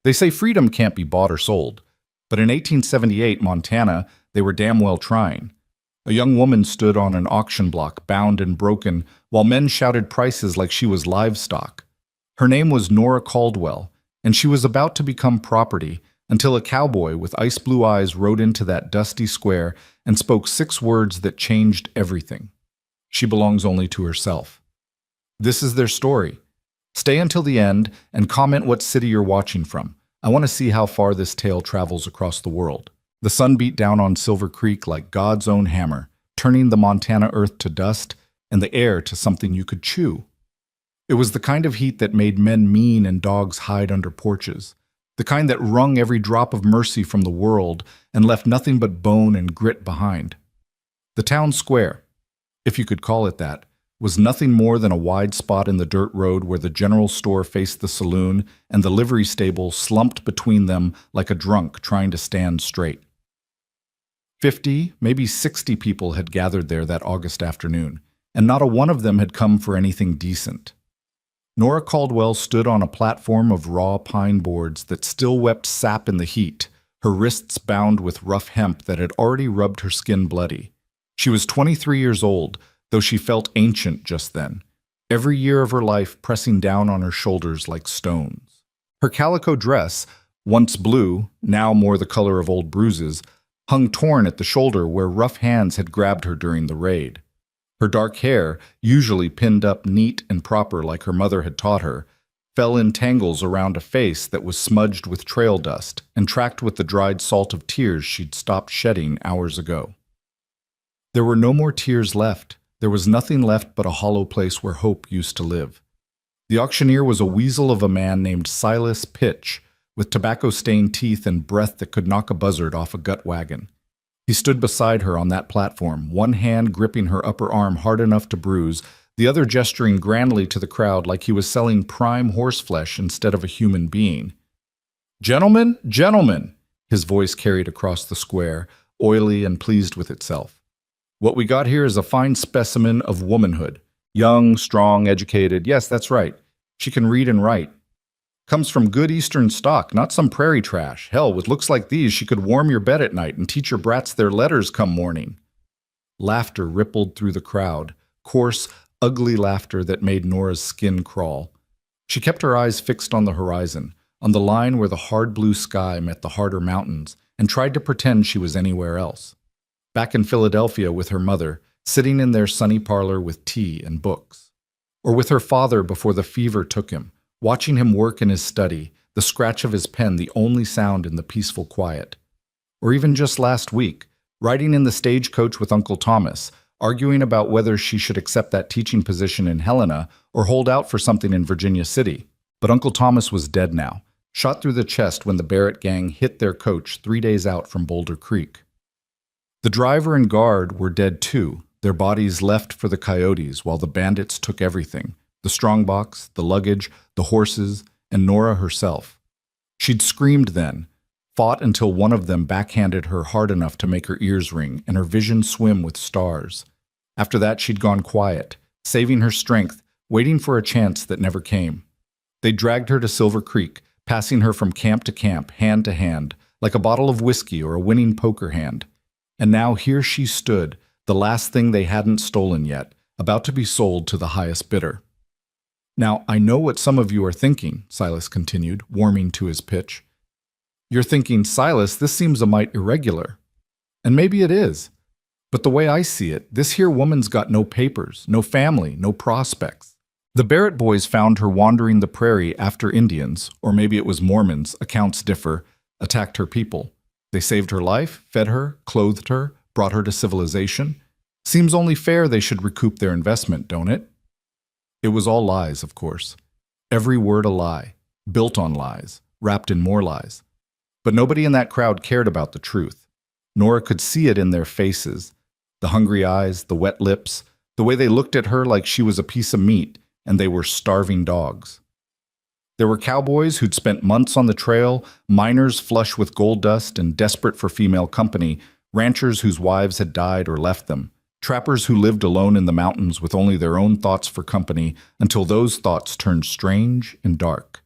They say freedom can't be bought or sold, but in 1878, Montana, they were damn well trying. A young woman stood on an auction block, bound and broken, while men shouted prices like she was livestock. Her name was Nora Caldwell, and she was about to become property until a cowboy with ice blue eyes rode into that dusty square and spoke 6 words that changed everything. She belongs only to herself. This is their story. Stay until the end and comment what city you're watching from. I want to see how far this tale travels across the world. The sun beat down on Silver Creek like God's own hammer, turning the Montana earth to dust and the air to something you could chew. It was the kind of heat that made men mean and dogs hide under porches, the kind that wrung every drop of mercy from the world and left nothing but bone and grit behind. The town square, if you could call it that, was nothing more than a wide spot in the dirt road where the general store faced the saloon and the livery stable slumped between them like a drunk trying to stand straight. 50, maybe 60 people had gathered there that August afternoon, and not a one of them had come for anything decent. Nora Caldwell stood on a platform of raw pine boards that still wept sap in the heat, her wrists bound with rough hemp that had already rubbed her skin bloody. She was 23 years old, though she felt ancient just then, every year of her life pressing down on her shoulders like stones. Her calico dress, once blue, now more the color of old bruises, hung torn at the shoulder where rough hands had grabbed her during the raid. Her dark hair, usually pinned up neat and proper like her mother had taught her, fell in tangles around a face that was smudged with trail dust and tracked with the dried salt of tears she'd stopped shedding hours ago. There were no more tears left. There was nothing left but a hollow place where hope used to live. The auctioneer was a weasel of a man named Silas Pitch, with tobacco-stained teeth and breath that could knock a buzzard off a gut wagon. He stood beside her on that platform, one hand gripping her upper arm hard enough to bruise, the other gesturing grandly to the crowd like he was selling prime horseflesh instead of a human being. "Gentlemen, gentlemen," his voice carried across the square, oily and pleased with itself. "What we got here is a fine specimen of womanhood. Young, strong, educated. Yes, that's right. She can read and write. Comes from good Eastern stock, not some prairie trash. Hell, with looks like these, she could warm your bed at night and teach your brats their letters come morning." Laughter rippled through the crowd, coarse, ugly laughter that made Nora's skin crawl. She kept her eyes fixed on the horizon, on the line where the hard blue sky met the harder mountains, and tried to pretend she was anywhere else. Back in Philadelphia with her mother, sitting in their sunny parlor with tea and books. Or with her father before the fever took him, watching him work in his study, the scratch of his pen the only sound in the peaceful quiet. Or even just last week, riding in the stagecoach with Uncle Thomas, arguing about whether she should accept that teaching position in Helena or hold out for something in Virginia City. But Uncle Thomas was dead now, shot through the chest when the Barrett gang hit their coach 3 days out from Boulder Creek. The driver and guard were dead too, their bodies left for the coyotes while the bandits took everything, the strongbox, the luggage, the horses, and Nora herself. She'd screamed then, fought until one of them backhanded her hard enough to make her ears ring and her vision swim with stars. After that she'd gone quiet, saving her strength, waiting for a chance that never came. They dragged her to Silver Creek, passing her from camp to camp, hand to hand, like a bottle of whiskey or a winning poker hand. And now here she stood, the last thing they hadn't stolen yet, about to be sold to the highest bidder. "Now, I know what some of you are thinking," Silas continued, warming to his pitch. "You're thinking, Silas, this seems a mite irregular. And maybe it is. But the way I see it, this here woman's got no papers, no family, no prospects. The Barrett boys found her wandering the prairie after Indians, or maybe it was Mormons, accounts differ, attacked her people. They saved her life, fed her, clothed her, brought her to civilization. Seems only fair they should recoup their investment, don't it?" It was all lies, of course. Every word a lie, built on lies, wrapped in more lies. But nobody in that crowd cared about the truth. Nora could see it in their faces, the hungry eyes, the wet lips, the way they looked at her like she was a piece of meat and they were starving dogs. There were cowboys who'd spent months on the trail, miners flush with gold dust and desperate for female company, ranchers whose wives had died or left them, trappers who lived alone in the mountains with only their own thoughts for company until those thoughts turned strange and dark.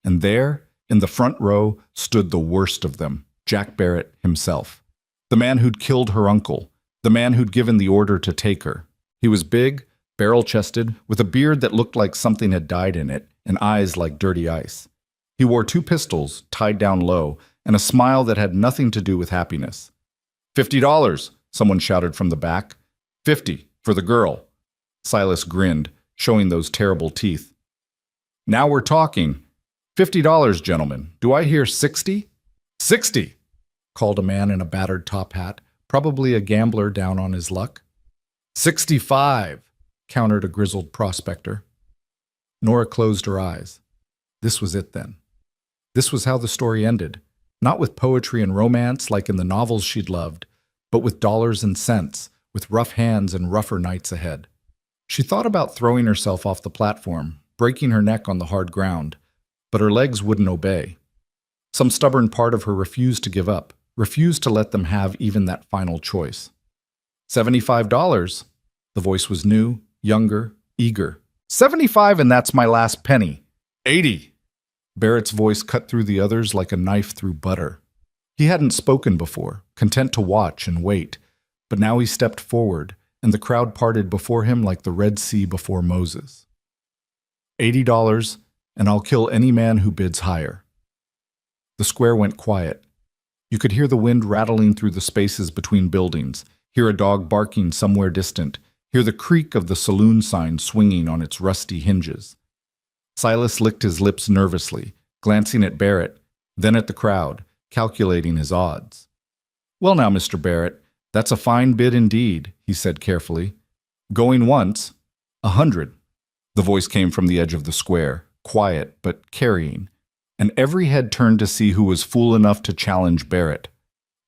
And there, In the front row stood the worst of them, Jack Barrett himself. The man who'd killed her uncle, the man who'd given the order to take her. He was big, barrel-chested, with a beard that looked like something had died in it, and eyes like dirty ice. He wore 2 pistols, tied down low, and a smile that had nothing to do with happiness. $50, someone shouted from the back. 50, for the girl. Silas grinned, showing those terrible teeth. Now we're talking. $50, gentlemen. Do I hear 60? 60, called a man in a battered top hat, probably a gambler down on his luck. 65, countered a grizzled prospector. Nora closed her eyes. This was it then. This was how the story ended, not with poetry and romance like in the novels she'd loved, but with dollars and cents, with rough hands and rougher nights ahead. She thought about throwing herself off the platform, breaking her neck on the hard ground, but her legs wouldn't obey. Some stubborn part of her refused to give up, refused to let them have even that final choice. $75. The voice was new, younger, eager. 75, and that's my last penny. 80. Barrett's voice cut through the others like a knife through butter. He hadn't spoken before, content to watch and wait, but now he stepped forward, and the crowd parted before him like the Red Sea before Moses. $80, and I'll kill any man who bids higher. The square went quiet. You could hear the wind rattling through the spaces between buildings, hear a dog barking somewhere distant, hear the creak of the saloon sign swinging on its rusty hinges. Silas licked his lips nervously, glancing at Barrett, then at the crowd, calculating his odds. Well now, Mr. Barrett, that's a fine bid indeed, he said carefully. Going once, 100. The voice came from the edge of the square, quiet but carrying, and every head turned to see who was fool enough to challenge Barrett.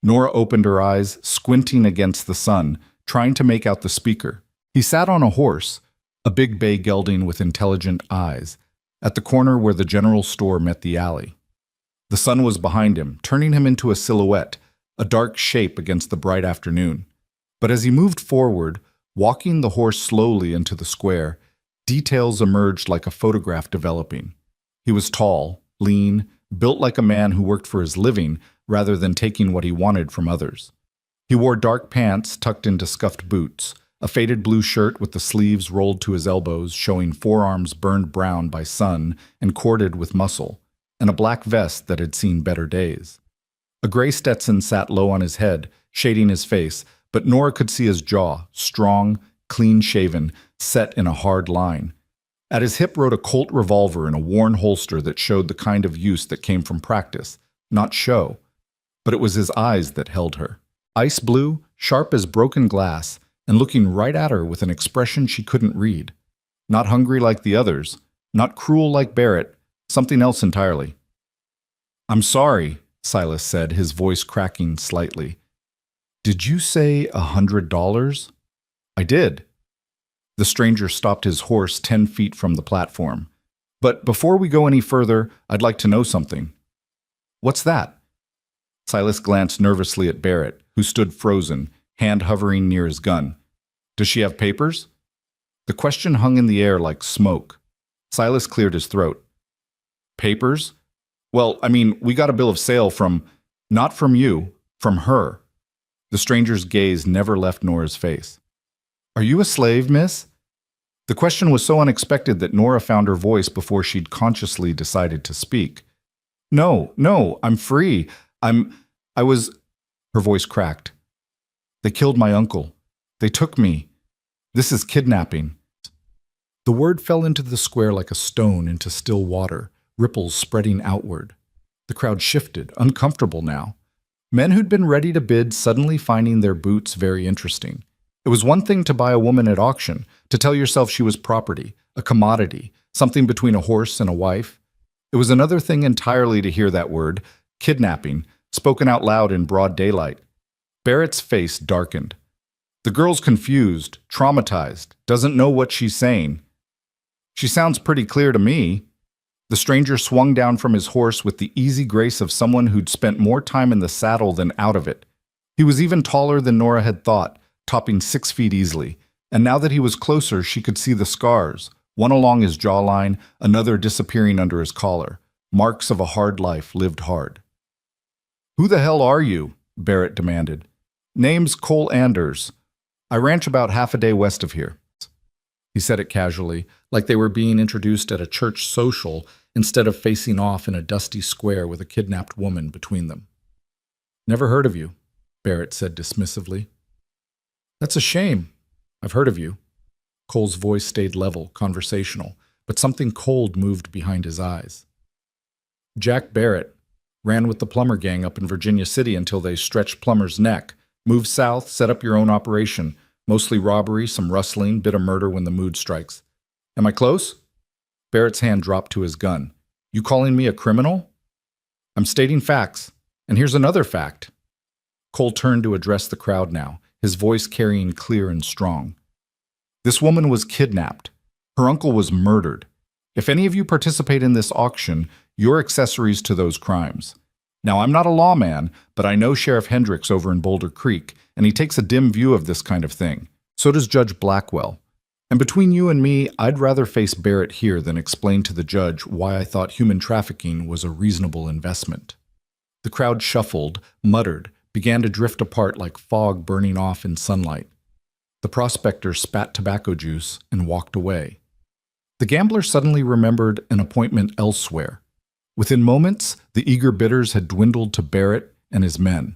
Nora opened her eyes, squinting against the sun, trying to make out the speaker. He sat on a horse, a big bay gelding with intelligent eyes, at the corner where the general store met the alley. The sun was behind him, turning him into a silhouette, a dark shape against the bright afternoon. But as he moved forward, walking the horse slowly into the square, details emerged like a photograph developing. He was tall, lean, built like a man who worked for his living rather than taking what he wanted from others. He wore dark pants tucked into scuffed boots, a faded blue shirt with the sleeves rolled to his elbows showing forearms burned brown by sun and corded with muscle, and a black vest that had seen better days. A gray Stetson sat low on his head, shading his face, but Nora could see his jaw, strong, clean-shaven, set in a hard line. At his hip rode a Colt revolver in a worn holster that showed the kind of use that came from practice, not show. But it was his eyes that held her. Ice blue, sharp as broken glass, and looking right at her with an expression she couldn't read. Not hungry like the others, not cruel like Barrett, something else entirely. "I'm sorry," Silas said, his voice cracking slightly. "Did you say $100? "I did." The stranger stopped his horse 10 feet from the platform. "But before we go any further, I'd like to know something." "What's that?" Silas glanced nervously at Barrett, who stood frozen, hand hovering near his gun. "Does she have papers?" The question hung in the air like smoke. Silas cleared his throat. "Papers? Well, we got a bill of sale from, not from you, from her." The stranger's gaze never left Nora's face. "Are you a slave, miss?" The question was so unexpected that Nora found her voice before she'd consciously decided to speak. No, I'm free. I was..." Her voice cracked. "They killed my uncle. They took me. This is kidnapping." The word fell into the square like a stone into still water, ripples spreading outward. The crowd shifted, uncomfortable now. Men who'd been ready to bid suddenly finding their boots very interesting. It was one thing to buy a woman at auction, to tell yourself she was property, a commodity, something between a horse and a wife. It was another thing entirely to hear that word, kidnapping, spoken out loud in broad daylight. Barrett's face darkened. The girl's confused, traumatized, doesn't know what she's saying. "She sounds pretty clear to me." The stranger swung down from his horse with the easy grace of someone who'd spent more time in the saddle than out of it. He was even taller than Nora had thought, topping 6 feet easily, and now that he was closer she could see the scars, one along his jawline, another disappearing under his collar. Marks of a hard life lived hard. "Who the hell are you?" Barrett demanded. "Name's Cole Anders. I ranch about half a day west of here." He said it casually, like they were being introduced at a church social instead of facing off in a dusty square with a kidnapped woman between them. "Never heard of you," Barrett said dismissively. "That's a shame. I've heard of you." Cole's voice stayed level, conversational, but something cold moved behind his eyes. "Jack Barrett. Ran with the plumber gang up in Virginia City until they stretched Plummer's neck. Moved south, set up your own operation. Mostly robbery, some rustling, bit of murder when the mood strikes. Am I close?" Barrett's hand dropped to his gun. "You calling me a criminal?" "I'm stating facts. And here's another fact." Cole turned to address the crowd now, his voice carrying clear and strong. "This woman was kidnapped. Her uncle was murdered. If any of you participate in this auction, you're accessories to those crimes. Now, I'm not a lawman, but I know Sheriff Hendricks over in Boulder Creek, and he takes a dim view of this kind of thing. So does Judge Blackwell. And between you and me, I'd rather face Barrett here than explain to the judge why I thought human trafficking was a reasonable investment." The crowd shuffled, muttered, began to drift apart like fog burning off in sunlight. The prospector spat tobacco juice and walked away. The gambler suddenly remembered an appointment elsewhere. Within moments, the eager bidders had dwindled to Barrett and his men.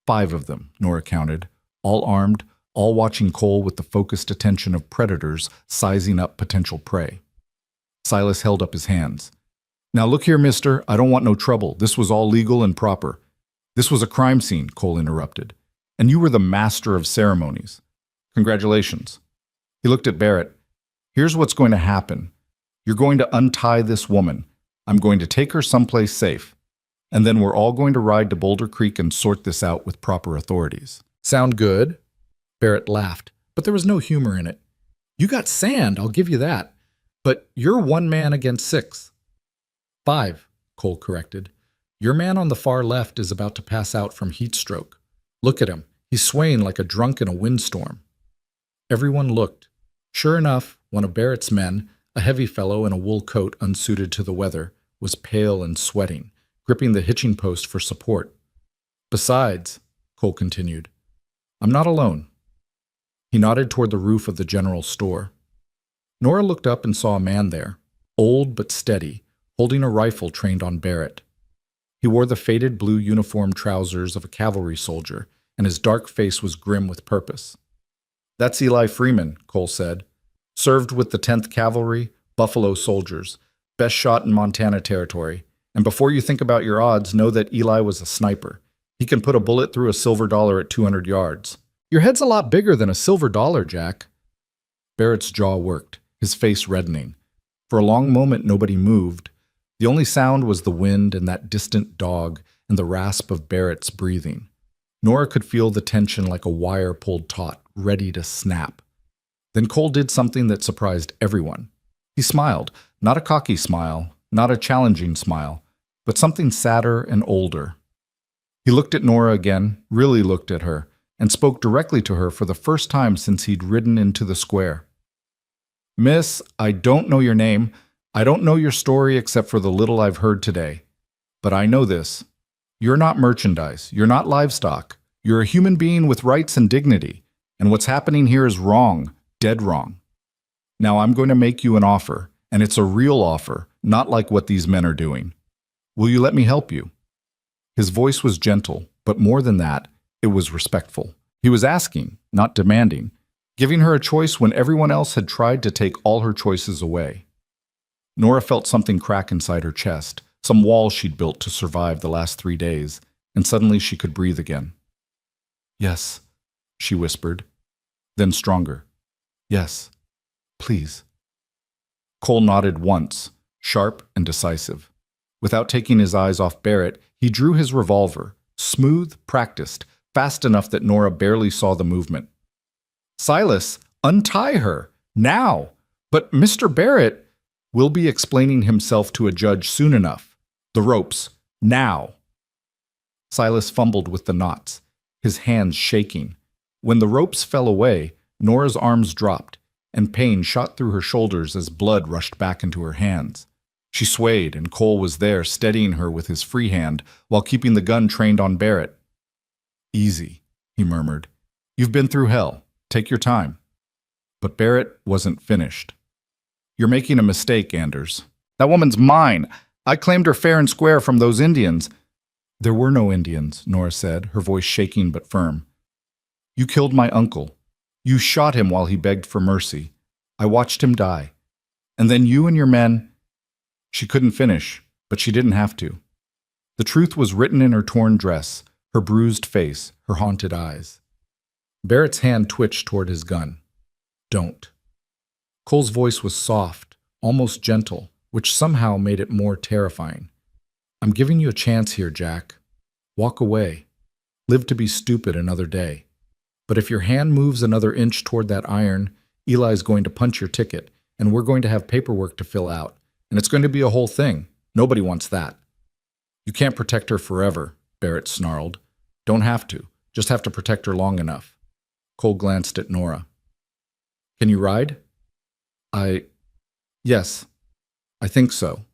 5 of them, Nora counted, all armed, all watching Cole with the focused attention of predators sizing up potential prey. Silas held up his hands. "Now look here, mister, I don't want no trouble. This was all legal and proper." "This was a crime scene," Cole interrupted. "And you were the master of ceremonies. Congratulations." He looked at Barrett. "Here's what's going to happen. You're going to untie this woman. I'm going to take her someplace safe. And then we're all going to ride to Boulder Creek and sort this out with proper authorities." "Sound good?" Barrett laughed, but there was no humor in it. "You got sand, I'll give you that. But you're 1 man against 6. 5, Cole corrected. "Your man on the far left is about to pass out from heat stroke. Look at him. He's swaying like a drunk in a windstorm." Everyone looked. Sure enough, one of Barrett's men, a heavy fellow in a wool coat unsuited to the weather, was pale and sweating, gripping the hitching post for support. "Besides," Cole continued, "I'm not alone." He nodded toward the roof of the general store. Nora looked up and saw a man there, old but steady, holding a rifle trained on Barrett. He wore the faded blue uniform trousers of a cavalry soldier, and his dark face was grim with purpose. "That's Eli Freeman," Cole said. "Served with the 10th Cavalry, Buffalo Soldiers, best shot in Montana Territory. And before you think about your odds, know that Eli was a sniper. He can put a bullet through a silver dollar at 200 yards. Your head's a lot bigger than a silver dollar, Jack." Barrett's jaw worked, his face reddening. For a long moment, nobody moved. The only sound was the wind and that distant dog and the rasp of Barrett's breathing. Nora could feel the tension like a wire pulled taut, ready to snap. Then Cole did something that surprised everyone. He smiled, not a cocky smile, not a challenging smile, but something sadder and older. He looked at Nora again, really looked at her, and spoke directly to her for the first time since he'd ridden into the square. "Miss, I don't know your name. I don't know your story except for the little I've heard today. But I know this. You're not merchandise. You're not livestock. You're a human being with rights and dignity. And what's happening here is wrong, dead wrong. Now I'm going to make you an offer, and it's a real offer, not like what these men are doing. Will you let me help you?" His voice was gentle, but more than that, it was respectful. He was asking, not demanding, giving her a choice when everyone else had tried to take all her choices away. Nora felt something crack inside her chest, some wall she'd built to survive the last 3 days, and suddenly she could breathe again. "Yes," she whispered, then stronger. "Yes, please." Cole nodded once, sharp and decisive. Without taking his eyes off Barrett, he drew his revolver, smooth, practiced, fast enough that Nora barely saw the movement. "Silas, untie her, now! But Mr. Barrett will be explaining himself to a judge soon enough. The ropes, now!" Silas fumbled with the knots, his hands shaking. When the ropes fell away, Nora's arms dropped, and pain shot through her shoulders as blood rushed back into her hands. She swayed, and Cole was there, steadying her with his free hand while keeping the gun trained on Barrett. "Easy," he murmured. "You've been through hell. Take your time." But Barrett wasn't finished. "You're making a mistake, Anders. That woman's mine. I claimed her fair and square from those Indians." "There were no Indians," Nora said, her voice shaking but firm. "You killed my uncle. You shot him while he begged for mercy. I watched him die. And then you and your men—" She couldn't finish, but she didn't have to. The truth was written in her torn dress, her bruised face, her haunted eyes. Barrett's hand twitched toward his gun. "Don't." Cole's voice was soft, almost gentle, which somehow made it more terrifying. "I'm giving you a chance here, Jack. Walk away. Live to be stupid another day. But if your hand moves another inch toward that iron, Eli's going to punch your ticket, and we're going to have paperwork to fill out. And it's going to be a whole thing. Nobody wants that." "You can't protect her forever," Barrett snarled. "Don't have to. Just have to protect her long enough." Cole glanced at Nora. "Can you ride?" Yes, I think so."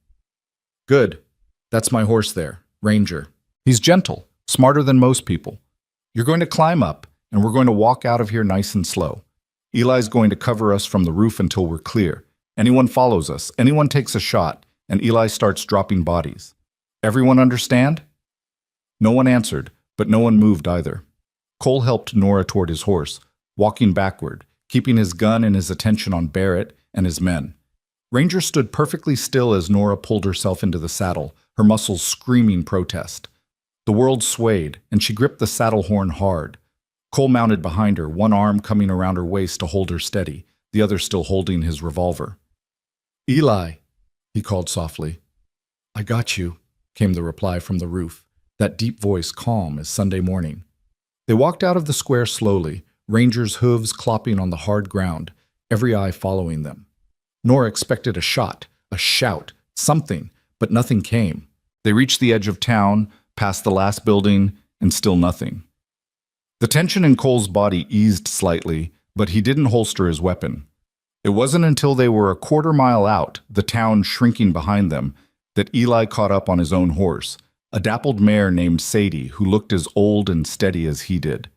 "Good. That's my horse there, Ranger. He's gentle, smarter than most people. You're going to climb up, and we're going to walk out of here nice and slow. Eli's going to cover us from the roof until we're clear. Anyone follows us, anyone takes a shot, and Eli starts dropping bodies. Everyone understand?" No one answered, but no one moved either. Cole helped Nora toward his horse, walking backward, keeping his gun and his attention on Barrett and his men. Ranger stood perfectly still as Nora pulled herself into the saddle, her muscles screaming protest. The world swayed, and she gripped the saddle horn hard. Cole mounted behind her, one arm coming around her waist to hold her steady, the other still holding his revolver. "Eli," he called softly. "I got you," came the reply from the roof, that deep voice calm as Sunday morning. They walked out of the square slowly, Ranger's hooves clopping on the hard ground, every eye following them. Nora expected a shot, a shout, something, but nothing came. They reached the edge of town, past the last building, and still nothing. The tension in Cole's body eased slightly, but he didn't holster his weapon. It wasn't until they were a quarter-mile out, the town shrinking behind them, that Eli caught up on his own horse, a dappled mare named Sadie who looked as old and steady as he did.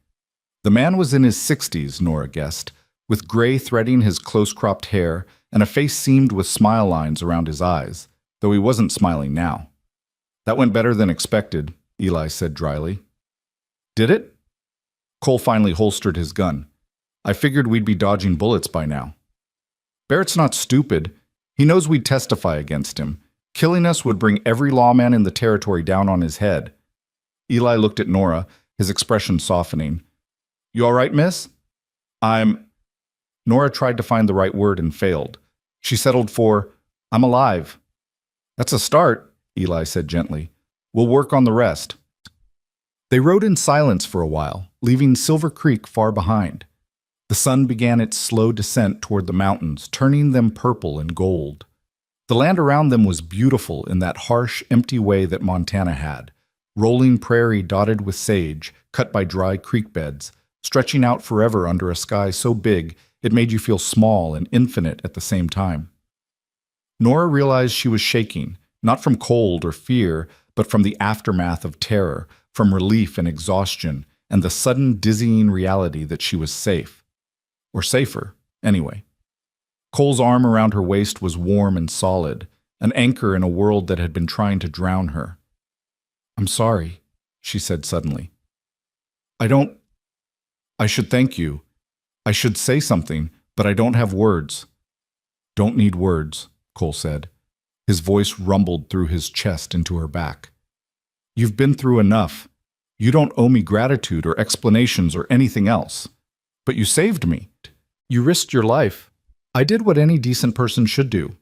The man was in his 60s, Nora guessed, with gray threading his close-cropped hair and a face seamed with smile lines around his eyes, though he wasn't smiling now. "That went better than expected," Eli said dryly. "Did it?" Cole finally holstered his gun. "I figured we'd be dodging bullets by now." "Barrett's not stupid. He knows we'd testify against him. Killing us would bring every lawman in the territory down on his head." Eli looked at Nora, his expression softening. "You all right, miss?" Nora tried to find the right word and failed. She settled for, "I'm alive." "That's a start," Eli said gently. "We'll work on the rest." They rode in silence for a while, leaving Silver Creek far behind. The sun began its slow descent toward the mountains, turning them purple and gold. The land around them was beautiful in that harsh, empty way that Montana had. Rolling prairie dotted with sage, cut by dry creek beds, stretching out forever under a sky so big it made you feel small and infinite at the same time. Nora realized she was shaking, not from cold or fear, but from the aftermath of terror, from relief and exhaustion, and the sudden dizzying reality that she was safe. Or safer, anyway. Cole's arm around her waist was warm and solid, an anchor in a world that had been trying to drown her. "I'm sorry," she said suddenly. I should thank you. I should say something, but I don't have words." "Don't need words," Cole said. His voice rumbled through his chest into her back. "You've been through enough. You don't owe me gratitude or explanations or anything else. But you saved me. You risked your life. I did what any decent person should do."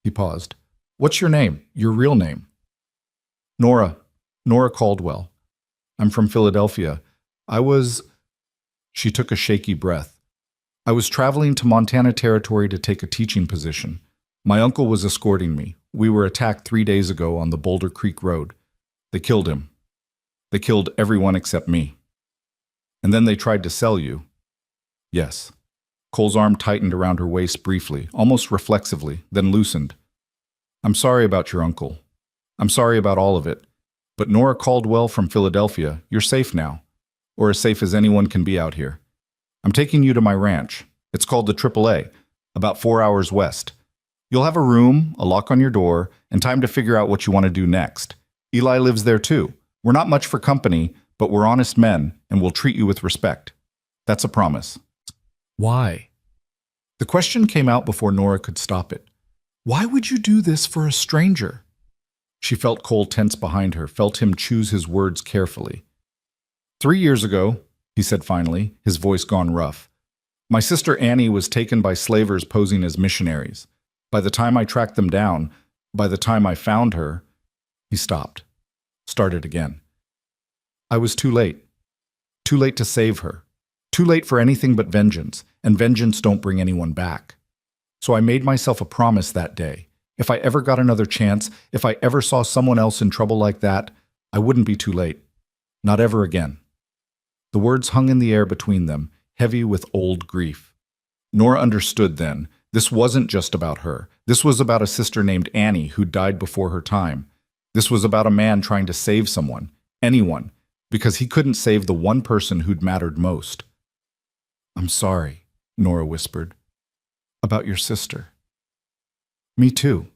He paused. "What's your name? Your real name?" Nora Caldwell. "I'm from Philadelphia. She took a shaky breath. "I was traveling to Montana Territory to take a teaching position. My uncle was escorting me. We were attacked 3 days ago on the Boulder Creek Road. They killed him. They killed everyone except me. And then they tried to sell you." "Yes." Cole's arm tightened around her waist briefly, almost reflexively, then loosened. I'm sorry about your uncle. I'm sorry about all of it. But Nora Caldwell from Philadelphia, you're safe now. Or as safe as anyone can be out here. I'm taking you to my ranch. It's called the AAA, about 4 hours west. You'll have a room, a lock on your door, and time to figure out what you want to do next. Eli lives there too. We're not much for company, but we're honest men, and we'll treat you with respect. That's a promise. Why? The question came out before Nora could stop it. Why would you do this for a stranger? She felt Cole tense behind her, felt him choose his words carefully. 3 years ago, he said finally, his voice gone rough, my sister Annie was taken by slavers posing as missionaries. By the time I tracked them down, by the time I found her, he stopped, started again. I was too late. Too late to save her. Too late for anything but vengeance, and vengeance don't bring anyone back. So I made myself a promise that day. If I ever got another chance, if I ever saw someone else in trouble like that, I wouldn't be too late. Not ever again. The words hung in the air between them, heavy with old grief. Nora understood then. This wasn't just about her. This was about a sister named Annie who died before her time. This was about a man trying to save someone, anyone, because he couldn't save the one person who'd mattered most. I'm sorry, Nora whispered. About your sister. Me too.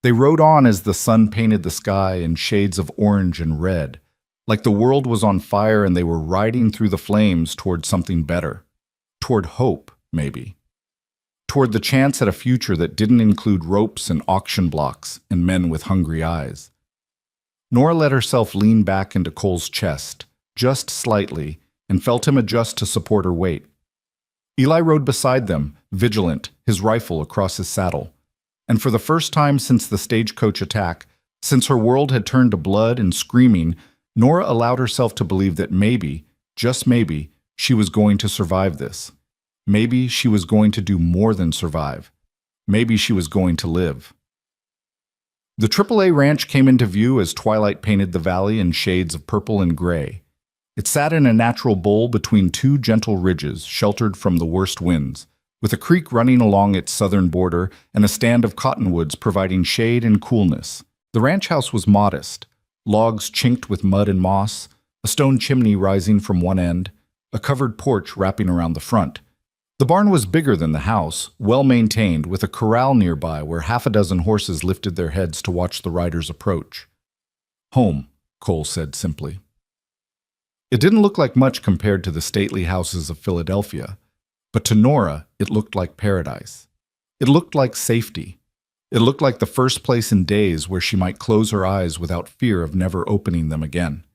They rode on as the sun painted the sky in shades of orange and red, like the world was on fire and they were riding through the flames toward something better. Toward hope, maybe. Toward the chance at a future that didn't include ropes and auction blocks and men with hungry eyes. Nora let herself lean back into Cole's chest, just slightly, and felt him adjust to support her weight. Eli rode beside them, vigilant, his rifle across his saddle. And for the first time since the stagecoach attack, since her world had turned to blood and screaming, Nora allowed herself to believe that maybe, just maybe, she was going to survive this. Maybe she was going to do more than survive. Maybe she was going to live. The AAA ranch came into view as twilight painted the valley in shades of purple and gray. It sat in a natural bowl between two gentle ridges, sheltered from the worst winds, with a creek running along its southern border and a stand of cottonwoods providing shade and coolness. The ranch house was modest, logs chinked with mud and moss, a stone chimney rising from one end, a covered porch wrapping around the front. The barn was bigger than the house, well-maintained, with a corral nearby where half a dozen horses lifted their heads to watch the riders approach. Home, Cole said simply. It didn't look like much compared to the stately houses of Philadelphia, but to Nora, it looked like paradise. It looked like safety. It looked like the first place in days where she might close her eyes without fear of never opening them again.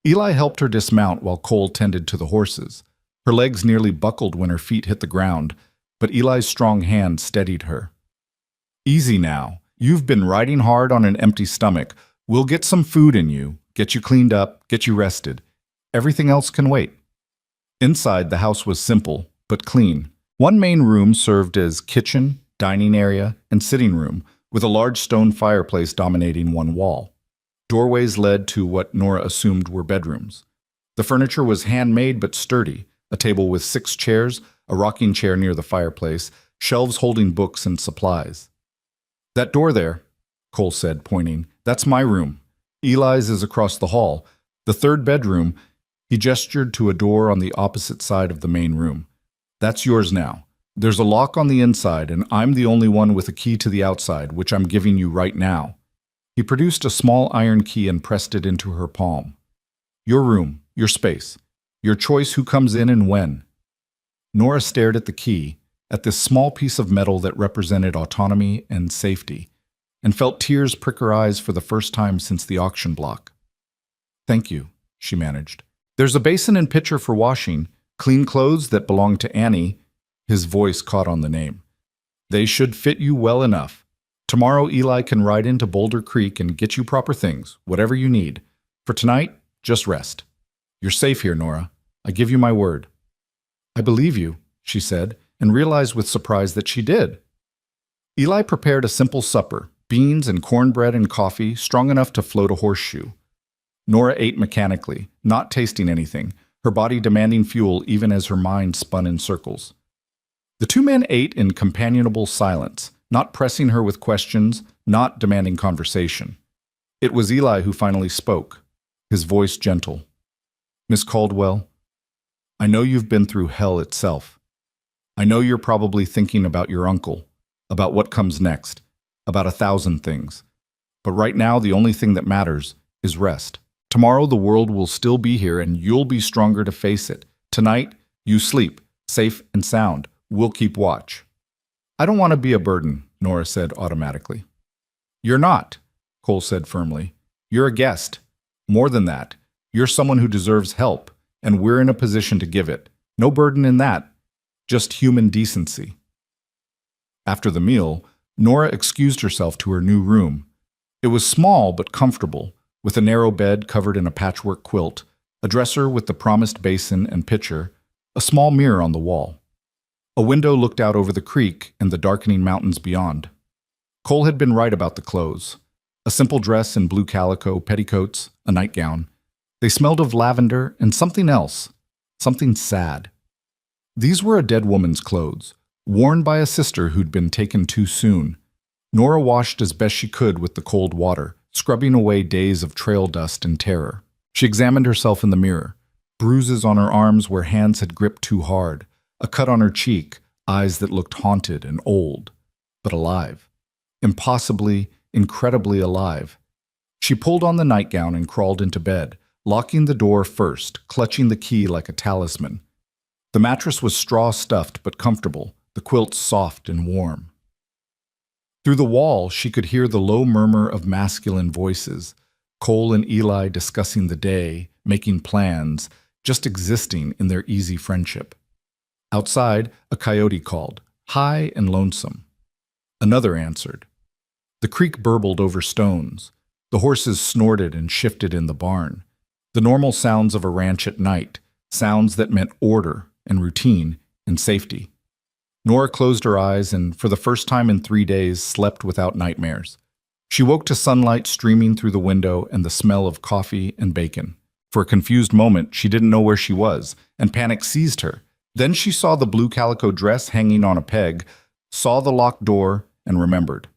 Eli helped her dismount while Cole tended to the horses. Her legs nearly buckled when her feet hit the ground, but Eli's strong hand steadied her. Easy now. You've been riding hard on an empty stomach. We'll get some food in you, get you cleaned up, get you rested. Everything else can wait. Inside, the house was simple, but clean. One main room served as kitchen, dining area, and sitting room, with a large stone fireplace dominating one wall. Doorways led to what Nora assumed were bedrooms. The furniture was handmade but sturdy, a table with 6 chairs, a rocking chair near the fireplace, shelves holding books and supplies. That door there, Cole said, pointing, that's my room. Eli's is across the hall. The third bedroom, he gestured to a door on the opposite side of the main room. That's yours now. There's a lock on the inside, and I'm the only one with a key to the outside, which I'm giving you right now. He produced a small iron key and pressed it into her palm. Your room, your space. Your choice who comes in and when. Nora stared at the key, at this small piece of metal that represented autonomy and safety, and felt tears prick her eyes for the first time since the auction block. Thank you, she managed. There's a basin and pitcher for washing, clean clothes that belong to Annie. His voice caught on the name. They should fit you well enough. Tomorrow Eli can ride into Boulder Creek and get you proper things, whatever you need. For tonight, just rest. You're safe here, Nora. I give you my word. I believe you, she said, and realized with surprise that she did. Eli prepared a simple supper, beans and cornbread and coffee, strong enough to float a horseshoe. Nora ate mechanically, not tasting anything, her body demanding fuel even as her mind spun in circles. The two men ate in companionable silence, not pressing her with questions, not demanding conversation. It was Eli who finally spoke, his voice gentle. "Miss Caldwell, I know you've been through hell itself. I know you're probably thinking about your uncle, about what comes next, about 1,000 things. But right now, the only thing that matters is rest. Tomorrow, the world will still be here and you'll be stronger to face it. Tonight, you sleep, safe and sound. We'll keep watch." "I don't want to be a burden," Nora said automatically. "You're not," Cole said firmly. "You're a guest. More than that, you're someone who deserves help, and we're in a position to give it. No burden in that, just human decency." After the meal, Nora excused herself to her new room. It was small but comfortable, with a narrow bed covered in a patchwork quilt, a dresser with the promised basin and pitcher, a small mirror on the wall. A window looked out over the creek and the darkening mountains beyond. Cole had been right about the clothes. A simple dress in blue calico, petticoats, a nightgown. They smelled of lavender and something else, something sad. These were a dead woman's clothes, worn by a sister who'd been taken too soon. Nora washed as best she could with the cold water, scrubbing away days of trail dust and terror. She examined herself in the mirror. Bruises on her arms where hands had gripped too hard, a cut on her cheek, eyes that looked haunted and old, but alive. Impossibly, incredibly alive. She pulled on the nightgown and crawled into bed, locking the door first, clutching the key like a talisman. The mattress was straw-stuffed but comfortable, the quilt soft and warm. Through the wall, she could hear the low murmur of masculine voices, Cole and Eli discussing the day, making plans, just existing in their easy friendship. Outside, a coyote called, high and lonesome. Another answered. The creek burbled over stones. The horses snorted and shifted in the barn. The normal sounds of a ranch at night, sounds that meant order and routine and safety. Nora closed her eyes and, for the first time in 3 days, slept without nightmares. She woke to sunlight streaming through the window and the smell of coffee and bacon. For a confused moment, she didn't know where she was, and panic seized her. Then she saw the blue calico dress hanging on a peg, saw the locked door, and remembered.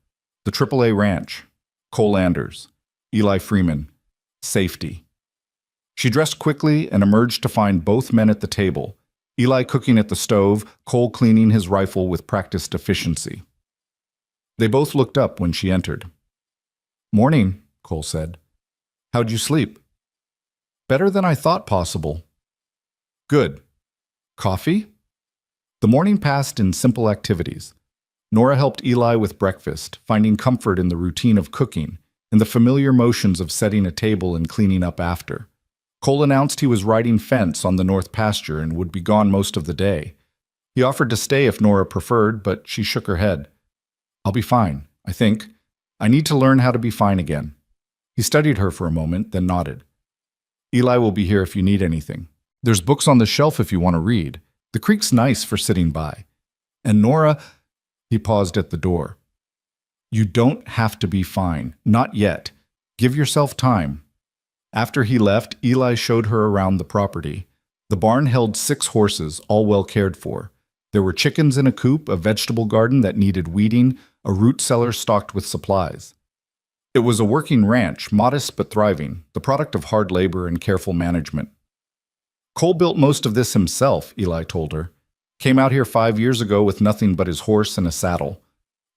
The AAA Ranch, Cole Anders, Eli Freeman, safety. She dressed quickly and emerged to find both men at the table, Eli cooking at the stove, Cole cleaning his rifle with practiced efficiency. They both looked up when she entered. "Morning," Cole said. "How'd you sleep?" "Better than I thought possible." "Good. Coffee?" The morning passed in simple activities. Nora helped Eli with breakfast, finding comfort in the routine of cooking, in the familiar motions of setting a table and cleaning up after. Cole announced he was riding fence on the north pasture and would be gone most of the day. He offered to stay if Nora preferred, but she shook her head. "I'll be fine, I think. I need to learn how to be fine again." He studied her for a moment, then nodded. "Eli will be here if you need anything. There's books on the shelf if you want to read. The creek's nice for sitting by. And Nora..." He paused at the door. "You don't have to be fine. Not yet. Give yourself time." After he left, Eli showed her around the property. The barn held 6 horses, all well cared for. There were chickens in a coop, a vegetable garden that needed weeding, a root cellar stocked with supplies. It was a working ranch, modest but thriving, the product of hard labor and careful management. Cole built most of this himself, Eli told her. Came out here 5 years ago with nothing but his horse and a saddle.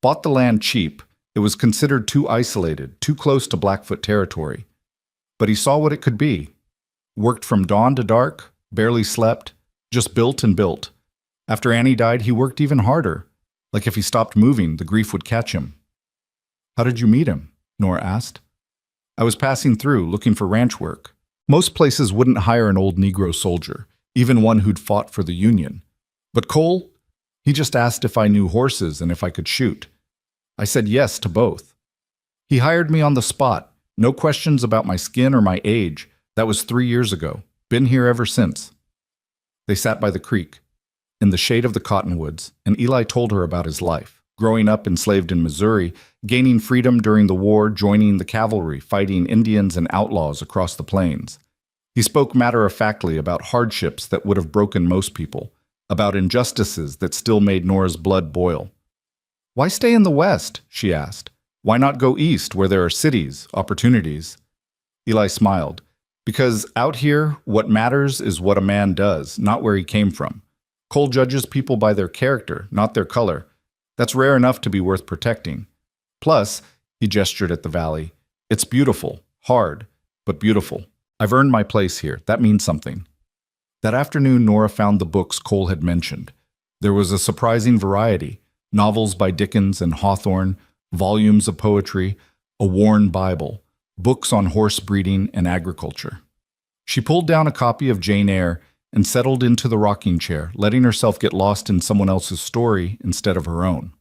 Bought the land cheap. It was considered too isolated, too close to Blackfoot territory. But he saw what it could be. Worked from dawn to dark, barely slept, just built and built. After Annie died, he worked even harder. Like if he stopped moving, the grief would catch him. "How did you meet him?" Nora asked. "I was passing through, looking for ranch work. Most places wouldn't hire an old Negro soldier, even one who'd fought for the Union. But Cole, he just asked if I knew horses and if I could shoot. I said yes to both. He hired me on the spot, no questions about my skin or my age. That was 3 years ago. Been here ever since." They sat by the creek, in the shade of the cottonwoods, and Eli told her about his life. Growing up enslaved in Missouri, gaining freedom during the war, joining the cavalry, fighting Indians and outlaws across the plains. He spoke matter-of-factly about hardships that would have broken most people, about injustices that still made Nora's blood boil. Why stay in the West? She asked. Why not go east where there are cities, opportunities? Eli smiled. Because out here, what matters is what a man does, not where he came from. Cole judges people by their character, not their color. That's rare enough to be worth protecting. Plus, he gestured at the valley, it's beautiful, hard, but beautiful. I've earned my place here. That means something. That afternoon, Nora found the books Cole had mentioned. There was a surprising variety: novels by Dickens and Hawthorne, volumes of poetry, a worn Bible, books on horse breeding and agriculture. She pulled down a copy of Jane Eyre and settled into the rocking chair, letting herself get lost in someone else's story instead of her own.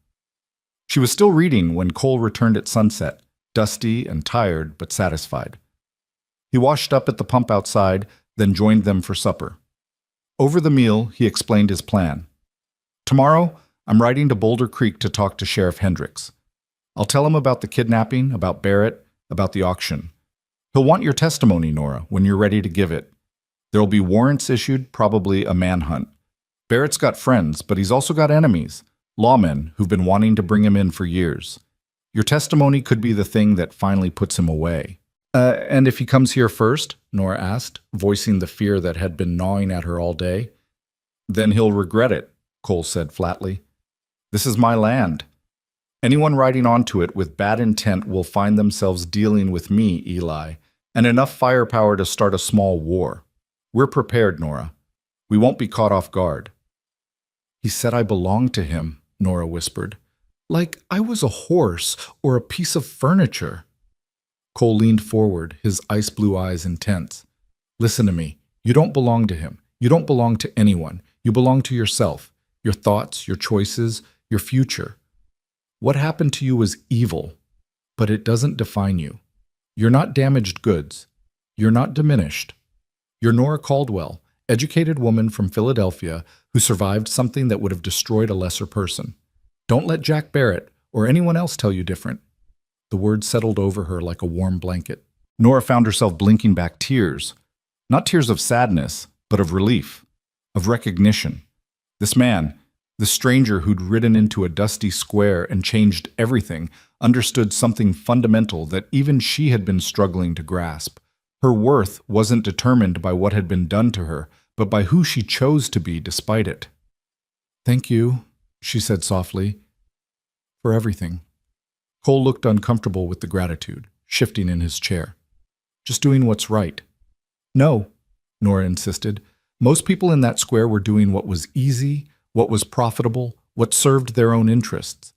She was still reading when Cole returned at sunset, dusty and tired but satisfied. He washed up at the pump outside, then joined them for supper. Over the meal, he explained his plan. Tomorrow, I'm riding to Boulder Creek to talk to Sheriff Hendricks. I'll tell him about the kidnapping, about Barrett, about the auction. He'll want your testimony, Nora, when you're ready to give it. There'll be warrants issued, probably a manhunt. Barrett's got friends, but he's also got enemies, lawmen who've been wanting to bring him in for years. Your testimony could be the thing that finally puts him away. And if he comes here first? Nora asked, voicing the fear that had been gnawing at her all day. Then he'll regret it, Cole said flatly. This is my land. Anyone riding onto it with bad intent will find themselves dealing with me, Eli, and enough firepower to start a small war. We're prepared, Nora. We won't be caught off guard. He said I belonged to him, Nora whispered. Like I was a horse or a piece of furniture. Cole leaned forward, his ice blue eyes intense. Listen to me. You don't belong to him. You don't belong to anyone. You belong to yourself, your thoughts, your choices, your future. What happened to you was evil, but it doesn't define you. You're not damaged goods. You're not diminished. You're Nora Caldwell, educated woman from Philadelphia who survived something that would have destroyed a lesser person. Don't let Jack Barrett or anyone else tell you different. The words settled over her like a warm blanket. Nora found herself blinking back tears. Not tears of sadness, but of relief, of recognition. This man, the stranger who'd ridden into a dusty square and changed everything, understood something fundamental that even she had been struggling to grasp. Her worth wasn't determined by what had been done to her, but by who she chose to be despite it. Thank you, she said softly, for everything. Cole looked uncomfortable with the gratitude, shifting in his chair. Just doing what's right. No, Nora insisted. Most people in that square were doing what was easy, what was profitable, what served their own interests.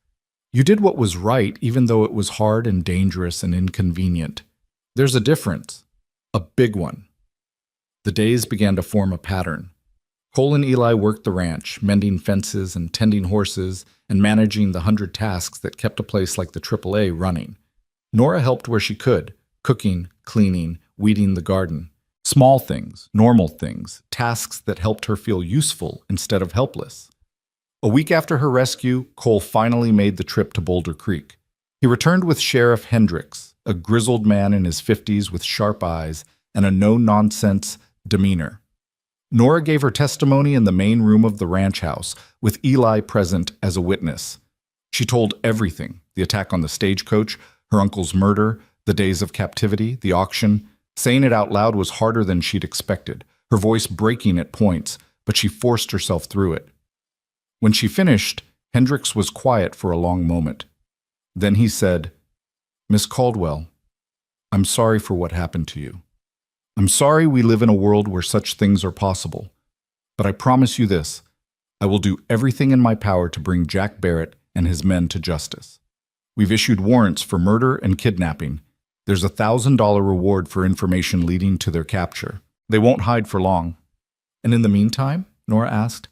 You did what was right even though it was hard and dangerous and inconvenient. There's a difference. A big one. The days began to form a pattern. Cole and Eli worked the ranch, mending fences and tending horses and managing the 100 tasks that kept a place like the AAA running. Nora helped where she could, cooking, cleaning, weeding the garden. Small things, normal things, tasks that helped her feel useful instead of helpless. A week after her rescue, Cole finally made the trip to Boulder Creek. He returned with Sheriff Hendricks, a grizzled man in his 50s with sharp eyes and a no-nonsense demeanor. Nora gave her testimony in the main room of the ranch house, with Eli present as a witness. She told everything: the attack on the stagecoach, her uncle's murder, the days of captivity, the auction. Saying it out loud was harder than she'd expected, her voice breaking at points, but she forced herself through it. When she finished, Hendricks was quiet for a long moment. Then he said, Miss Caldwell, I'm sorry for what happened to you. I'm sorry we live in a world where such things are possible. But I promise you this, I will do everything in my power to bring Jack Barrett and his men to justice. We've issued warrants for murder and kidnapping. There's a $1,000 reward for information leading to their capture. They won't hide for long. And in the meantime, Nora asked,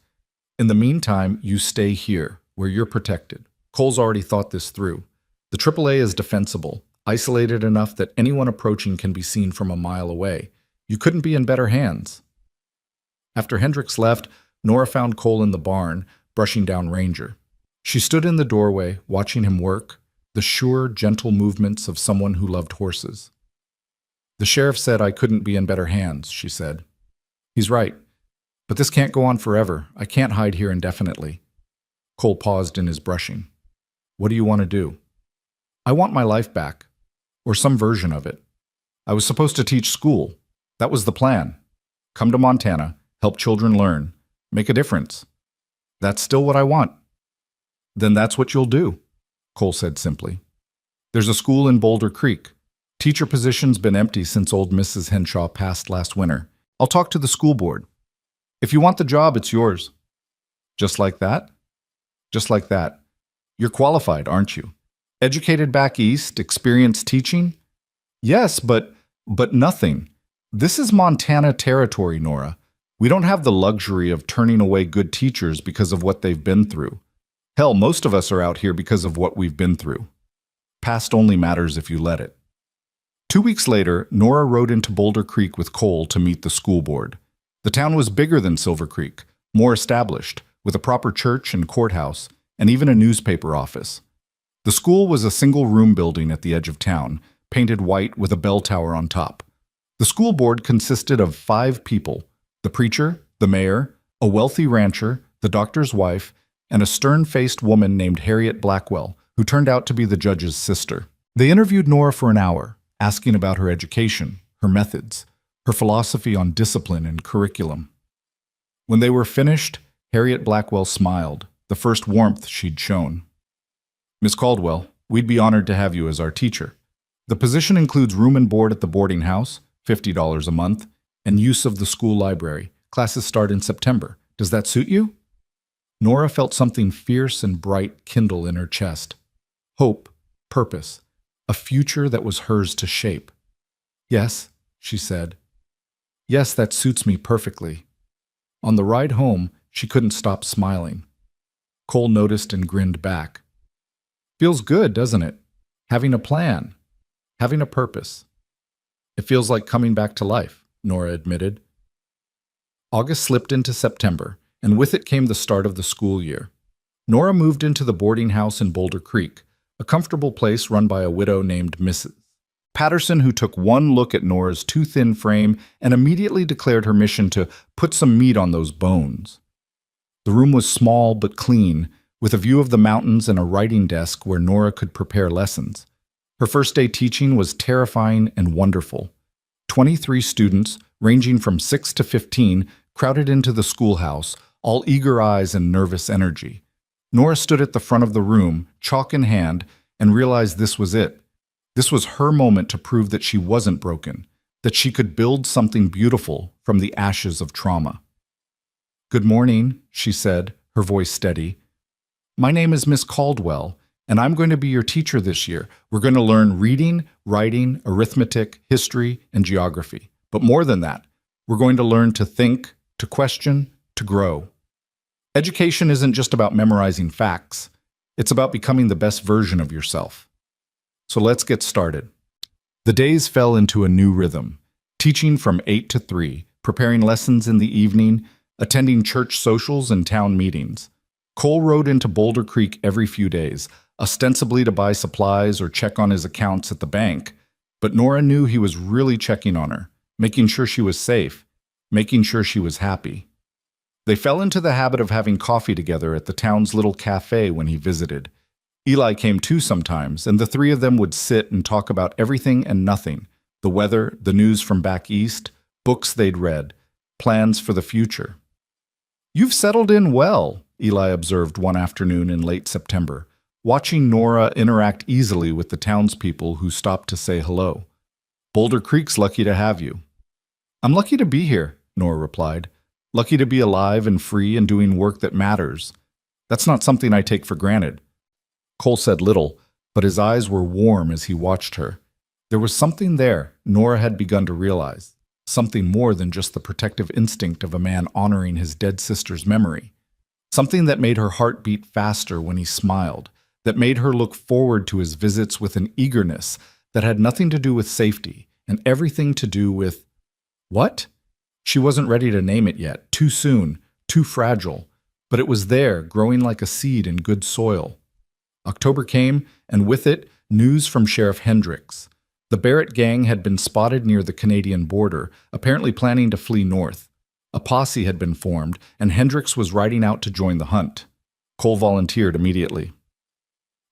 in the meantime, you stay here, where you're protected. Cole's already thought this through. The AAA is defensible, isolated enough that anyone approaching can be seen from a mile away. You couldn't be in better hands. After Hendricks left, Nora found Cole in the barn, brushing down Ranger. She stood in the doorway, watching him work, the sure, gentle movements of someone who loved horses. The sheriff said I couldn't be in better hands, she said. He's right. But this can't go on forever. I can't hide here indefinitely. Cole paused in his brushing. What do you want to do? I want my life back, or some version of it. I was supposed to teach school. That was the plan. Come to Montana, help children learn, make a difference. That's still what I want. Then that's what you'll do, Cole said simply. There's a school in Boulder Creek. Teacher position's been empty since old Mrs. Henshaw passed last winter. I'll talk to the school board. If you want the job, it's yours. Just like that? Just like that. You're qualified, aren't you? Educated back east, experienced teaching? Yes, but nothing. This is Montana territory, Nora. We don't have the luxury of turning away good teachers because of what they've been through. Hell, most of us are out here because of what we've been through. Past only matters if you let it. 2 weeks later, Nora rode into Boulder Creek with Cole to meet the school board. The town was bigger than Silver Creek, more established, with a proper church and courthouse, and even a newspaper office. The school was a single-room building at the edge of town, painted white with a bell tower on top. The school board consisted of 5 people: the preacher, the mayor, a wealthy rancher, the doctor's wife, and a stern-faced woman named Harriet Blackwell, who turned out to be the judge's sister. They interviewed Nora for an hour, asking about her education, her methods, her philosophy on discipline and curriculum. When they were finished, Harriet Blackwell smiled, the first warmth she'd shown. Miss Caldwell, we'd be honored to have you as our teacher. The position includes room and board at the boarding house, $50 a month, and use of the school library. Classes start in September. Does that suit you? Nora felt something fierce and bright kindle in her chest. Hope, purpose, a future that was hers to shape. Yes, she said. Yes, that suits me perfectly. On the ride home, she couldn't stop smiling. Cole noticed and grinned back. Feels good, doesn't it? Having a plan, having a purpose. It feels like coming back to life, Nora admitted. August slipped into September, and with it came the start of the school year. Nora moved into the boarding house in Boulder Creek, a comfortable place run by a widow named Mrs. Patterson, who took one look at Nora's too thin frame and immediately declared her mission to put some meat on those bones. The room was small but clean, with a view of the mountains and a writing desk where Nora could prepare lessons. Her first day teaching was terrifying and wonderful. 23 students, ranging from 6 to 15, crowded into the schoolhouse, all eager eyes and nervous energy. Nora stood at the front of the room, chalk in hand, and realized this was it. This was her moment to prove that she wasn't broken, that she could build something beautiful from the ashes of trauma. Good morning, she said, her voice steady. My name is Miss Caldwell, and I'm going to be your teacher this year. We're going to learn reading, writing, arithmetic, history, and geography. But more than that, we're going to learn to think, to question, to grow. Education isn't just about memorizing facts. It's about becoming the best version of yourself. So let's get started. The days fell into a new rhythm, teaching from 8 to 3, preparing lessons in the evening, attending church socials and town meetings. Cole rode into Boulder Creek every few days, ostensibly to buy supplies or check on his accounts at the bank, but Nora knew he was really checking on her, making sure she was safe, making sure she was happy. They fell into the habit of having coffee together at the town's little cafe when he visited. Eli came too sometimes, and the 3 of them would sit and talk about everything and nothing: the weather, the news from back east, books they'd read, plans for the future. You've settled in well, Eli observed one afternoon in late September, watching Nora interact easily with the townspeople who stopped to say hello. Boulder Creek's lucky to have you. I'm lucky to be here, Nora replied. Lucky to be alive and free and doing work that matters. That's not something I take for granted. Cole said little, but his eyes were warm as he watched her. There was something there Nora had begun to realize, something more than just the protective instinct of a man honoring his dead sister's memory. Something that made her heart beat faster when he smiled, that made her look forward to his visits with an eagerness that had nothing to do with safety and everything to do with… What? She wasn't ready to name it yet, too soon, too fragile, but it was there, growing like a seed in good soil. October came, and with it, news from Sheriff Hendricks. The Barrett gang had been spotted near the Canadian border, apparently planning to flee north. A posse had been formed, and Hendricks was riding out to join the hunt. Cole volunteered immediately.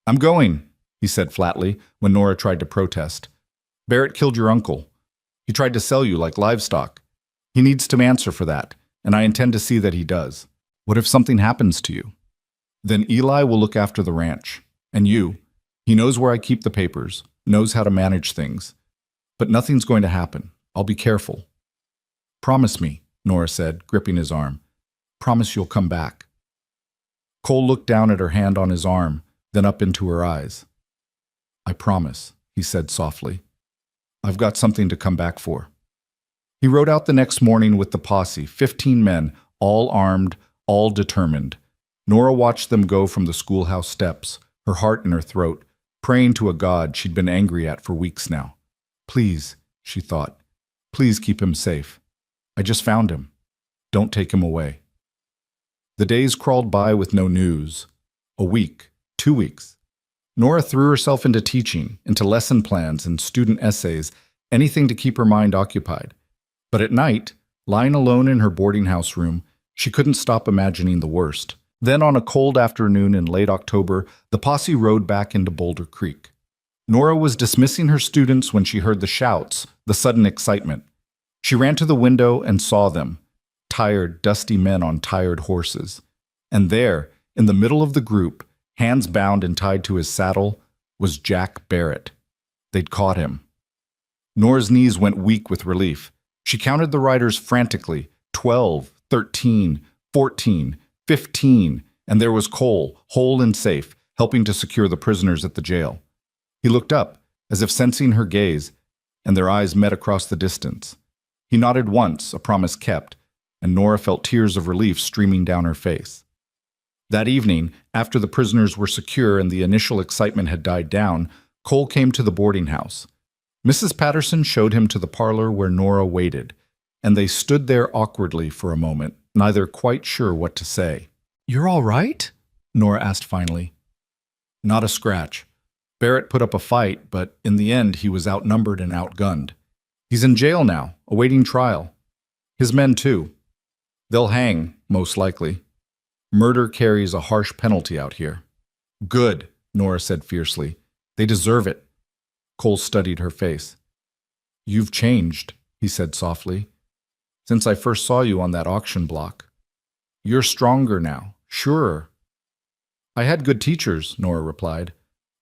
I'm going, he said flatly when Nora tried to protest. Barrett killed your uncle. He tried to sell you like livestock. He needs to answer for that, and I intend to see that he does. What if something happens to you? Then Eli will look after the ranch. And you. He knows where I keep the papers, knows how to manage things. But nothing's going to happen. I'll be careful. Promise me, Nora said, gripping his arm. Promise you'll come back. Cole looked down at her hand on his arm, then up into her eyes. I promise, he said softly. I've got something to come back for. He rode out the next morning with the posse, 15 men, all armed, all determined. Nora watched them go from the schoolhouse steps, her heart in her throat, praying to a God she'd been angry at for weeks now. Please, she thought, please keep him safe. I just found him. Don't take him away. The days crawled by with no news. A week, 2 weeks. Nora threw herself into teaching, into lesson plans and student essays, anything to keep her mind occupied. But at night, lying alone in her boarding house room, she couldn't stop imagining the worst. Then on a cold afternoon in late October, the posse rode back into Boulder Creek. Nora was dismissing her students when she heard the shouts, the sudden excitement. She ran to the window and saw them, tired, dusty men on tired horses. And there, in the middle of the group, hands bound and tied to his saddle, was Jack Barrett. They'd caught him. Nora's knees went weak with relief. She counted the riders frantically, 12, 13, 14, 15, and there was Cole, whole and safe, helping to secure the prisoners at the jail. He looked up, as if sensing her gaze, and their eyes met across the distance. He nodded once, a promise kept, and Nora felt tears of relief streaming down her face. That evening, after the prisoners were secure and the initial excitement had died down, Cole came to the boarding house. Mrs. Patterson showed him to the parlor where Nora waited, and they stood there awkwardly for a moment, neither quite sure what to say. "You're all right?" Nora asked finally. "Not a scratch. Barrett put up a fight, but in the end he was outnumbered and outgunned. He's in jail now, awaiting trial. His men too. They'll hang, most likely. Murder carries a harsh penalty out here." "Good," Nora said fiercely. "They deserve it." Cole studied her face. "You've changed," he said softly, "since I first saw you on that auction block. You're stronger now, surer." "I had good teachers," Nora replied.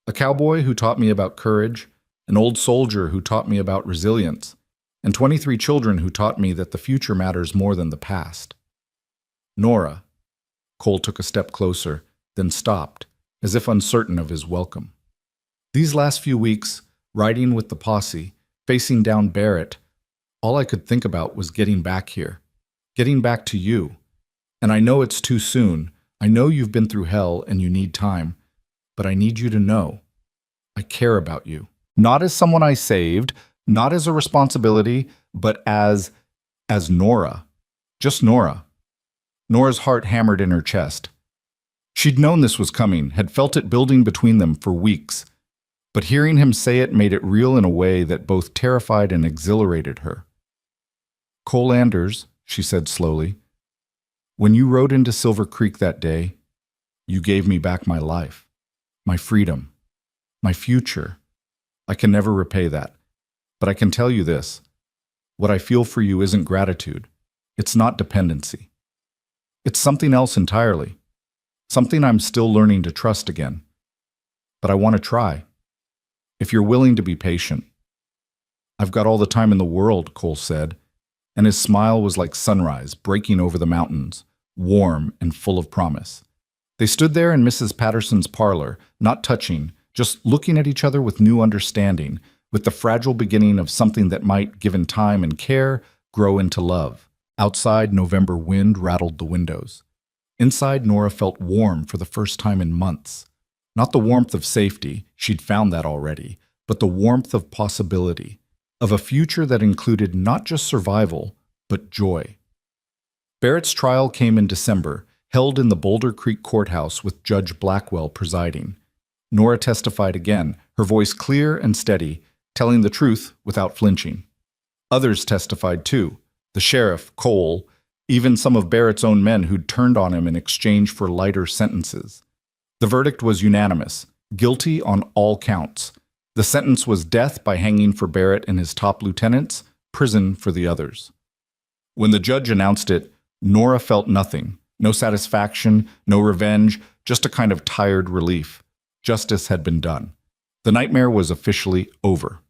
"A cowboy who taught me about courage, an old soldier who taught me about resilience, and 23 children who taught me that the future matters more than the past." "Nora." Cole took a step closer, then stopped, as if uncertain of his welcome. "These last few weeks, riding with the posse, facing down Barrett, all I could think about was getting back here, getting back to you. And I know it's too soon. I know you've been through hell and you need time, but I need you to know I care about you. Not as someone I saved, not as a responsibility, but as Nora. Just Nora." Nora's heart hammered in her chest. She'd known this was coming, had felt it building between them for weeks, but hearing him say it made it real in a way that both terrified and exhilarated her. "Cole Anders," she said slowly, "when you rode into Silver Creek that day, you gave me back my life, my freedom, my future. I can never repay that, but I can tell you this. What I feel for you isn't gratitude. It's not dependency. It's something else entirely, something I'm still learning to trust again. But I want to try, if you're willing to be patient." "I've got all the time in the world," Cole said, and his smile was like sunrise breaking over the mountains, warm and full of promise. They stood there in Mrs. Patterson's parlor, not touching, just looking at each other with new understanding, with the fragile beginning of something that might, given time and care, grow into love. Outside, November wind rattled the windows. Inside, Nora felt warm for the first time in months. Not the warmth of safety, she'd found that already, but the warmth of possibility, of a future that included not just survival, but joy. Barrett's trial came in December, held in the Boulder Creek courthouse with Judge Blackwell presiding. Nora testified again, her voice clear and steady, telling the truth without flinching. Others testified too. The sheriff, Cole, even some of Barrett's own men who'd turned on him in exchange for lighter sentences. The verdict was unanimous. Guilty on all counts. The sentence was death by hanging for Barrett and his top lieutenants, prison for the others. When the judge announced it, Nora felt nothing. No satisfaction, no revenge, just a kind of tired relief. Justice had been done. The nightmare was officially over.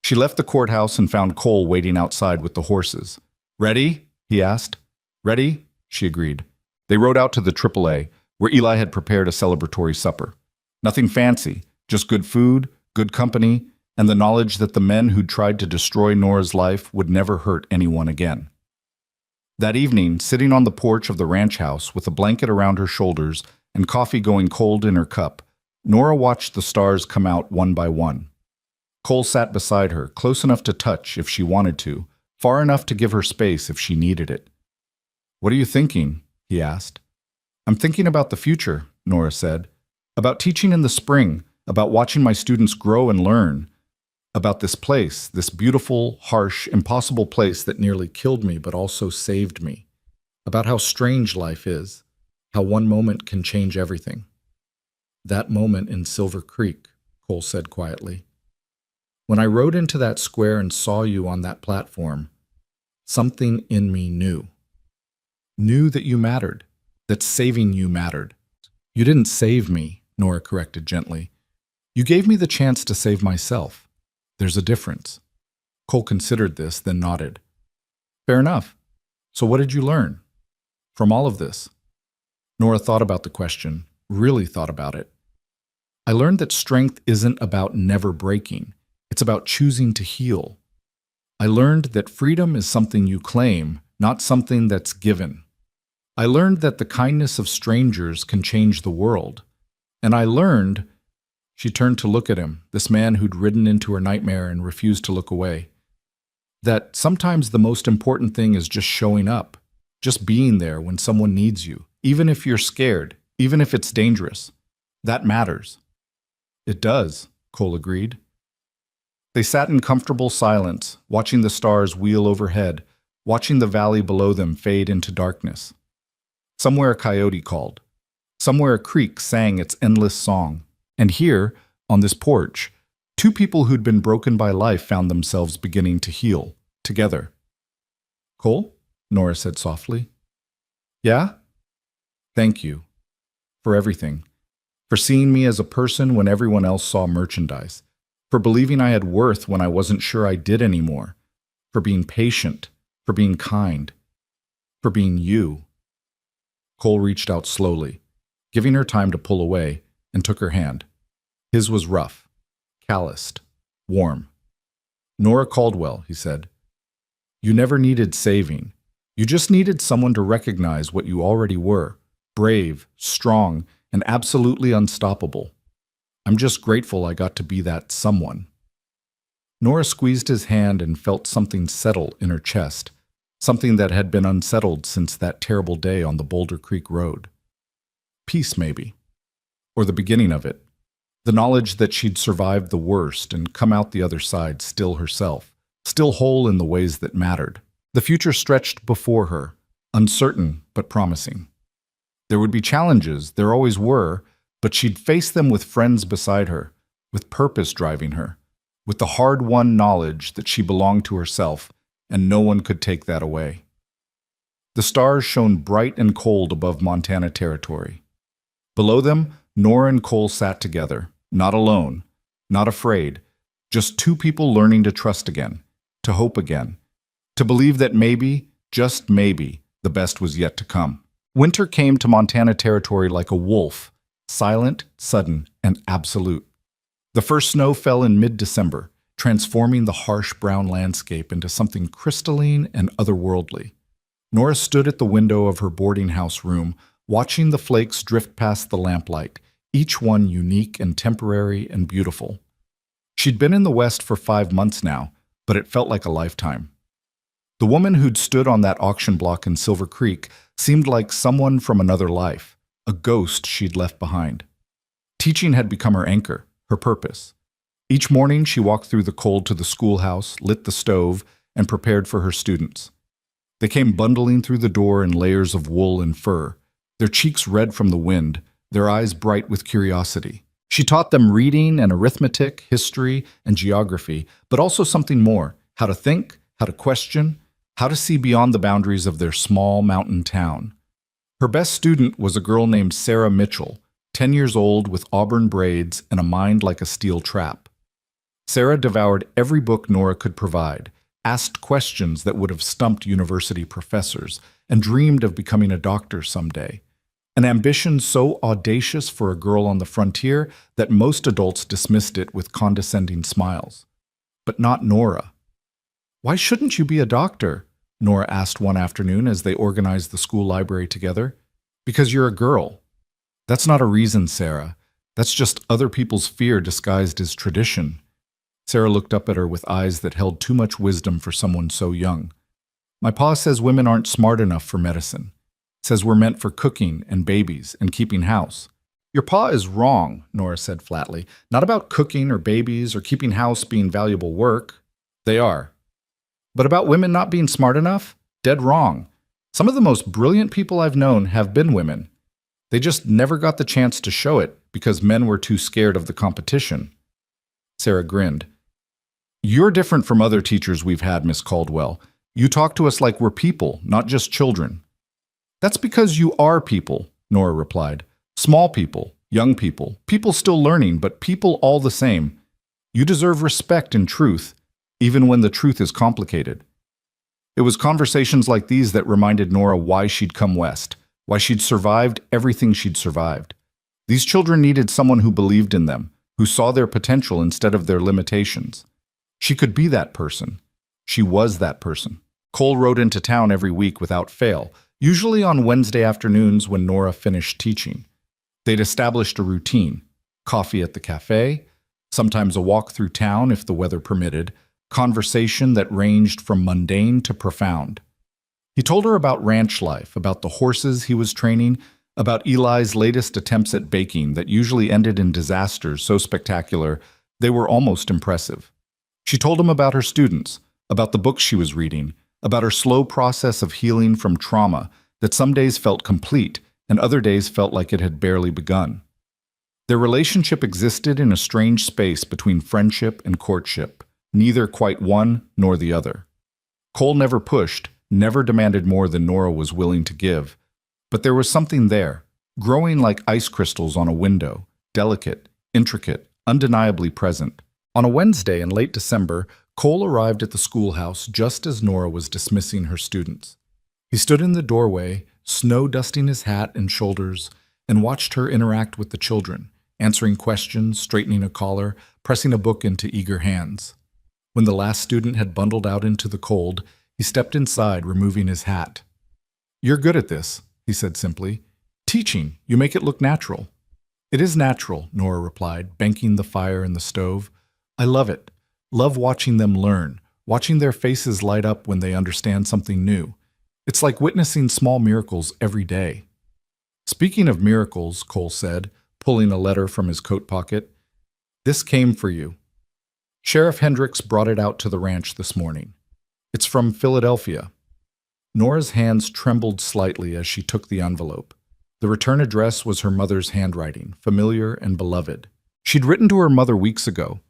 She left the courthouse and found Cole waiting outside with the horses. "Ready?" he asked. "Ready?" she agreed. They rode out to the AAA, where Eli had prepared a celebratory supper. Nothing fancy, just good food, good company, and the knowledge that the men who'd tried to destroy Nora's life would never hurt anyone again. That evening, sitting on the porch of the ranch house with a blanket around her shoulders and coffee going cold in her cup, Nora watched the stars come out one by one. Cole sat beside her, close enough to touch if she wanted to, far enough to give her space if she needed it. "What are you thinking?" he asked. "I'm thinking about the future," Nora said. "About teaching in the spring, about watching my students grow and learn. About this place, this beautiful, harsh, impossible place that nearly killed me but also saved me. About how strange life is, how one moment can change everything." "That moment in Silver Creek," Cole said quietly. "When I rode into that square and saw you on that platform, something in me knew. Knew that you mattered, that saving you mattered." "You didn't save me," Nora corrected gently. "You gave me the chance to save myself. There's a difference." Cole considered this, then nodded. "Fair enough. So what did you learn from all of this?" Nora thought about the question, really thought about it. "I learned that strength isn't about never breaking. It's about choosing to heal. I learned that freedom is something you claim, not something that's given. I learned that the kindness of strangers can change the world. And I learned—" She turned to look at him, this man who'd ridden into her nightmare and refused to look away. "That sometimes the most important thing is just showing up, just being there when someone needs you, even if you're scared, even if it's dangerous. That matters." "It does," Cole agreed. They sat in comfortable silence, watching the stars wheel overhead, watching the valley below them fade into darkness. Somewhere a coyote called. Somewhere a creek sang its endless song. And here, on this porch, two people who'd been broken by life found themselves beginning to heal, together. "Cole?" Nora said softly. "Yeah?" "Thank you. For everything. For seeing me as a person when everyone else saw merchandise. For believing I had worth when I wasn't sure I did anymore. For being patient. For being kind. For being you." Cole reached out slowly, giving her time to pull away, and took her hand. His was rough, calloused, warm. "Nora Caldwell," he said. "You never needed saving. You just needed someone to recognize what you already were, brave, strong, and absolutely unstoppable. I'm just grateful I got to be that someone." Nora squeezed his hand and felt something settle in her chest, something that had been unsettled since that terrible day on the Boulder Creek Road. Peace, maybe. Or the beginning of it. The knowledge that she'd survived the worst and come out the other side still herself, still whole in the ways that mattered. The future stretched before her, uncertain but promising. There would be challenges, there always were, but she'd face them with friends beside her, with purpose driving her, with the hard-won knowledge that she belonged to herself, and no one could take that away. The stars shone bright and cold above Montana territory. Below them, Nora and Cole sat together, not alone, not afraid, just two people learning to trust again, to hope again, to believe that maybe, just maybe, the best was yet to come. Winter came to Montana territory like a wolf, silent, sudden, and absolute. The first snow fell in mid-December, transforming the harsh brown landscape into something crystalline and otherworldly. Nora stood at the window of her boarding house room, watching the flakes drift past the lamplight, each one unique and temporary and beautiful. She'd been in the West for 5 months now, but it felt like a lifetime. The woman who'd stood on that auction block in Silver Creek seemed like someone from another life, a ghost she'd left behind. Teaching had become her anchor, her purpose. Each morning she walked through the cold to the schoolhouse, lit the stove, and prepared for her students. They came bundling through the door in layers of wool and fur, their cheeks red from the wind, their eyes bright with curiosity. She taught them reading and arithmetic, history and geography, but also something more: how to think, how to question, how to see beyond the boundaries of their small mountain town. Her best student was a girl named Sarah Mitchell, 10 years old with auburn braids and a mind like a steel trap. Sarah devoured every book Nora could provide, asked questions that would have stumped university professors, and dreamed of becoming a doctor someday. An ambition so audacious for a girl on the frontier that most adults dismissed it with condescending smiles. But not Nora. "Why shouldn't you be a doctor?" Nora asked one afternoon as they organized the school library together. "Because you're a girl." "That's not a reason, Sarah. That's just other people's fear disguised as tradition." Sarah looked up at her with eyes that held too much wisdom for someone so young. "My pa says women aren't smart enough for medicine. Says we're meant for cooking and babies and keeping house." "Your pa is wrong," Nora said flatly. "Not about cooking or babies or keeping house being valuable work." "They are." "But about women not being smart enough? Dead wrong. Some of the most brilliant people I've known have been women. They just never got the chance to show it because men were too scared of the competition." Sarah grinned. "You're different from other teachers we've had, Miss Caldwell. You talk to us like we're people, not just children." "That's because you are people," Nora replied. "Small people, young people, people still learning, but people all the same. You deserve respect and truth, even when the truth is complicated." It was conversations like these that reminded Nora why she'd come west, why she'd survived everything she'd survived. These children needed someone who believed in them, who saw their potential instead of their limitations. She could be that person. She was that person. Cole rode into town every week without fail, usually on Wednesday afternoons when Nora finished teaching. They'd established a routine: coffee at the cafe, sometimes a walk through town if the weather permitted, conversation that ranged from mundane to profound. He told her about ranch life, about the horses he was training, about Eli's latest attempts at baking that usually ended in disasters so spectacular they were almost impressive. She told him about her students, about the books she was reading, about her slow process of healing from trauma that some days felt complete and other days felt like it had barely begun. Their relationship existed in a strange space between friendship and courtship, neither quite one nor the other. Cole never pushed, never demanded more than Nora was willing to give, but there was something there, growing like ice crystals on a window, delicate, intricate, undeniably present. On a Wednesday in late December, Cole arrived at the schoolhouse just as Nora was dismissing her students. He stood in the doorway, snow dusting his hat and shoulders, and watched her interact with the children, answering questions, straightening a collar, pressing a book into eager hands. When the last student had bundled out into the cold, he stepped inside, removing his hat. "You're good at this," he said simply. "Teaching, you make it look natural." "It is natural," Nora replied, banking the fire in the stove. "I love it. Love watching them learn, watching their faces light up when they understand something new. It's like witnessing small miracles every day." "Speaking of miracles," Cole said, pulling a letter from his coat pocket, "this came for you. Sheriff Hendricks brought it out to the ranch this morning. It's from Philadelphia." Nora's hands trembled slightly as she took the envelope. The return address was her mother's handwriting, familiar and beloved. She'd written to her mother weeks ago,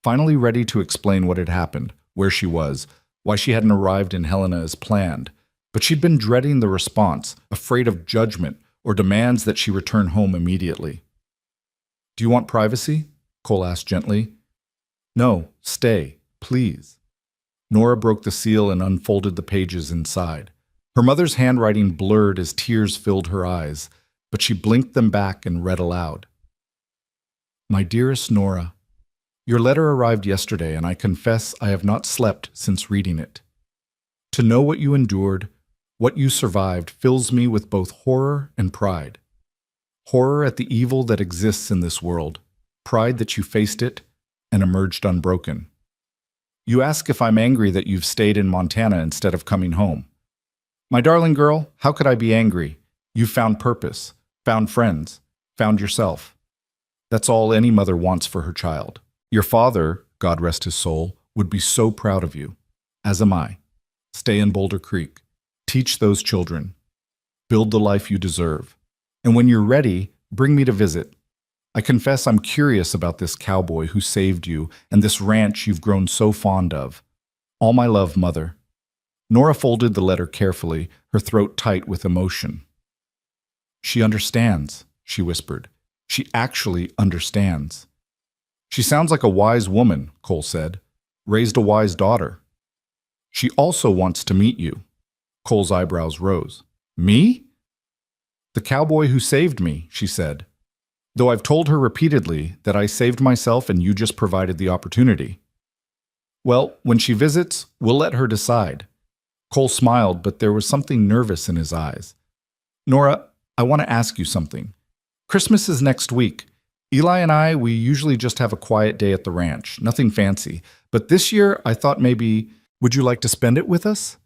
finally ready to explain what had happened, where she was, why she hadn't arrived in Helena as planned, but she'd been dreading the response, afraid of judgment or demands that she return home immediately. "Do you want privacy?" Cole asked gently. "No, stay, please." Nora broke the seal and unfolded the pages inside. Her mother's handwriting blurred as tears filled her eyes, but she blinked them back and read aloud. "My dearest Nora, your letter arrived yesterday, and I confess I have not slept since reading it. To know what you endured, what you survived, fills me with both horror and pride. Horror at the evil that exists in this world, pride that you faced it and emerged unbroken. You ask if I'm angry that you've stayed in Montana instead of coming home. My darling girl, how could I be angry? You've found purpose, found friends, found yourself. That's all any mother wants for her child. Your father, God rest his soul, would be so proud of you, as am I. Stay in Boulder Creek. Teach those children. Build the life you deserve. And when you're ready, bring me to visit. I confess I'm curious about this cowboy who saved you and this ranch you've grown so fond of. All my love, Mother." Nora folded the letter carefully, her throat tight with emotion. "She understands," she whispered. "She actually understands." "She sounds like a wise woman," Cole said. "Raised a wise daughter." "She also wants to meet you." Cole's eyebrows rose. "Me?" "The cowboy who saved me," she said. "Though I've told her repeatedly that I saved myself and you just provided the opportunity." "Well, when she visits, we'll let her decide." Cole smiled, but there was something nervous in his eyes. "Nora, I want to ask you something. Christmas is next week. Eli and I, we usually just have a quiet day at the ranch, nothing fancy. But this year, I thought maybe, would you like to spend it with us?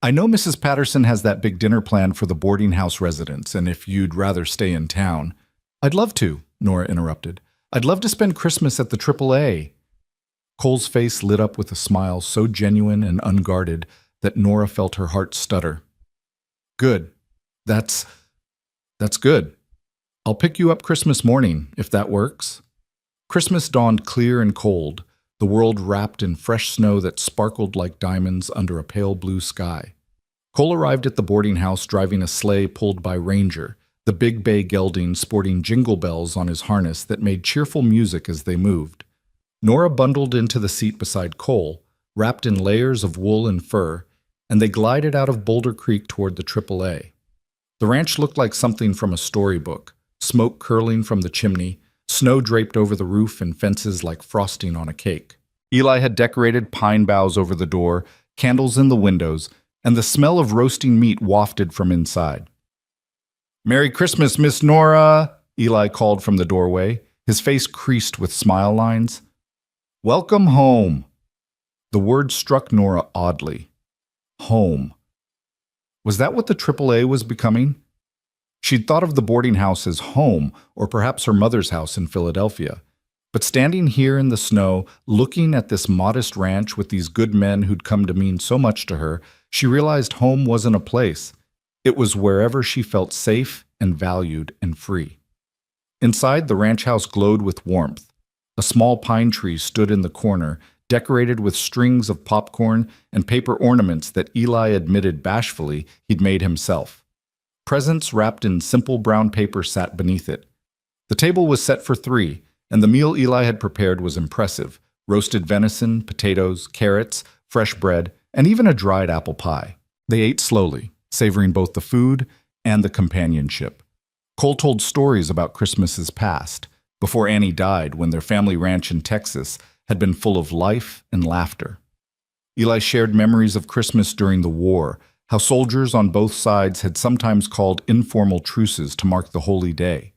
I know Mrs. Patterson has that big dinner planned for the boarding house residents, and if you'd rather stay in town—" "I'd love to," Nora interrupted. "I'd love to spend Christmas at the AAA." Cole's face lit up with a smile so genuine and unguarded that Nora felt her heart stutter. "Good. That's good. I'll pick you up Christmas morning, if that works." Christmas dawned clear and cold, the world wrapped in fresh snow that sparkled like diamonds under a pale blue sky. Cole arrived at the boarding house driving a sleigh pulled by Ranger, the big bay gelding sporting jingle bells on his harness that made cheerful music as they moved. Nora bundled into the seat beside Cole, wrapped in layers of wool and fur, and they glided out of Boulder Creek toward the AAA. The ranch looked like something from a storybook, smoke curling from the chimney, snow draped over the roof and fences like frosting on a cake. Eli had decorated pine boughs over the door, candles in the windows, and the smell of roasting meat wafted from inside. "Merry Christmas, Miss Nora," Eli called from the doorway, his face creased with smile lines. "Welcome home." The word struck Nora oddly. Home. Was that what the AAA was becoming? She'd thought of the boarding house as home, or perhaps her mother's house in Philadelphia. But standing here in the snow, looking at this modest ranch with these good men who'd come to mean so much to her, she realized home wasn't a place. It was wherever she felt safe and valued and free. Inside, the ranch house glowed with warmth. A small pine tree stood in the corner, decorated with strings of popcorn and paper ornaments that Eli admitted bashfully he'd made himself. Presents wrapped in simple brown paper sat beneath it. The table was set for 3, and the meal Eli had prepared was impressive: roasted venison, potatoes, carrots, fresh bread, and even a dried apple pie. They ate slowly, savoring both the food and the companionship. Cole told stories about Christmases past, before Annie died, when their family ranch in Texas had been full of life and laughter. Eli shared memories of Christmas during the war, how soldiers on both sides had sometimes called informal truces to mark the holy day.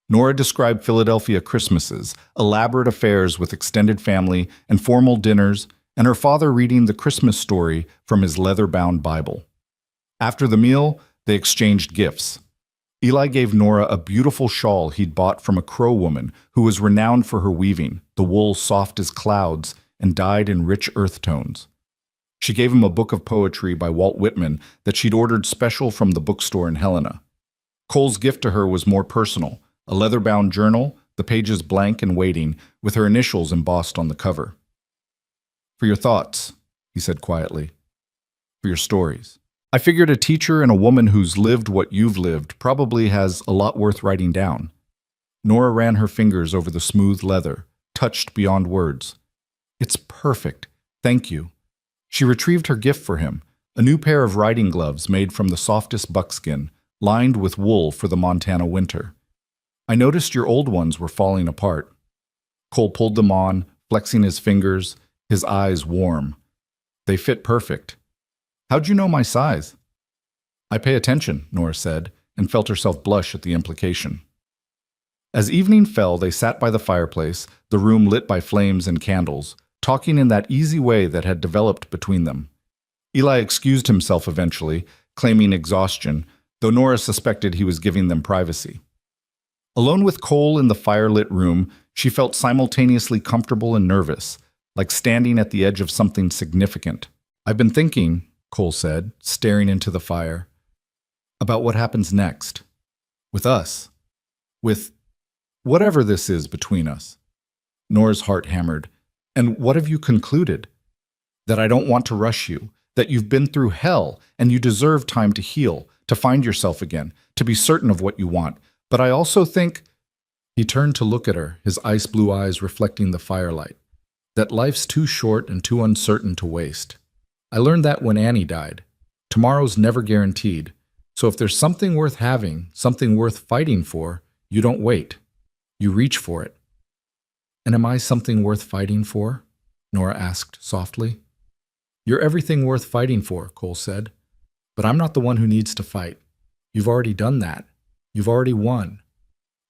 Nora described Philadelphia Christmases, elaborate affairs with extended family and formal dinners, and her father reading the Christmas story from his leather-bound Bible. After the meal, they exchanged gifts. Eli gave Nora a beautiful shawl he'd bought from a Crow woman who was renowned for her weaving, the wool soft as clouds and dyed in rich earth tones. She gave him a book of poetry by Walt Whitman that she'd ordered special from the bookstore in Helena. Cole's gift to her was more personal, a leather-bound journal, the pages blank and waiting, with her initials embossed on the cover. "For your thoughts," he said quietly. "For your stories. I figured a teacher and a woman who's lived what you've lived probably has a lot worth writing down." Nora ran her fingers over the smooth leather, touched beyond words. "It's perfect. Thank you." She retrieved her gift for him, a new pair of riding gloves made from the softest buckskin, lined with wool for the Montana winter. "I noticed your old ones were falling apart." Cole pulled them on, flexing his fingers, his eyes warm. "They fit perfect. How'd you know my size?" "I pay attention," Nora said, and felt herself blush at the implication. As evening fell, they sat by the fireplace, the room lit by flames and candles, talking in that easy way that had developed between them. Eli excused himself eventually, claiming exhaustion, though Nora suspected he was giving them privacy. Alone with Cole in the fire-lit room, she felt simultaneously comfortable and nervous, like standing at the edge of something significant. "I've been thinking," Cole said, staring into the fire, "about what happens next. With us. With Whatever this is between us. Nora's heart hammered. And what have you concluded? That I don't want to rush you, that you've been through hell and you deserve time to heal, to find yourself again, to be certain of what you want. But I also think, he turned to look at her, his ice blue eyes reflecting the firelight, that life's too short and too uncertain to waste. I learned that when Annie died. Tomorrow's never guaranteed. So if there's something worth having, something worth fighting for, you don't wait. You reach for it. And am I something worth fighting for? Nora asked softly. You're everything worth fighting for, Cole said. But I'm not the one who needs to fight. You've already done that. You've already won.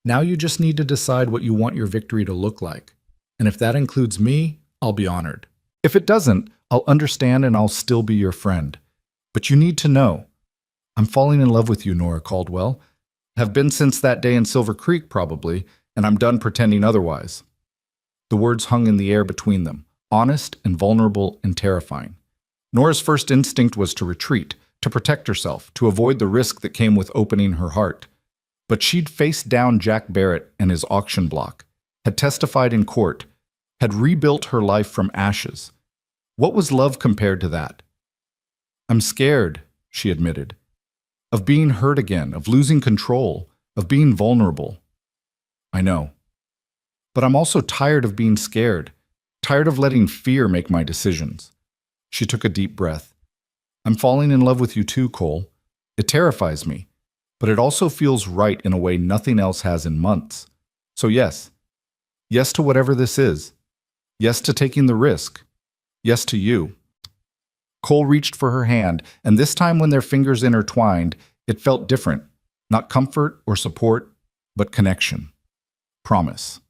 Now you just need to decide what you want your victory to look like. And if that includes me, I'll be honored. If it doesn't, I'll understand and I'll still be your friend. But you need to know. I'm falling in love with you, Nora Caldwell. Have been since that day in Silver Creek, probably, and I'm done pretending otherwise. The words hung in the air between them, honest and vulnerable and terrifying. Nora's first instinct was to retreat, to protect herself, to avoid the risk that came with opening her heart. But she'd faced down Jack Barrett and his auction block, had testified in court, had rebuilt her life from ashes. What was love compared to that? I'm scared, she admitted, of being hurt again, of losing control, of being vulnerable. I know. But I'm also tired of being scared, tired of letting fear make my decisions. She took a deep breath. I'm falling in love with you too, Cole. It terrifies me, but it also feels right in a way nothing else has in months. So yes. Yes to whatever this is. Yes to taking the risk. Yes to you. Cole reached for her hand, and this time when their fingers intertwined, it felt different. Not comfort or support, but connection. Promise.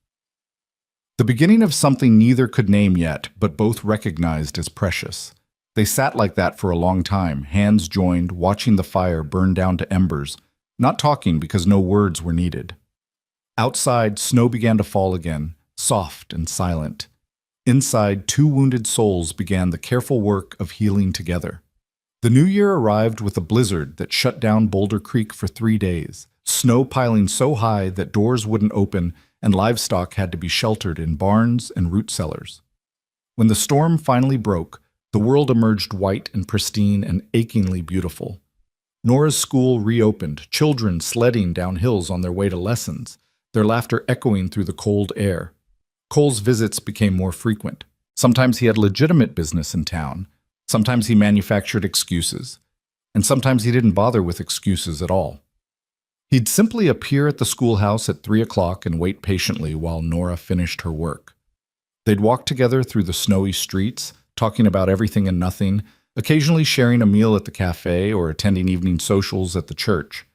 The beginning of something neither could name yet, but both recognized as precious. They sat like that for a long time, hands joined, watching the fire burn down to embers, not talking because no words were needed. Outside, snow began to fall again, soft and silent. Inside, two wounded souls began the careful work of healing together. The new year arrived with a blizzard that shut down Boulder Creek for 3 days, snow piling so high that doors wouldn't open and livestock had to be sheltered in barns and root cellars. When the storm finally broke, the world emerged white and pristine and achingly beautiful. Nora's school reopened, children sledding down hills on their way to lessons, their laughter echoing through the cold air. Cole's visits became more frequent. Sometimes he had legitimate business in town. Sometimes he manufactured excuses. And sometimes he didn't bother with excuses at all. He'd simply appear at the schoolhouse at 3 o'clock and wait patiently while Nora finished her work. They'd walk together through the snowy streets, talking about everything and nothing, occasionally sharing a meal at the cafe or attending evening socials at the church.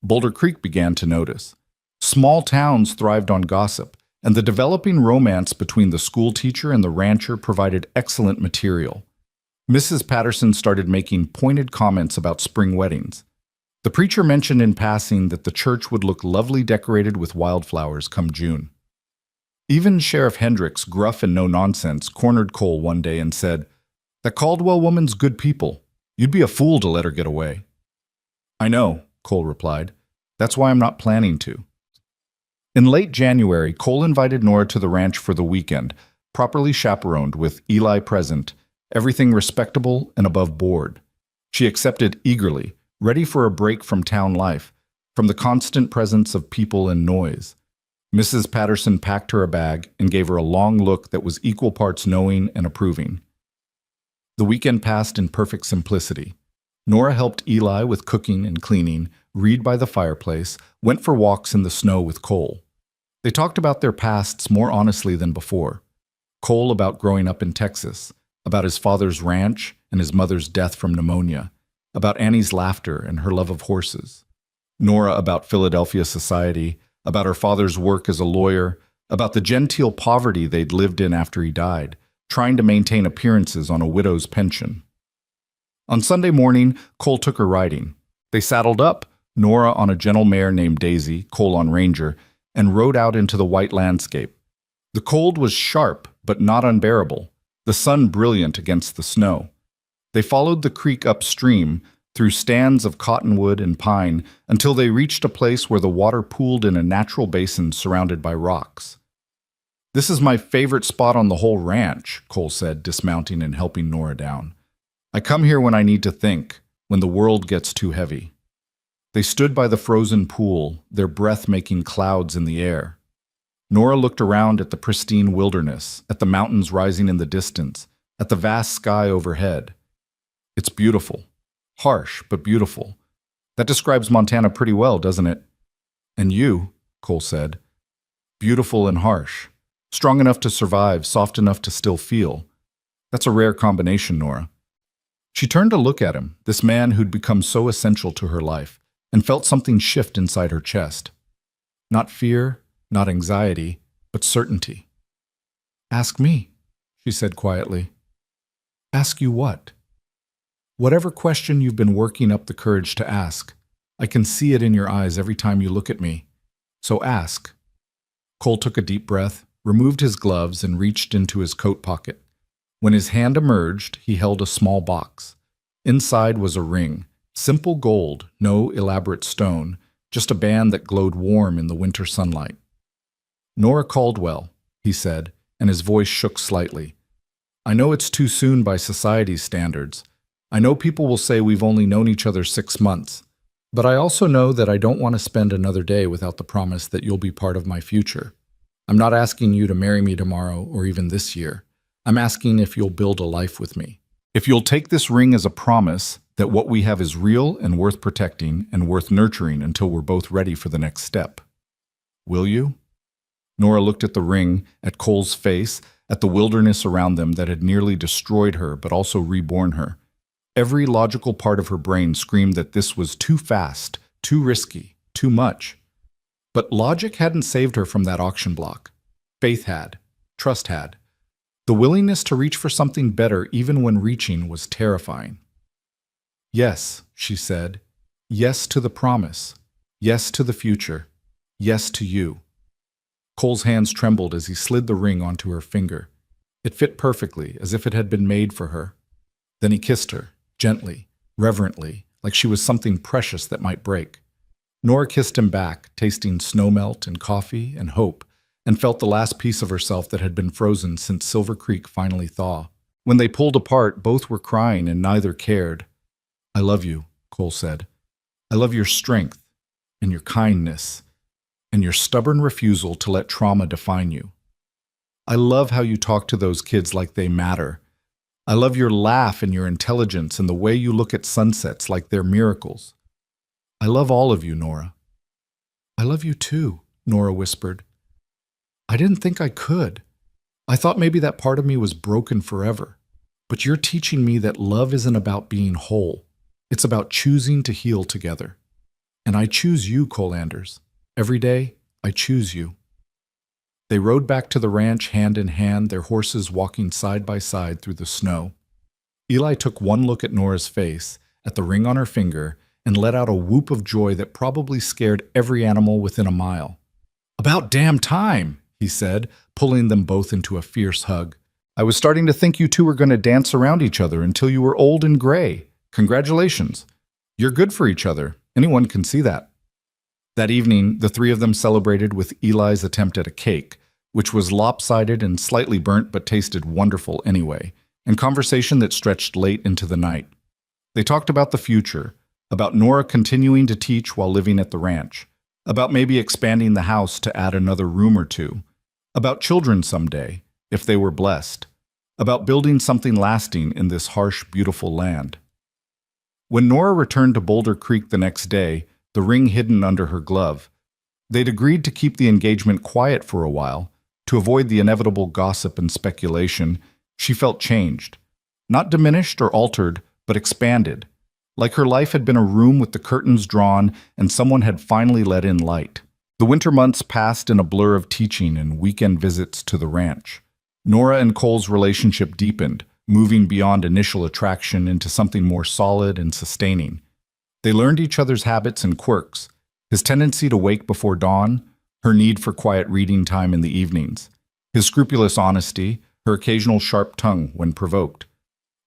Boulder Creek began to notice. Small towns thrived on gossip, and the developing romance between the school teacher and the rancher provided excellent material. Mrs. Patterson started making pointed comments about spring weddings. The preacher mentioned in passing that the church would look lovely decorated with wildflowers come June. Even Sheriff Hendricks, gruff and no-nonsense, cornered Cole one day and said, "That Caldwell woman's good people. You'd be a fool to let her get away." "I know," Cole replied. "That's why I'm not planning to." In late January, Cole invited Nora to the ranch for the weekend, properly chaperoned with Eli present, everything respectable and above board. She accepted eagerly, ready for a break from town life, from the constant presence of people and noise. Mrs. Patterson packed her a bag and gave her a long look that was equal parts knowing and approving. The weekend passed in perfect simplicity. Nora helped Eli with cooking and cleaning, read by the fireplace, went for walks in the snow with Cole. They talked about their pasts more honestly than before. Cole about growing up in Texas, about his father's ranch and his mother's death from pneumonia, about Annie's laughter and her love of horses. Nora about Philadelphia society, about her father's work as a lawyer, about the genteel poverty they'd lived in after he died, trying to maintain appearances on a widow's pension. On Sunday morning, Cole took her riding. They saddled up, Nora on a gentle mare named Daisy, Cole on Ranger, and rode out into the white landscape. The cold was sharp, but not unbearable, the sun brilliant against the snow. They followed the creek upstream, through stands of cottonwood and pine, until they reached a place where the water pooled in a natural basin surrounded by rocks. "This is my favorite spot on the whole ranch," Cole said, dismounting and helping Nora down. "I come here when I need to think, when the world gets too heavy." They stood by the frozen pool, their breath making clouds in the air. Nora looked around at the pristine wilderness, at the mountains rising in the distance, at the vast sky overhead. "It's beautiful. Harsh, but beautiful. That describes Montana pretty well, doesn't it?" "And you," Cole said. "Beautiful and harsh. Strong enough to survive, soft enough to still feel. That's a rare combination, Nora." She turned to look at him, this man who'd become so essential to her life, and felt something shift inside her chest. Not fear, not anxiety, but certainty. "Ask me," she said quietly. "Ask you what?" "Whatever question you've been working up the courage to ask. I can see it in your eyes every time you look at me. So ask." Cole took a deep breath, removed his gloves, and reached into his coat pocket. When his hand emerged, he held a small box. Inside was a ring, simple gold, no elaborate stone, just a band that glowed warm in the winter sunlight. "Nora Caldwell," he said, and his voice shook slightly. "I know it's too soon by society's standards. I know people will say we've only known each other 6 months. But I also know that I don't want to spend another day without the promise that you'll be part of my future. I'm not asking you to marry me tomorrow or even this year. I'm asking if you'll build a life with me. If you'll take this ring as a promise that what we have is real and worth protecting and worth nurturing until we're both ready for the next step. Will you?" Nora looked at the ring, at Cole's face, at the wilderness around them that had nearly destroyed her but also reborn her. Every logical part of her brain screamed that this was too fast, too risky, too much. But logic hadn't saved her from that auction block. Faith had. Trust had. The willingness to reach for something better even when reaching was terrifying. "Yes," she said. "Yes to the promise. Yes to the future. Yes to you." Cole's hands trembled as he slid the ring onto her finger. It fit perfectly, as if it had been made for her. Then he kissed her, gently, reverently, like she was something precious that might break. Nora kissed him back, tasting snowmelt and coffee and hope, and felt the last piece of herself that had been frozen since Silver Creek finally thawed. When they pulled apart, both were crying and neither cared. "I love you," Cole said. "I love your strength and your kindness and your stubborn refusal to let trauma define you. I love how you talk to those kids like they matter. I love your laugh and your intelligence and the way you look at sunsets like they're miracles. I love all of you, Nora." "I love you too," Nora whispered. "I didn't think I could. I thought maybe that part of me was broken forever. But you're teaching me that love isn't about being whole. It's about choosing to heal together. And I choose you, Cole Anders. Every day, I choose you." They rode back to the ranch hand in hand, their horses walking side by side through the snow. Eli took one look at Nora's face, at the ring on her finger, and let out a whoop of joy that probably scared every animal within a mile. "About damn time," he said, pulling them both into a fierce hug. "I was starting to think you two were going to dance around each other until you were old and gray. Congratulations. You're good for each other. Anyone can see that." That evening, the three of them celebrated with Eli's attempt at a cake, which was lopsided and slightly burnt but tasted wonderful anyway, and conversation that stretched late into the night. They talked about the future, about Nora continuing to teach while living at the ranch, about maybe expanding the house to add another room or two, about children someday, if they were blessed, about building something lasting in this harsh, beautiful land. When Nora returned to Boulder Creek the next day, the ring hidden under her glove, they'd agreed to keep the engagement quiet for a while, to avoid the inevitable gossip and speculation. She felt changed. Not diminished or altered, but expanded. Like her life had been a room with the curtains drawn and someone had finally let in light. The winter months passed in a blur of teaching and weekend visits to the ranch. Nora and Cole's relationship deepened, moving beyond initial attraction into something more solid and sustaining. They learned each other's habits and quirks, his tendency to wake before dawn, her need for quiet reading time in the evenings, his scrupulous honesty, her occasional sharp tongue when provoked,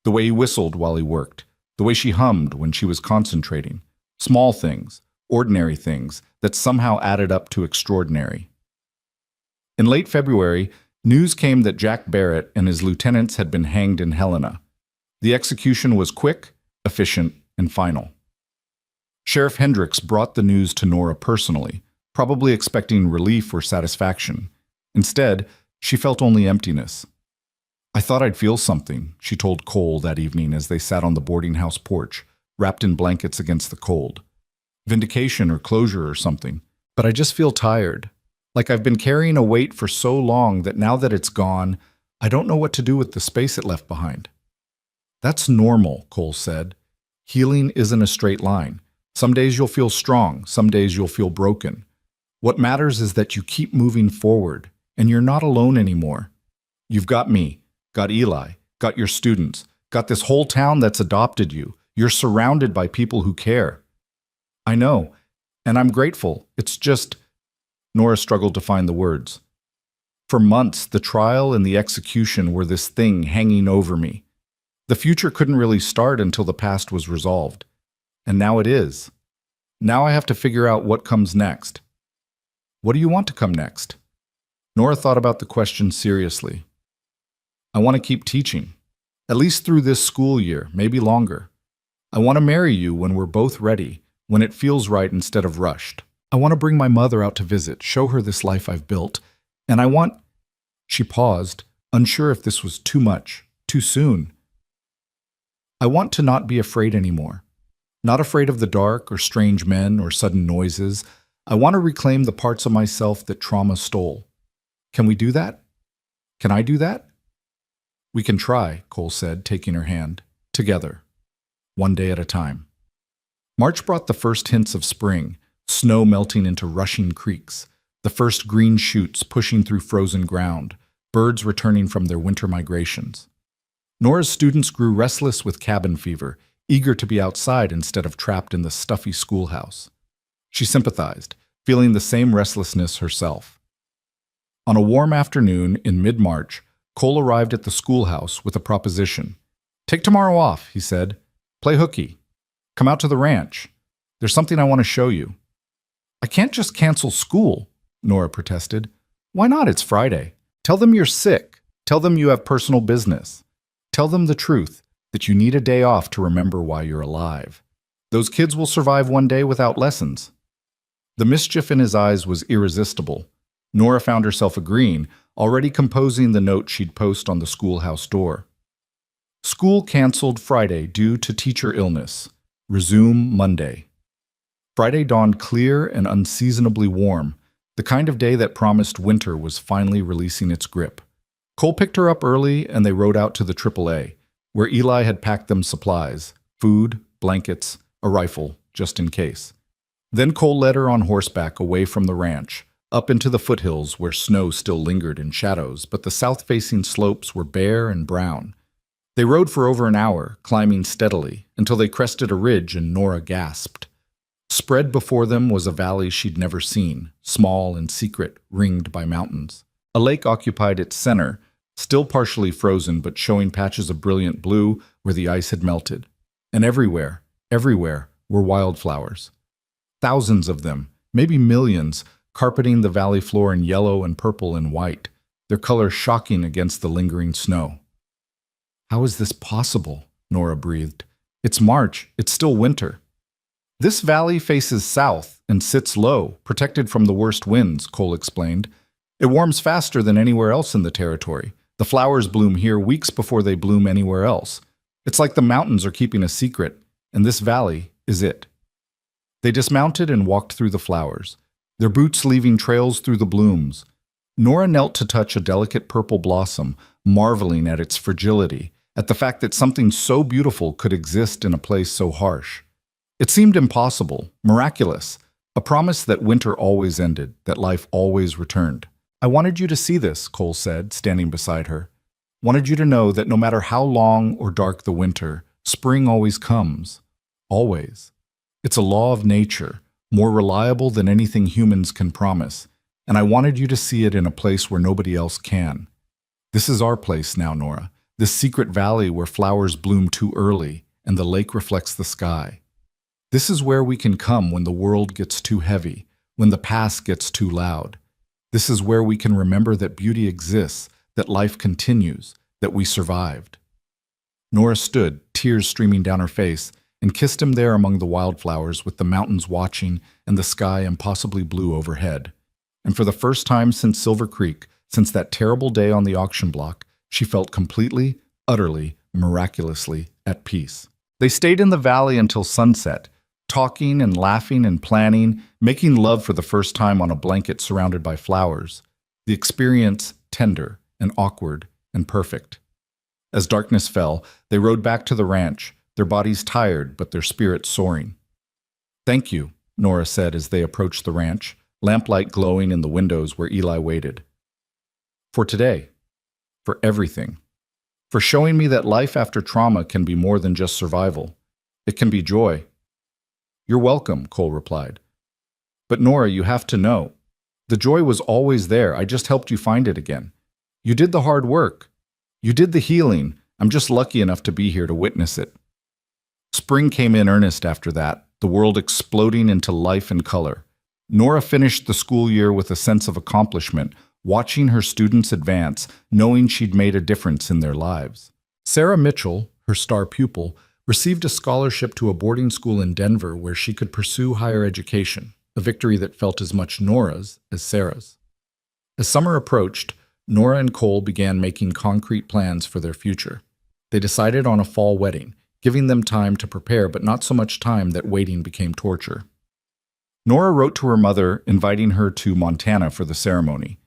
the way he whistled while he worked, the way she hummed when she was concentrating. Small things, ordinary things, that somehow added up to extraordinary. In late February, news came that Jack Barrett and his lieutenants had been hanged in Helena. The execution was quick, efficient, and final. Sheriff Hendricks brought the news to Nora personally, probably expecting relief or satisfaction. Instead, she felt only emptiness. "I thought I'd feel something," she told Cole that evening as they sat on the boarding house porch, wrapped in blankets against the cold. "Vindication or closure or something. But I just feel tired. Like I've been carrying a weight for so long that now that it's gone, I don't know what to do with the space it left behind." "That's normal," Cole said. "Healing isn't a straight line. Some days you'll feel strong, some days you'll feel broken. What matters is that you keep moving forward, and you're not alone anymore. You've got me, got Eli, got your students, got this whole town that's adopted you. You're surrounded by people who care." "I know, and I'm grateful. It's just—" Nora struggled to find the words. "For months, the trial and the execution were this thing hanging over me. The future couldn't really start until the past was resolved. And now it is. Now I have to figure out what comes next." "What do you want to come next?" Nora thought about the question seriously. "I want to keep teaching, at least through this school year, maybe longer. I want to marry you when we're both ready, when it feels right instead of rushed. I want to bring my mother out to visit, show her this life I've built, and I want—" She paused, unsure if this was too much, too soon. "I want to not be afraid anymore. Not afraid of the dark or strange men or sudden noises. I want to reclaim the parts of myself that trauma stole. Can we do that? Can I do that?" "We can try," Cole said, taking her hand. "Together. One day at a time." March brought the first hints of spring, snow melting into rushing creeks, the first green shoots pushing through frozen ground, birds returning from their winter migrations. Nora's students grew restless with cabin fever, eager to be outside instead of trapped in the stuffy schoolhouse. She sympathized, feeling the same restlessness herself. On a warm afternoon in mid-March, Cole arrived at the schoolhouse with a proposition. "Take tomorrow off," he said. "Play hooky. Come out to the ranch. There's something I want to show you." "I can't just cancel school," Nora protested. "Why not? It's Friday. Tell them you're sick. Tell them you have personal business. Tell them the truth, that you need a day off to remember why you're alive. Those kids will survive one day without lessons." The mischief in his eyes was irresistible. Nora found herself agreeing, already composing the note she'd post on the schoolhouse door. "School canceled Friday due to teacher illness. Resume Monday." Friday dawned clear and unseasonably warm. The kind of day that promised winter was finally releasing its grip. Cole picked her up early and they rode out to the AAA, where Eli had packed them supplies, food, blankets, a rifle, just in case. Then Cole led her on horseback away from the ranch, up into the foothills where snow still lingered in shadows, but the south-facing slopes were bare and brown. They rode for over an hour, climbing steadily, until they crested a ridge and Nora gasped. Spread before them was a valley she'd never seen, small and secret, ringed by mountains. A lake occupied its center, still partially frozen but showing patches of brilliant blue where the ice had melted. And everywhere, were wildflowers. Thousands of them, maybe millions, carpeting the valley floor in yellow and purple and white, their color shocking against the lingering snow. "How is this possible?" Nora breathed. "It's March. It's still winter." "This valley faces south and sits low, protected from the worst winds," Cole explained. "It warms faster than anywhere else in the territory. The flowers bloom here weeks before they bloom anywhere else. It's like the mountains are keeping a secret, and this valley is it." They dismounted and walked through the flowers, their boots leaving trails through the blooms. Nora knelt to touch a delicate purple blossom, marveling at its fragility, at the fact that something so beautiful could exist in a place so harsh. It seemed impossible, miraculous, a promise that winter always ended, that life always returned. "I wanted you to see this," Cole said, standing beside her. "Wanted you to know that no matter how long or dark the winter, spring always comes. Always. It's a law of nature, more reliable than anything humans can promise, and I wanted you to see it in a place where nobody else can. This is our place now, Nora, this secret valley where flowers bloom too early, and the lake reflects the sky. This is where we can come when the world gets too heavy, when the past gets too loud. This is where we can remember that beauty exists, that life continues, that we survived. Nora stood, tears streaming down her face, and kissed him there among the wildflowers with the mountains watching and the sky impossibly blue overhead. And for the first time since Silver Creek, since that terrible day on the auction block, she felt completely, utterly, miraculously at peace. They stayed in the valley until sunset, talking and laughing and planning, making love for the first time on a blanket surrounded by flowers. The experience tender and awkward and perfect. As darkness fell, they rode back to the ranch, their bodies tired but their spirits soaring. "Thank you," Nora said as they approached the ranch, lamplight glowing in the windows where Eli waited. "For today. For everything. For showing me that life after trauma can be more than just survival. It can be joy." "You're welcome," Cole replied. "But Nora, you have to know. The joy was always there. I just helped you find it again. You did the hard work. You did the healing. I'm just lucky enough to be here to witness it." Spring came in earnest after that, the world exploding into life and color. Nora finished the school year with a sense of accomplishment, watching her students advance, knowing she'd made a difference in their lives. Sarah Mitchell, her star pupil, received a scholarship to a boarding school in Denver where she could pursue higher education, a victory that felt as much Nora's as Sarah's. As summer approached, Nora and Cole began making concrete plans for their future. They decided on a fall wedding, giving them time to prepare, but not so much time that waiting became torture. Nora wrote to her mother, inviting her to Montana for the ceremony.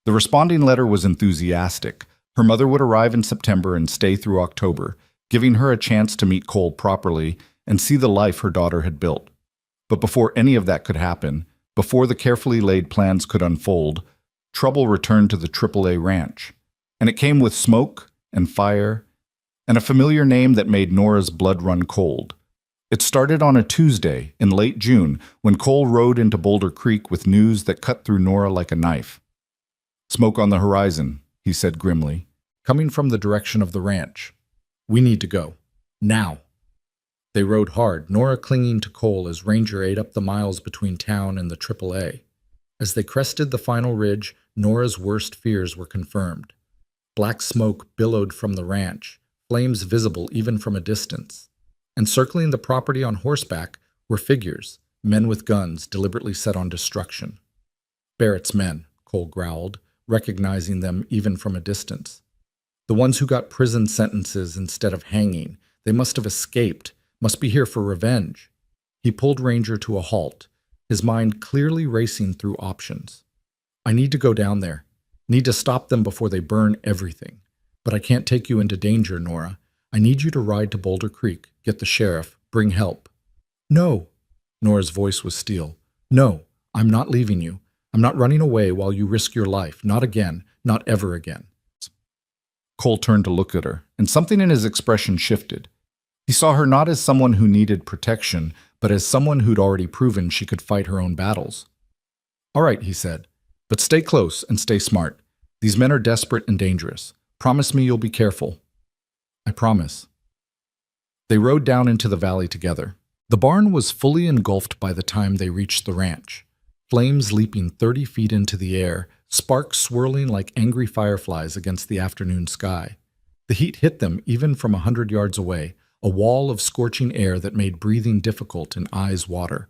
The responding letter was enthusiastic. Her mother would arrive in September and stay through October, giving her a chance to meet Cole properly and see the life her daughter had built. But before any of that could happen, before the carefully laid plans could unfold, trouble returned to the AAA ranch. And it came with smoke and fire and a familiar name that made Nora's blood run cold. It started on a Tuesday in late June when Cole rode into Boulder Creek with news that cut through Nora like a knife. "Smoke on the horizon," he said grimly, coming from the direction of the ranch. "We need to go. Now." They rode hard, Nora clinging to Cole as Ranger ate up the miles between town and the AAA. As they crested the final ridge, Nora's worst fears were confirmed. Black smoke billowed from the ranch, flames visible even from a distance. And circling the property on horseback were figures, men with guns deliberately set on destruction. "Barrett's men," Cole growled, recognizing them even from a distance. "The ones who got prison sentences instead of hanging. They must have escaped, must be here for revenge." He pulled Ranger to a halt, his mind clearly racing through options. "I need to go down there. Need to stop them before they burn everything. But I can't take you into danger, Nora. I need you to ride to Boulder Creek, get the sheriff, bring help." "No." Nora's voice was steel. "No, I'm not leaving you. I'm not running away while you risk your life. Not again. Not ever again." Cole turned to look at her, and something in his expression shifted. He saw her not as someone who needed protection, but as someone who'd already proven she could fight her own battles. "All right," he said, "but stay close and stay smart. These men are desperate and dangerous. Promise me you'll be careful." "I promise." They rode down into the valley together. The barn was fully engulfed by the time they reached the ranch, flames leaping 30 feet into the air, sparks swirling like angry fireflies against the afternoon sky. The heat hit them even from 100 yards away, a wall of scorching air that made breathing difficult and eyes water.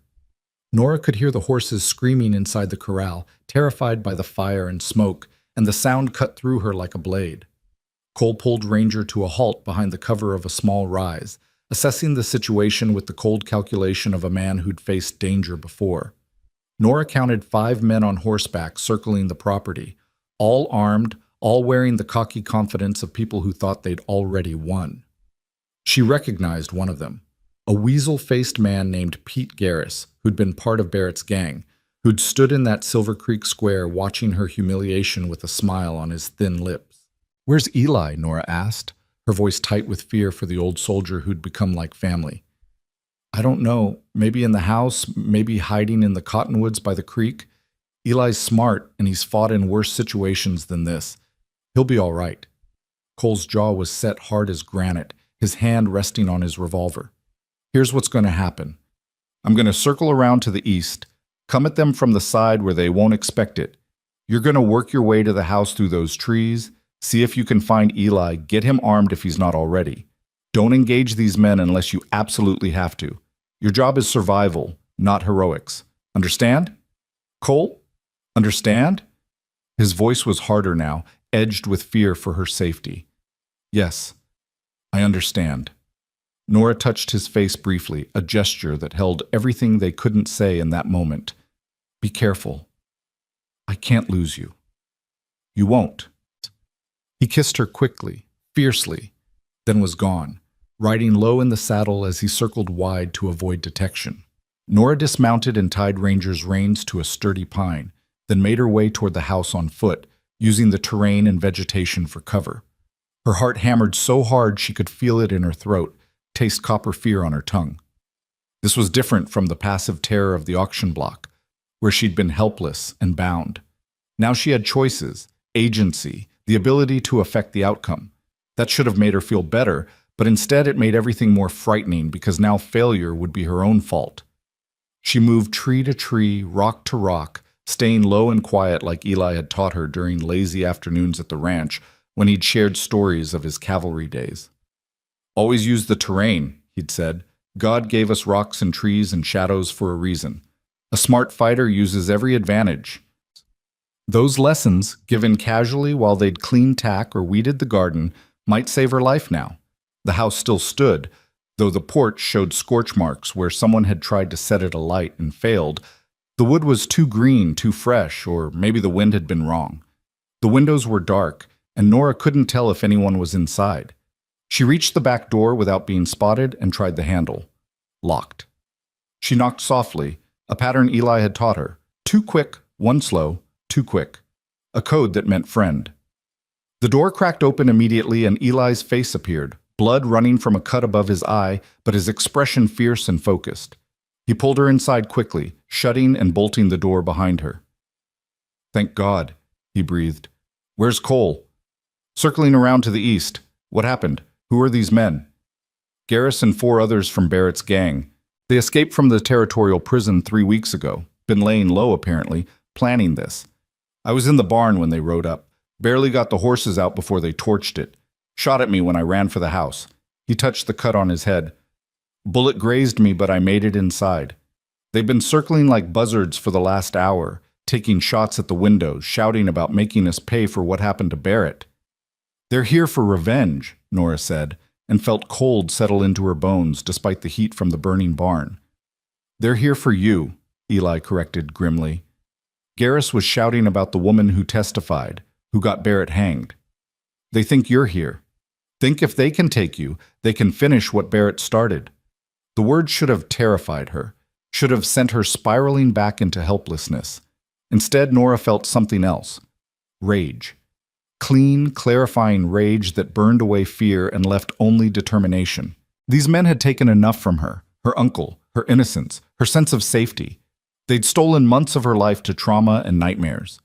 Nora could hear the horses screaming inside the corral, terrified by the fire and smoke, and the sound cut through her like a blade. Cole pulled Ranger to a halt behind the cover of a small rise, assessing the situation with the cold calculation of a man who'd faced danger before. Nora counted 5 men on horseback circling the property, all armed, all wearing the cocky confidence of people who thought they'd already won. She recognized one of them, a weasel-faced man named Pete Garris, who'd been part of Barrett's gang, who'd stood in that Silver Creek square watching her humiliation with a smile on his thin lips. "Where's Eli?" Nora asked, her voice tight with fear for the old soldier who'd become like family. "I don't know. Maybe in the house, maybe hiding in the cottonwoods by the creek. Eli's smart, and he's fought in worse situations than this. He'll be all right." Cole's jaw was set hard as granite, his hand resting on his revolver. Here's what's going to happen. I'm going to circle around to the east, come at them from the side where they won't expect it. You're going to work your way to the house through those trees, see if you can find Eli, get him armed if he's not already. Don't engage these men unless you absolutely have to. Your job is survival, not heroics. Understand? Cole? Understand? His voice was harder now, edged with fear for her safety. Yes, I understand. Nora touched his face briefly, a gesture that held everything they couldn't say in that moment. Be careful. I can't lose you. You won't. He kissed her quickly, fiercely, then was gone, riding low in the saddle as he circled wide to avoid detection. Nora dismounted and tied Ranger's reins to a sturdy pine, then made her way toward the house on foot, using the terrain and vegetation for cover. Her heart hammered so hard she could feel it in her throat, taste copper fear on her tongue. This was different from the passive terror of the auction block, where she'd been helpless and bound. Now she had choices, agency, the ability to affect the outcome. That should have made her feel better, but instead it made everything more frightening because now failure would be her own fault. She moved tree to tree, rock to rock, staying low and quiet like Eli had taught her during lazy afternoons at the ranch when he'd shared stories of his cavalry days. Always use the terrain, he'd said. God gave us rocks and trees and shadows for a reason. A smart fighter uses every advantage. Those lessons, given casually while they'd cleaned tack or weeded the garden, might save her life now. The house still stood, though the porch showed scorch marks where someone had tried to set it alight and failed. The wood was too green, too fresh, or maybe the wind had been wrong. The windows were dark, and Nora couldn't tell if anyone was inside. She reached the back door without being spotted and tried the handle. Locked. She knocked softly, a pattern Eli had taught her. 2 quick, 1 slow, 2 quick. A code that meant friend. The door cracked open immediately and Eli's face appeared, blood running from a cut above his eye, but his expression fierce and focused. He pulled her inside quickly, shutting and bolting the door behind her. Thank God, he breathed. Where's Cole? Circling around to the east. What happened? Who are these men? Garrus and 4 others from Barrett's gang. They escaped from the territorial prison 3 weeks ago. Been laying low, apparently, planning this. I was in the barn when they rode up. Barely got the horses out before they torched it. Shot at me when I ran for the house. He touched the cut on his head. Bullet grazed me, but I made it inside. They've been circling like buzzards for the last hour, taking shots at the windows, shouting about making us pay for what happened to Barrett. They're here for revenge, Nora said, and felt cold settle into her bones despite the heat from the burning barn. They're here for you, Eli corrected grimly. Garrus was shouting about the woman who testified, who got Barrett hanged. They think you're here. Think if they can take you, they can finish what Barrett started. The word should have terrified her, should have sent her spiraling back into helplessness. Instead, Nora felt something else. Rage. Clean, clarifying rage that burned away fear and left only determination. These men had taken enough from her, her uncle, her innocence, her sense of safety. They'd stolen months of her life to trauma and nightmares.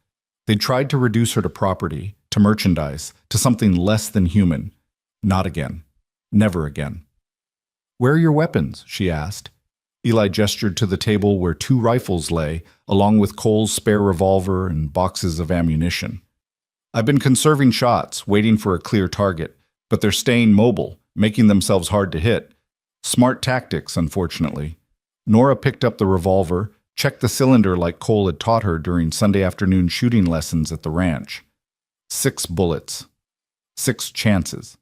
They'd tried to reduce her to property, to merchandise, to something less than human. Not again. Never again. Where are your weapons? She asked. Eli gestured to the table where 2 rifles lay, along with Cole's spare revolver and boxes of ammunition. I've been conserving shots, waiting for a clear target, but they're staying mobile, making themselves hard to hit. Smart tactics, unfortunately. Nora picked up the revolver, checked the cylinder like Cole had taught her during Sunday afternoon shooting lessons at the ranch. 6 bullets. 6 chances.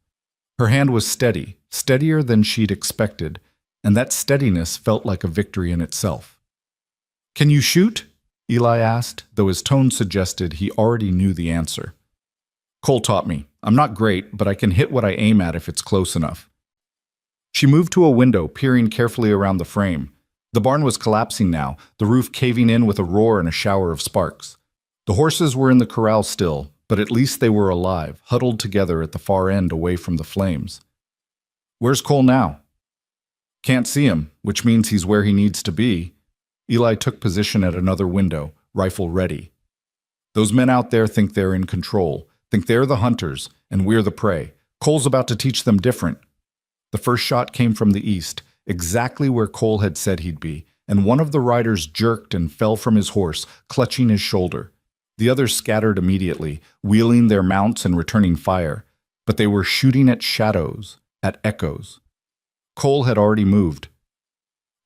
Her hand was steady, steadier than she'd expected, and that steadiness felt like a victory in itself. Can you shoot? Eli asked, though his tone suggested he already knew the answer. Cole taught me. I'm not great, but I can hit what I aim at if it's close enough. She moved to a window, peering carefully around the frame. The barn was collapsing now, the roof caving in with a roar and a shower of sparks. The horses were in the corral still, but at least they were alive, huddled together at the far end away from the flames. Where's Cole now? Can't see him, which means he's where he needs to be. Eli took position at another window, rifle ready. Those men out there think they're in control, think they're the hunters, and we're the prey. Cole's about to teach them different. The first shot came from the east, exactly where Cole had said he'd be, and one of the riders jerked and fell from his horse, clutching his shoulder. The others scattered immediately, wheeling their mounts and returning fire, but they were shooting at shadows, at echoes. Cole had already moved.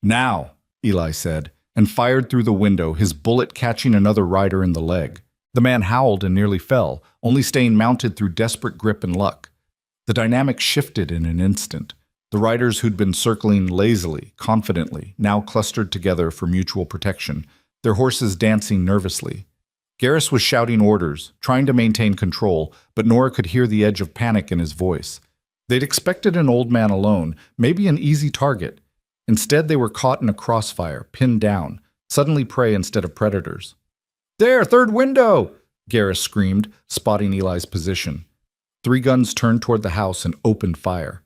"Now," Eli said, and fired through the window, his bullet catching another rider in the leg. The man howled and nearly fell, only staying mounted through desperate grip and luck. The dynamic shifted in an instant. The riders who'd been circling lazily, confidently, now clustered together for mutual protection, their horses dancing nervously. Garrus was shouting orders, trying to maintain control, but Nora could hear the edge of panic in his voice. They'd expected an old man alone, maybe an easy target. Instead, they were caught in a crossfire, pinned down, suddenly prey instead of predators. "There, third window!" Garrus screamed, spotting Eli's position. 3 guns turned toward the house and opened fire.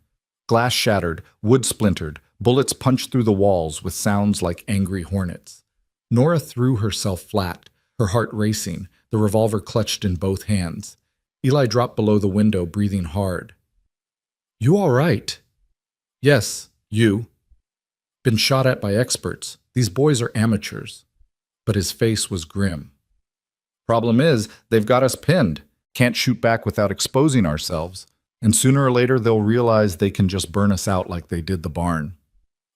Glass shattered, wood splintered, bullets punched through the walls with sounds like angry hornets. Nora threw herself flat, her heart racing, the revolver clutched in both hands. Eli dropped below the window, breathing hard. "You all right?" "Yes, you." "Been shot at by experts. These boys are amateurs." But his face was grim. "Problem is, they've got us pinned. Can't shoot back without exposing ourselves. And sooner or later they'll realize they can just burn us out like they did the barn."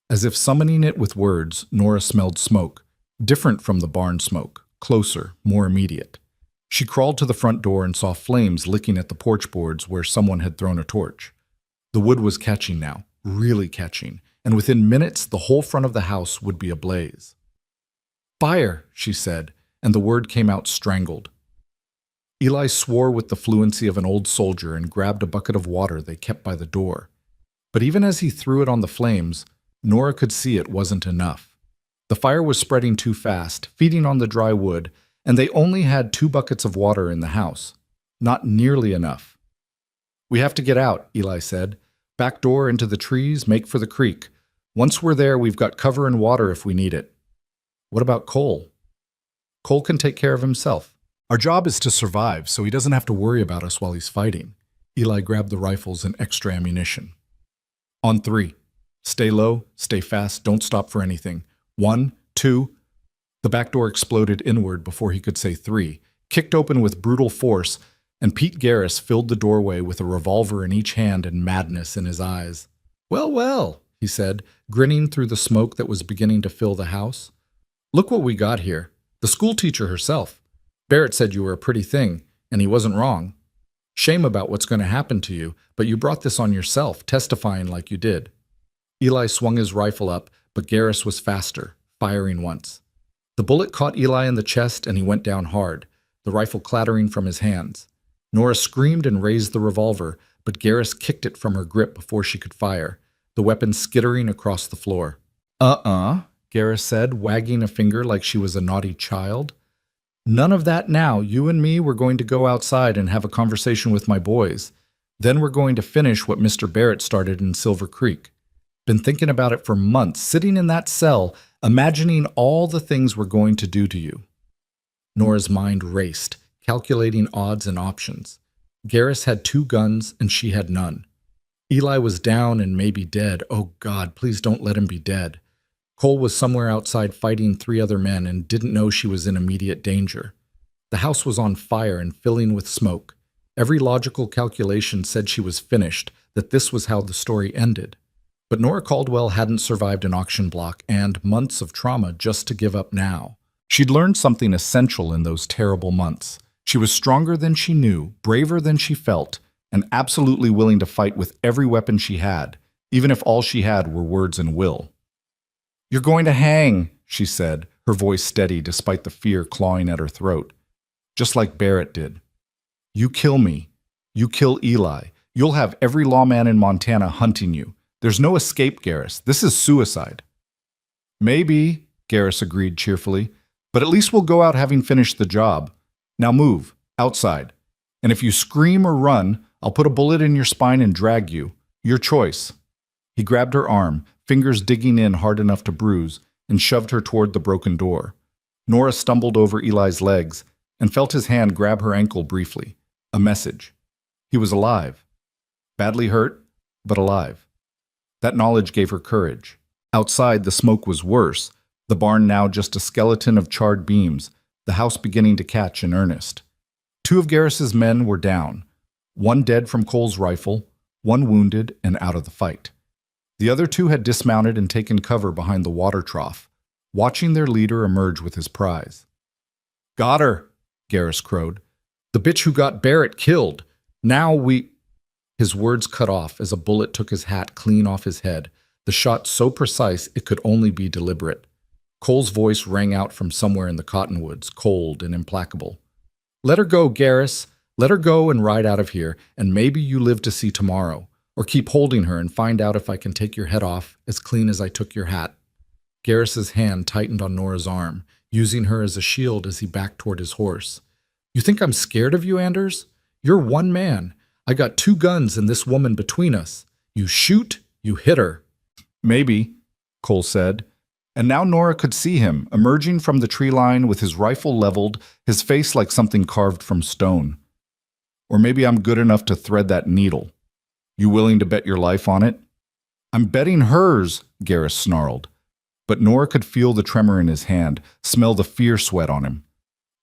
As if summoning it with words, Nora smelled smoke, different from the barn smoke, closer, more immediate. She crawled to the front door and saw flames licking at the porch boards where someone had thrown a torch. The wood was catching now, really catching, and within minutes the whole front of the house would be ablaze. "Fire," she said, and the word came out strangled. Eli swore with the fluency of an old soldier and grabbed a bucket of water they kept by the door. But even as he threw it on the flames, Nora could see it wasn't enough. The fire was spreading too fast, feeding on the dry wood, and they only had 2 buckets of water in the house. Not nearly enough. "We have to get out," Eli said. "Back door into the trees, make for the creek. Once we're there, we've got cover and water if we need it." "What about Cole?" "Cole can take care of himself. Our job is to survive, so he doesn't have to worry about us while he's fighting." Eli grabbed the rifles and extra ammunition. "On 3. Stay low, stay fast, don't stop for anything. 1, 2. The back door exploded inward before he could say 3, kicked open with brutal force, and Pete Garrus filled the doorway with a revolver in each hand and madness in his eyes. "Well, well," he said, grinning through the smoke that was beginning to fill the house. "Look what we got here. The schoolteacher herself. Barrett said you were a pretty thing, and he wasn't wrong. Shame about what's going to happen to you, but you brought this on yourself, testifying like you did." Eli swung his rifle up, but Garrus was faster, firing once. The bullet caught Eli in the chest, and he went down hard, the rifle clattering from his hands. Nora screamed and raised the revolver, but Garrus kicked it from her grip before she could fire, the weapon skittering across the floor. Garrus said, wagging a finger like she was a naughty child. "None of that now. You and me, we're going to go outside and have a conversation with my boys. Then we're going to finish what Mr. Barrett started in Silver Creek. Been thinking about it for months, sitting in that cell, imagining all the things we're going to do to you." Nora's mind raced, calculating odds and options. Garrus had 2 guns and she had none. Eli was down and maybe dead. Oh God, please don't let him be dead. Cole was somewhere outside fighting 3 other men and didn't know she was in immediate danger. The house was on fire and filling with smoke. Every logical calculation said she was finished, that this was how the story ended. But Nora Caldwell hadn't survived an auction block and months of trauma just to give up now. She'd learned something essential in those terrible months. She was stronger than she knew, braver than she felt, and absolutely willing to fight with every weapon she had, even if all she had were words and will. "You're going to hang," she said, her voice steady despite the fear clawing at her throat. "Just like Barrett did. You kill me. You kill Eli. You'll have every lawman in Montana hunting you. There's no escape, Garrus. This is suicide." "Maybe," Garrus agreed cheerfully, "but at least we'll go out having finished the job. Now move, outside. And if you scream or run, I'll put a bullet in your spine and drag you. Your choice." He grabbed her arm, fingers digging in hard enough to bruise, and shoved her toward the broken door. Nora stumbled over Eli's legs and felt his hand grab her ankle briefly. A message. He was alive. Badly hurt, but alive. That knowledge gave her courage. Outside, the smoke was worse, the barn now just a skeleton of charred beams, the house beginning to catch in earnest. 2 of Garrus's men were down, 1 dead from Cole's rifle, 1 wounded and out of the fight. The other 2 had dismounted and taken cover behind the water trough, watching their leader emerge with his prize. "Got her," Garrus crowed. "The bitch who got Barrett killed. Now we—" His words cut off as a bullet took his hat clean off his head, the shot so precise it could only be deliberate. Cole's voice rang out from somewhere in the cottonwoods, cold and implacable. "Let her go, Garrus. Let her go and ride out of here, and maybe you live to see tomorrow. Or keep holding her and find out if I can take your head off as clean as I took your hat." Garrus's hand tightened on Nora's arm, using her as a shield as he backed toward his horse. "You think I'm scared of you, Anders? You're one man. I got 2 guns and this woman between us. You shoot, you hit her." "Maybe," Cole said. And now Nora could see him, emerging from the tree line with his rifle leveled, his face like something carved from stone. "Or maybe I'm good enough to thread that needle. You willing to bet your life on it?" "I'm betting hers," Garrus snarled. But Nora could feel the tremor in his hand, smell the fear sweat on him.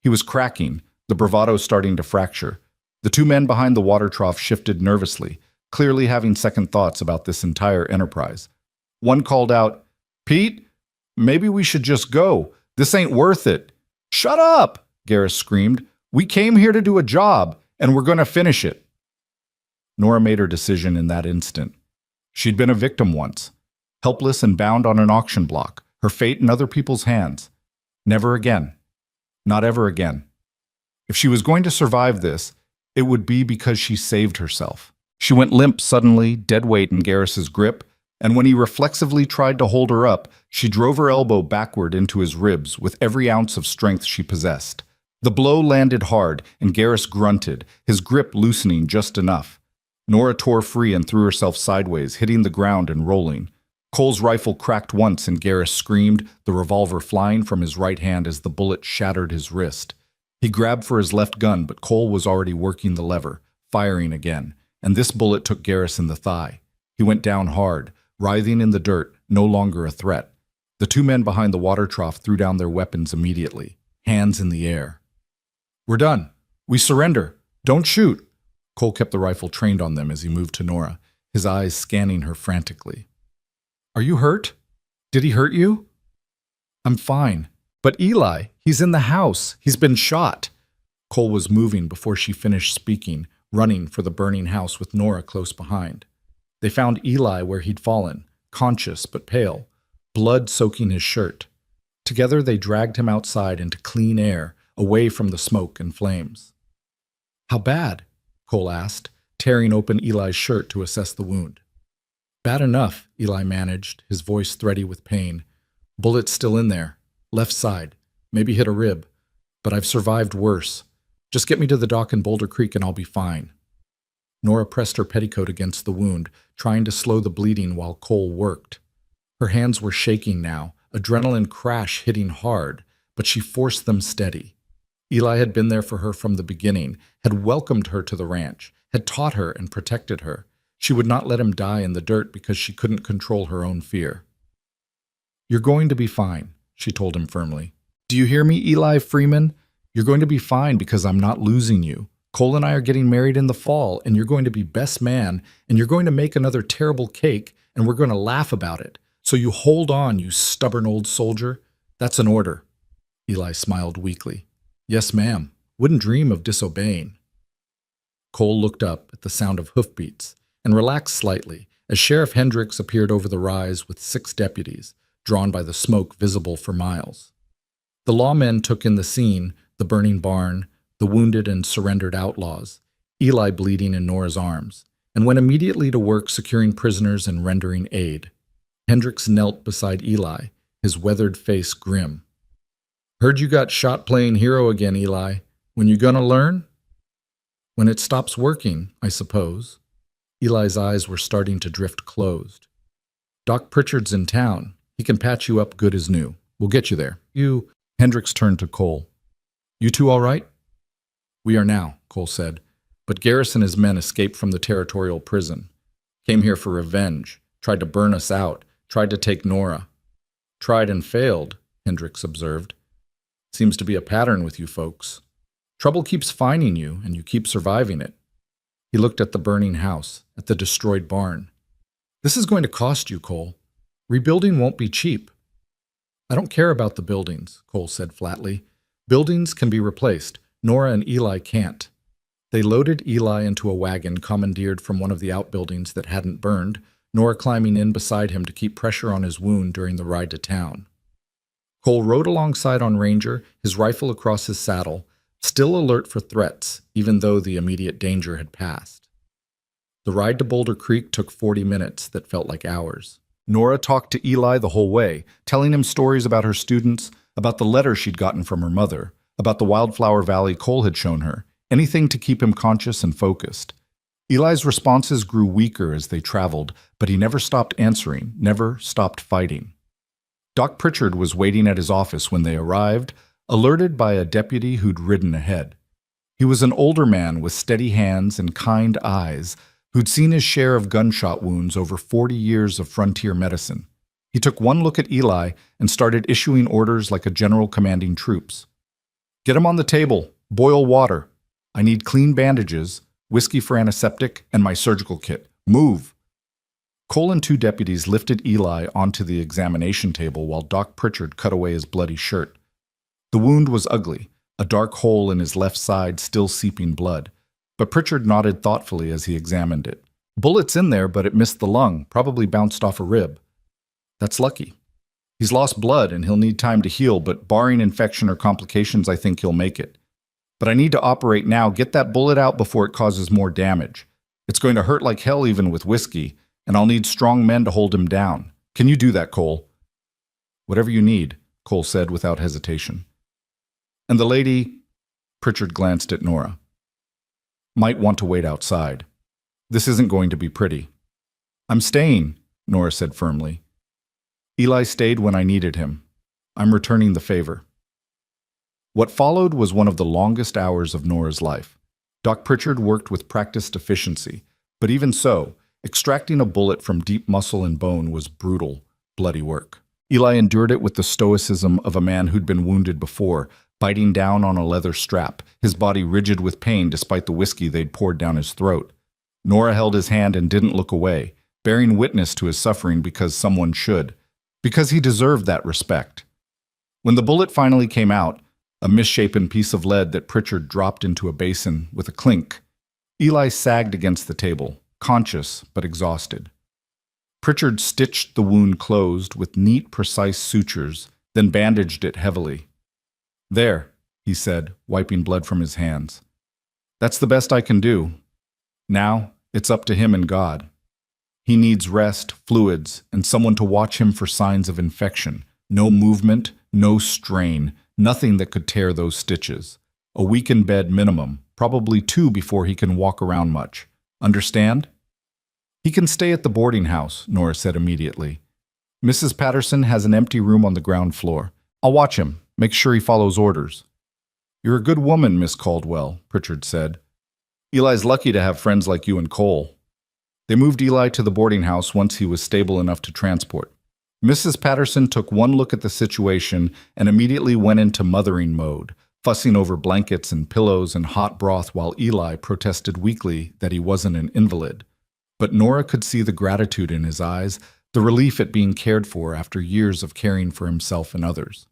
He was cracking, the bravado starting to fracture. The 2 men behind the water trough shifted nervously, clearly having second thoughts about this entire enterprise. One called out, "Pete, maybe we should just go. This ain't worth it." "Shut up!" Garrus screamed. "We came here to do a job, and we're going to finish it." Nora made her decision in that instant. She'd been a victim once, helpless and bound on an auction block, her fate in other people's hands. Never again. Not ever again. If she was going to survive this, it would be because she saved herself. She went limp suddenly, dead weight in Garrus's grip, and when he reflexively tried to hold her up, she drove her elbow backward into his ribs with every ounce of strength she possessed. The blow landed hard, and Garrus grunted, his grip loosening just enough. Nora tore free and threw herself sideways, hitting the ground and rolling. Cole's rifle cracked once and Garrus screamed, the revolver flying from his right hand as the bullet shattered his wrist. He grabbed for his left gun, but Cole was already working the lever, firing again, and this bullet took Garrus in the thigh. He went down hard, writhing in the dirt, no longer a threat. The 2 men behind the water trough threw down their weapons immediately, hands in the air. "We're done. We surrender. Don't shoot." Cole kept the rifle trained on them as he moved to Nora, his eyes scanning her frantically. "Are you hurt? Did he hurt you?" "I'm fine. But Eli, he's in the house. He's been shot." Cole was moving before she finished speaking, running for the burning house with Nora close behind. They found Eli where he'd fallen, conscious but pale, blood soaking his shirt. Together they dragged him outside into clean air, away from the smoke and flames. "How bad?" Cole asked, tearing open Eli's shirt to assess the wound. "Bad enough," Eli managed, his voice thready with pain. "Bullet's still in there. Left side. Maybe hit a rib. But I've survived worse. Just get me to the dock in Boulder Creek and I'll be fine." Nora pressed her petticoat against the wound, trying to slow the bleeding while Cole worked. Her hands were shaking now, adrenaline crash hitting hard, but she forced them steady. Eli had been there for her from the beginning, had welcomed her to the ranch, had taught her and protected her. She would not let him die in the dirt because she couldn't control her own fear. "You're going to be fine," she told him firmly. "Do you hear me, Eli Freeman? You're going to be fine because I'm not losing you. Cole and I are getting married in the fall, and you're going to be best man, and you're going to make another terrible cake, and we're going to laugh about it. So you hold on, you stubborn old soldier. That's an order." Eli smiled weakly. "Yes, ma'am. Wouldn't dream of disobeying." Cole looked up at the sound of hoofbeats and relaxed slightly as Sheriff Hendricks appeared over the rise with 6 deputies, drawn by the smoke visible for miles. The lawmen took in the scene, the burning barn, the wounded and surrendered outlaws, Eli bleeding in Nora's arms, and went immediately to work securing prisoners and rendering aid. Hendricks knelt beside Eli, his weathered face grim. "Heard you got shot playing hero again, Eli. When you gonna learn?" "When it stops working, I suppose." Eli's eyes were starting to drift closed. "Doc Pritchard's in town. He can patch you up good as new. We'll get you there. You—" Hendricks turned to Cole. "You two all right?" "We are now," Cole said, "but Garrus and his men escaped from the territorial prison. Came here for revenge, Tried to burn us out. Tried to take Nora. Tried and failed, Hendricks observed. Seems to be a pattern with you folks. Trouble keeps finding you, and you keep surviving it. He looked at the burning house, at the destroyed barn. This is going to cost you, Cole. Rebuilding won't be cheap. I don't care about the buildings, Cole said flatly. Buildings can be replaced. Nora and Eli can't. They loaded Eli into a wagon commandeered from one of the outbuildings that hadn't burned, Nora climbing in beside him to keep pressure on his wound during the ride to town. Cole rode alongside on Ranger, his rifle across his saddle, still alert for threats, even though the immediate danger had passed. The ride to Boulder Creek took 40 minutes that felt like hours. Nora talked to Eli the whole way, telling him stories about her students, about the letter she'd gotten from her mother, about the Wildflower Valley Cole had shown her, anything to keep him conscious and focused. Eli's responses grew weaker as they traveled, but he never stopped answering, never stopped fighting. Doc Pritchard was waiting at his office when they arrived, alerted by a deputy who'd ridden ahead. He was an older man with steady hands and kind eyes who'd seen his share of gunshot wounds over 40 years of frontier medicine. He took one look at Eli and started issuing orders like a general commanding troops. Get him on the table. Boil water. I need clean bandages, whiskey for antiseptic, and my surgical kit. Move. Cole and two deputies lifted Eli onto the examination table while Doc Pritchard cut away his bloody shirt. The wound was ugly, a dark hole in his left side still seeping blood, but Pritchard nodded thoughtfully as he examined it. Bullet's in there, but it missed the lung, probably bounced off a rib. That's lucky. He's lost blood and he'll need time to heal, but barring infection or complications, I think he'll make it. But I need to operate now. Get that bullet out before it causes more damage. It's going to hurt like hell even with whiskey, and I'll need strong men to hold him down. Can you do that, Cole? Whatever you need, Cole said without hesitation. And the lady, Pritchard glanced at Nora, might want to wait outside. This isn't going to be pretty. I'm staying, Nora said firmly. Eli stayed when I needed him. I'm returning the favor. What followed was one of the longest hours of Nora's life. Doc Pritchard worked with practiced efficiency, but even so, extracting a bullet from deep muscle and bone was brutal, bloody work. Eli endured it with the stoicism of a man who'd been wounded before, biting down on a leather strap, his body rigid with pain despite the whiskey they'd poured down his throat. Nora held his hand and didn't look away, bearing witness to his suffering because someone should, because he deserved that respect. When the bullet finally came out, a misshapen piece of lead that Pritchard dropped into a basin with a clink, Eli sagged against the table, conscious but exhausted. Pritchard stitched the wound closed with neat, precise sutures, then bandaged it heavily. There, he said, wiping blood from his hands. That's the best I can do. Now, it's up to him and God. He needs rest, fluids, and someone to watch him for signs of infection. No movement, no strain, nothing that could tear those stitches. A week in bed minimum, probably 2 before he can walk around much. Understand? He can stay at the boarding house, Nora said immediately. Mrs. Patterson has an empty room on the ground floor. I'll watch him, make sure he follows orders. You're a good woman, Miss Caldwell, Pritchard said. Eli's lucky to have friends like you and Cole. They moved Eli to the boarding house once he was stable enough to transport. Mrs. Patterson took one look at the situation and immediately went into mothering mode, fussing over blankets and pillows and hot broth while Eli protested weakly that he wasn't an invalid. But Nora could see the gratitude in his eyes, the relief at being cared for after years of caring for himself and others.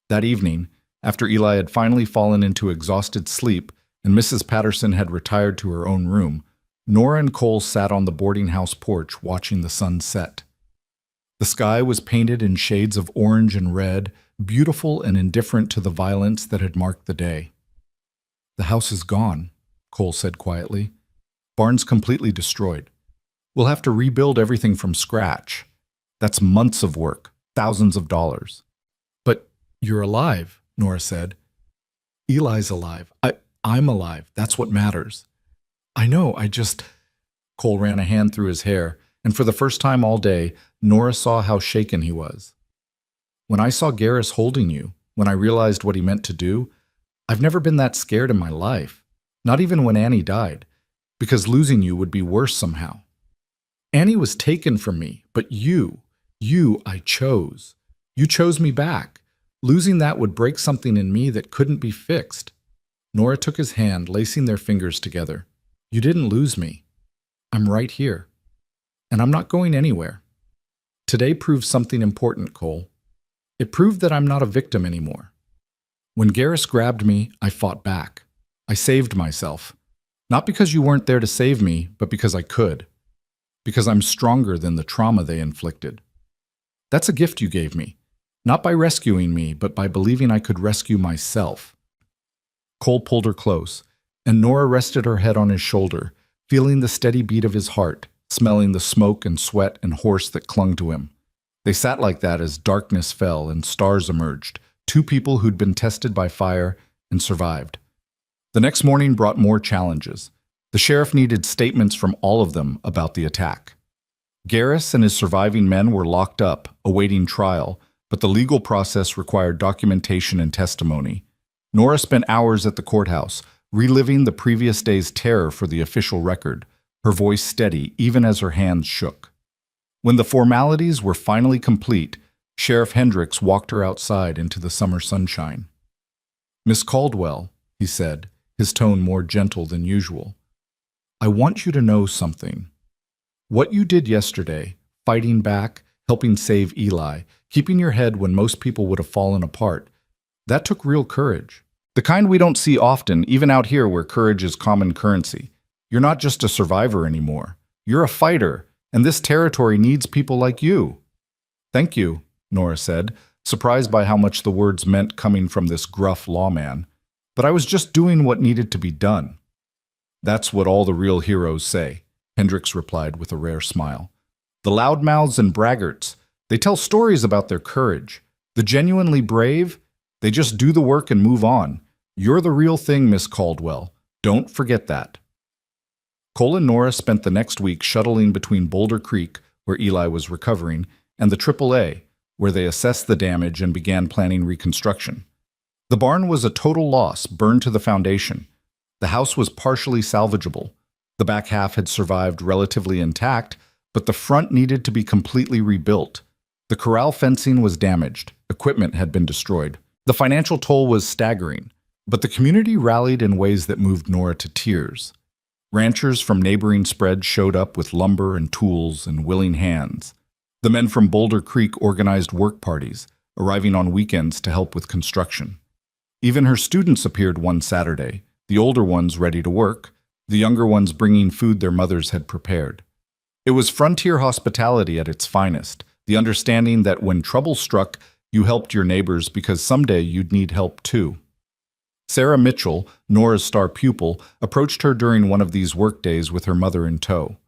That evening, after Eli had finally fallen into exhausted sleep and Mrs. Patterson had retired to her own room, Nora and Cole sat on the boarding house porch watching the sun set. The sky was painted in shades of orange and red, beautiful and indifferent to the violence that had marked the day. The house is gone, Cole said quietly. Barn's completely destroyed. We'll have to rebuild everything from scratch. That's months of work, thousands of dollars. But you're alive, Nora said. Eli's alive. I'm alive. That's what matters. I know, Cole ran a hand through his hair, and for the first time all day, Nora saw how shaken he was. When I saw Garrus holding you, when I realized what he meant to do, I've never been that scared in my life, not even when Annie died, because losing you would be worse somehow. Annie was taken from me, but you I chose. You chose me back. Losing that would break something in me that couldn't be fixed. Nora took his hand, lacing their fingers together. You didn't lose me. I'm right here. And I'm not going anywhere. Today proved something important, Cole. It proved that I'm not a victim anymore. When Garrus grabbed me, I fought back. I saved myself. Not because you weren't there to save me, but because I could. Because I'm stronger than the trauma they inflicted. That's a gift you gave me. Not by rescuing me, but by believing I could rescue myself. Cole pulled her close, and Nora rested her head on his shoulder, feeling the steady beat of his heart, smelling the smoke and sweat and horse that clung to him. They sat like that as darkness fell and stars emerged, two people who'd been tested by fire and survived. The next morning brought more challenges. The sheriff needed statements from all of them about the attack. Garrus and his surviving men were locked up, awaiting trial, but the legal process required documentation and testimony. Nora spent hours at the courthouse, reliving the previous day's terror for the official record, her voice steady even as her hands shook. When the formalities were finally complete, Sheriff Hendricks walked her outside into the summer sunshine. "Miss Caldwell," he said, his tone more gentle than usual, "I want you to know something. What you did yesterday, fighting back, helping save Eli, keeping your head when most people would have fallen apart, that took real courage. The kind we don't see often, even out here where courage is common currency. You're not just a survivor anymore. You're a fighter, and this territory needs people like you." "Thank you," Nora said, surprised by how much the words meant coming from this gruff lawman. "But I was just doing what needed to be done." "That's what all the real heroes say," Hendricks replied with a rare smile. "The loudmouths and braggarts, they tell stories about their courage. The genuinely brave, they just do the work and move on. You're the real thing, Miss Caldwell. Don't forget that." Cole and Nora spent the next week shuttling between Boulder Creek, where Eli was recovering, and the AAA, where they assessed the damage and began planning reconstruction. The barn was a total loss, burned to the foundation. The house was partially salvageable. The back half had survived relatively intact, but the front needed to be completely rebuilt. The corral fencing was damaged. Equipment had been destroyed. The financial toll was staggering, but the community rallied in ways that moved Nora to tears. Ranchers from neighboring spreads showed up with lumber and tools and willing hands. The men from Boulder Creek organized work parties, arriving on weekends to help with construction. Even her students appeared one Saturday, the older ones ready to work, the younger ones bringing food their mothers had prepared. It was frontier hospitality at its finest, the understanding that when trouble struck, you helped your neighbors because someday you'd need help too. Sarah Mitchell, Nora's star pupil, approached her during one of these workdays with her mother in tow.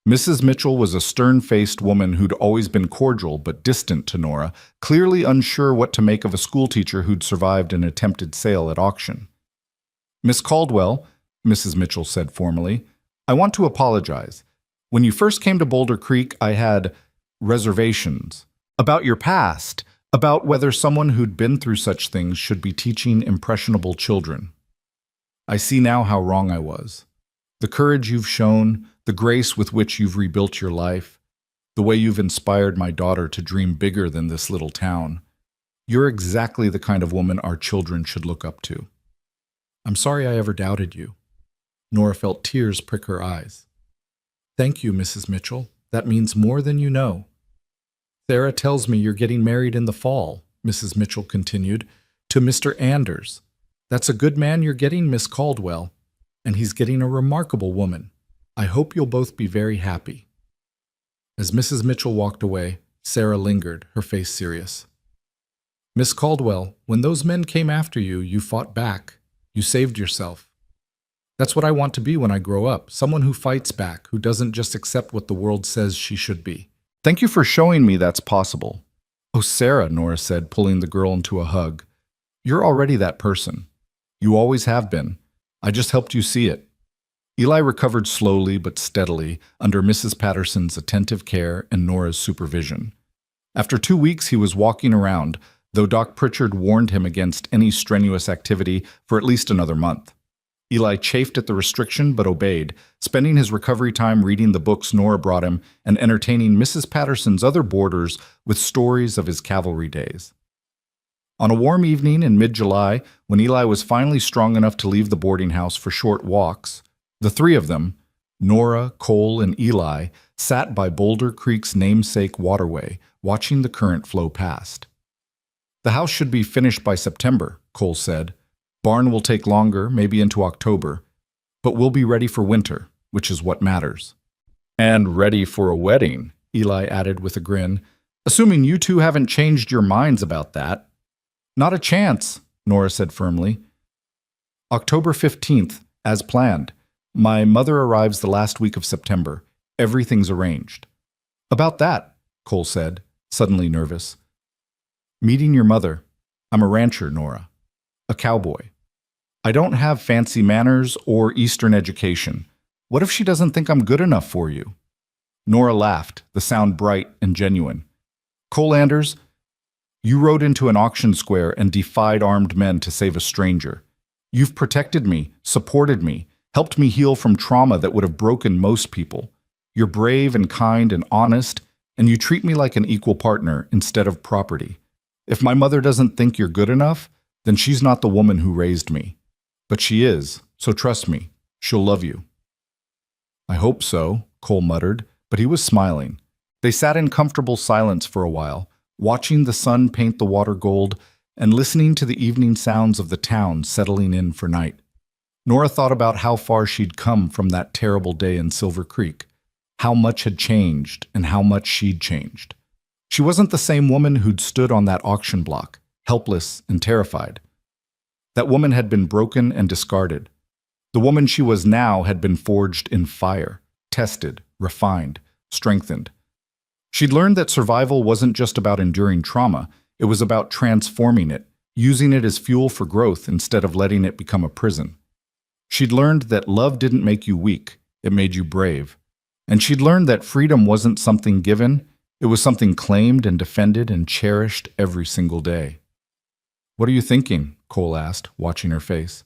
Mrs. Mitchell was a stern-faced woman who'd always been cordial but distant to Nora, clearly unsure what to make of a schoolteacher who'd survived an attempted sale at auction. "Miss Caldwell," Mrs. Mitchell said formally, "I want to apologize. When you first came to Boulder Creek, I had reservations about your past, about whether someone who'd been through such things should be teaching impressionable children. I see now how wrong I was. The courage you've shown, the grace with which you've rebuilt your life, the way you've inspired my daughter to dream bigger than this little town. You're exactly the kind of woman our children should look up to. I'm sorry I ever doubted you." Nora felt tears prick her eyes. "Thank you, Mrs. Mitchell. That means more than you know." "Sarah tells me you're getting married in the fall," Mrs. Mitchell continued, "to Mr. Anders. That's a good man you're getting, Miss Caldwell, and he's getting a remarkable woman. I hope you'll both be very happy." As Mrs. Mitchell walked away, Sarah lingered, her face serious. "Miss Caldwell, when those men came after you, you fought back. You saved yourself. That's what I want to be when I grow up, someone who fights back, who doesn't just accept what the world says she should be." "Thank you for showing me that's possible." "Oh, Sarah," Nora said, pulling the girl into a hug. "You're already that person. You always have been. I just helped you see it." Eli recovered slowly but steadily under Mrs. Patterson's attentive care and Nora's supervision. After 2 weeks, he was walking around, though Doc Pritchard warned him against any strenuous activity for at least another month. Eli chafed at the restriction but obeyed, spending his recovery time reading the books Nora brought him and entertaining Mrs. Patterson's other boarders with stories of his cavalry days. On a warm evening in mid-July, when Eli was finally strong enough to leave the boarding house for short walks, the three of them, Nora, Cole, and Eli, sat by Boulder Creek's namesake waterway, watching the current flow past. "The house should be finished by September," Cole said. "Barn will take longer, maybe into October, but we'll be ready for winter, which is what matters." "And ready for a wedding," Eli added with a grin, "assuming you two haven't changed your minds about that." "Not a chance," Nora said firmly. "October 15th, as planned. My mother arrives the last week of September. Everything's arranged." "About that," Cole said, suddenly nervous. "Meeting your mother. I'm a rancher, Nora. A cowboy. I don't have fancy manners or Eastern education. What if she doesn't think I'm good enough for you?" Nora laughed, the sound bright and genuine. "Cole Anders, you rode into an auction square and defied armed men to save a stranger. You've protected me, supported me, helped me heal from trauma that would have broken most people. You're brave and kind and honest, and you treat me like an equal partner instead of property. If my mother doesn't think you're good enough, then she's not the woman who raised me. But she is, so trust me, she'll love you." "I hope so," Cole muttered, but he was smiling. They sat in comfortable silence for a while, watching the sun paint the water gold and listening to the evening sounds of the town settling in for night. Nora thought about how far she'd come from that terrible day in Silver Creek, how much had changed and how much she'd changed. She wasn't the same woman who'd stood on that auction block, helpless and terrified. That woman had been broken and discarded. The woman she was now had been forged in fire, tested, refined, strengthened. She'd learned that survival wasn't just about enduring trauma, it was about transforming it, using it as fuel for growth instead of letting it become a prison. She'd learned that love didn't make you weak, it made you brave. And she'd learned that freedom wasn't something given, it was something claimed and defended and cherished every single day. "What are you thinking?" Cole asked, watching her face.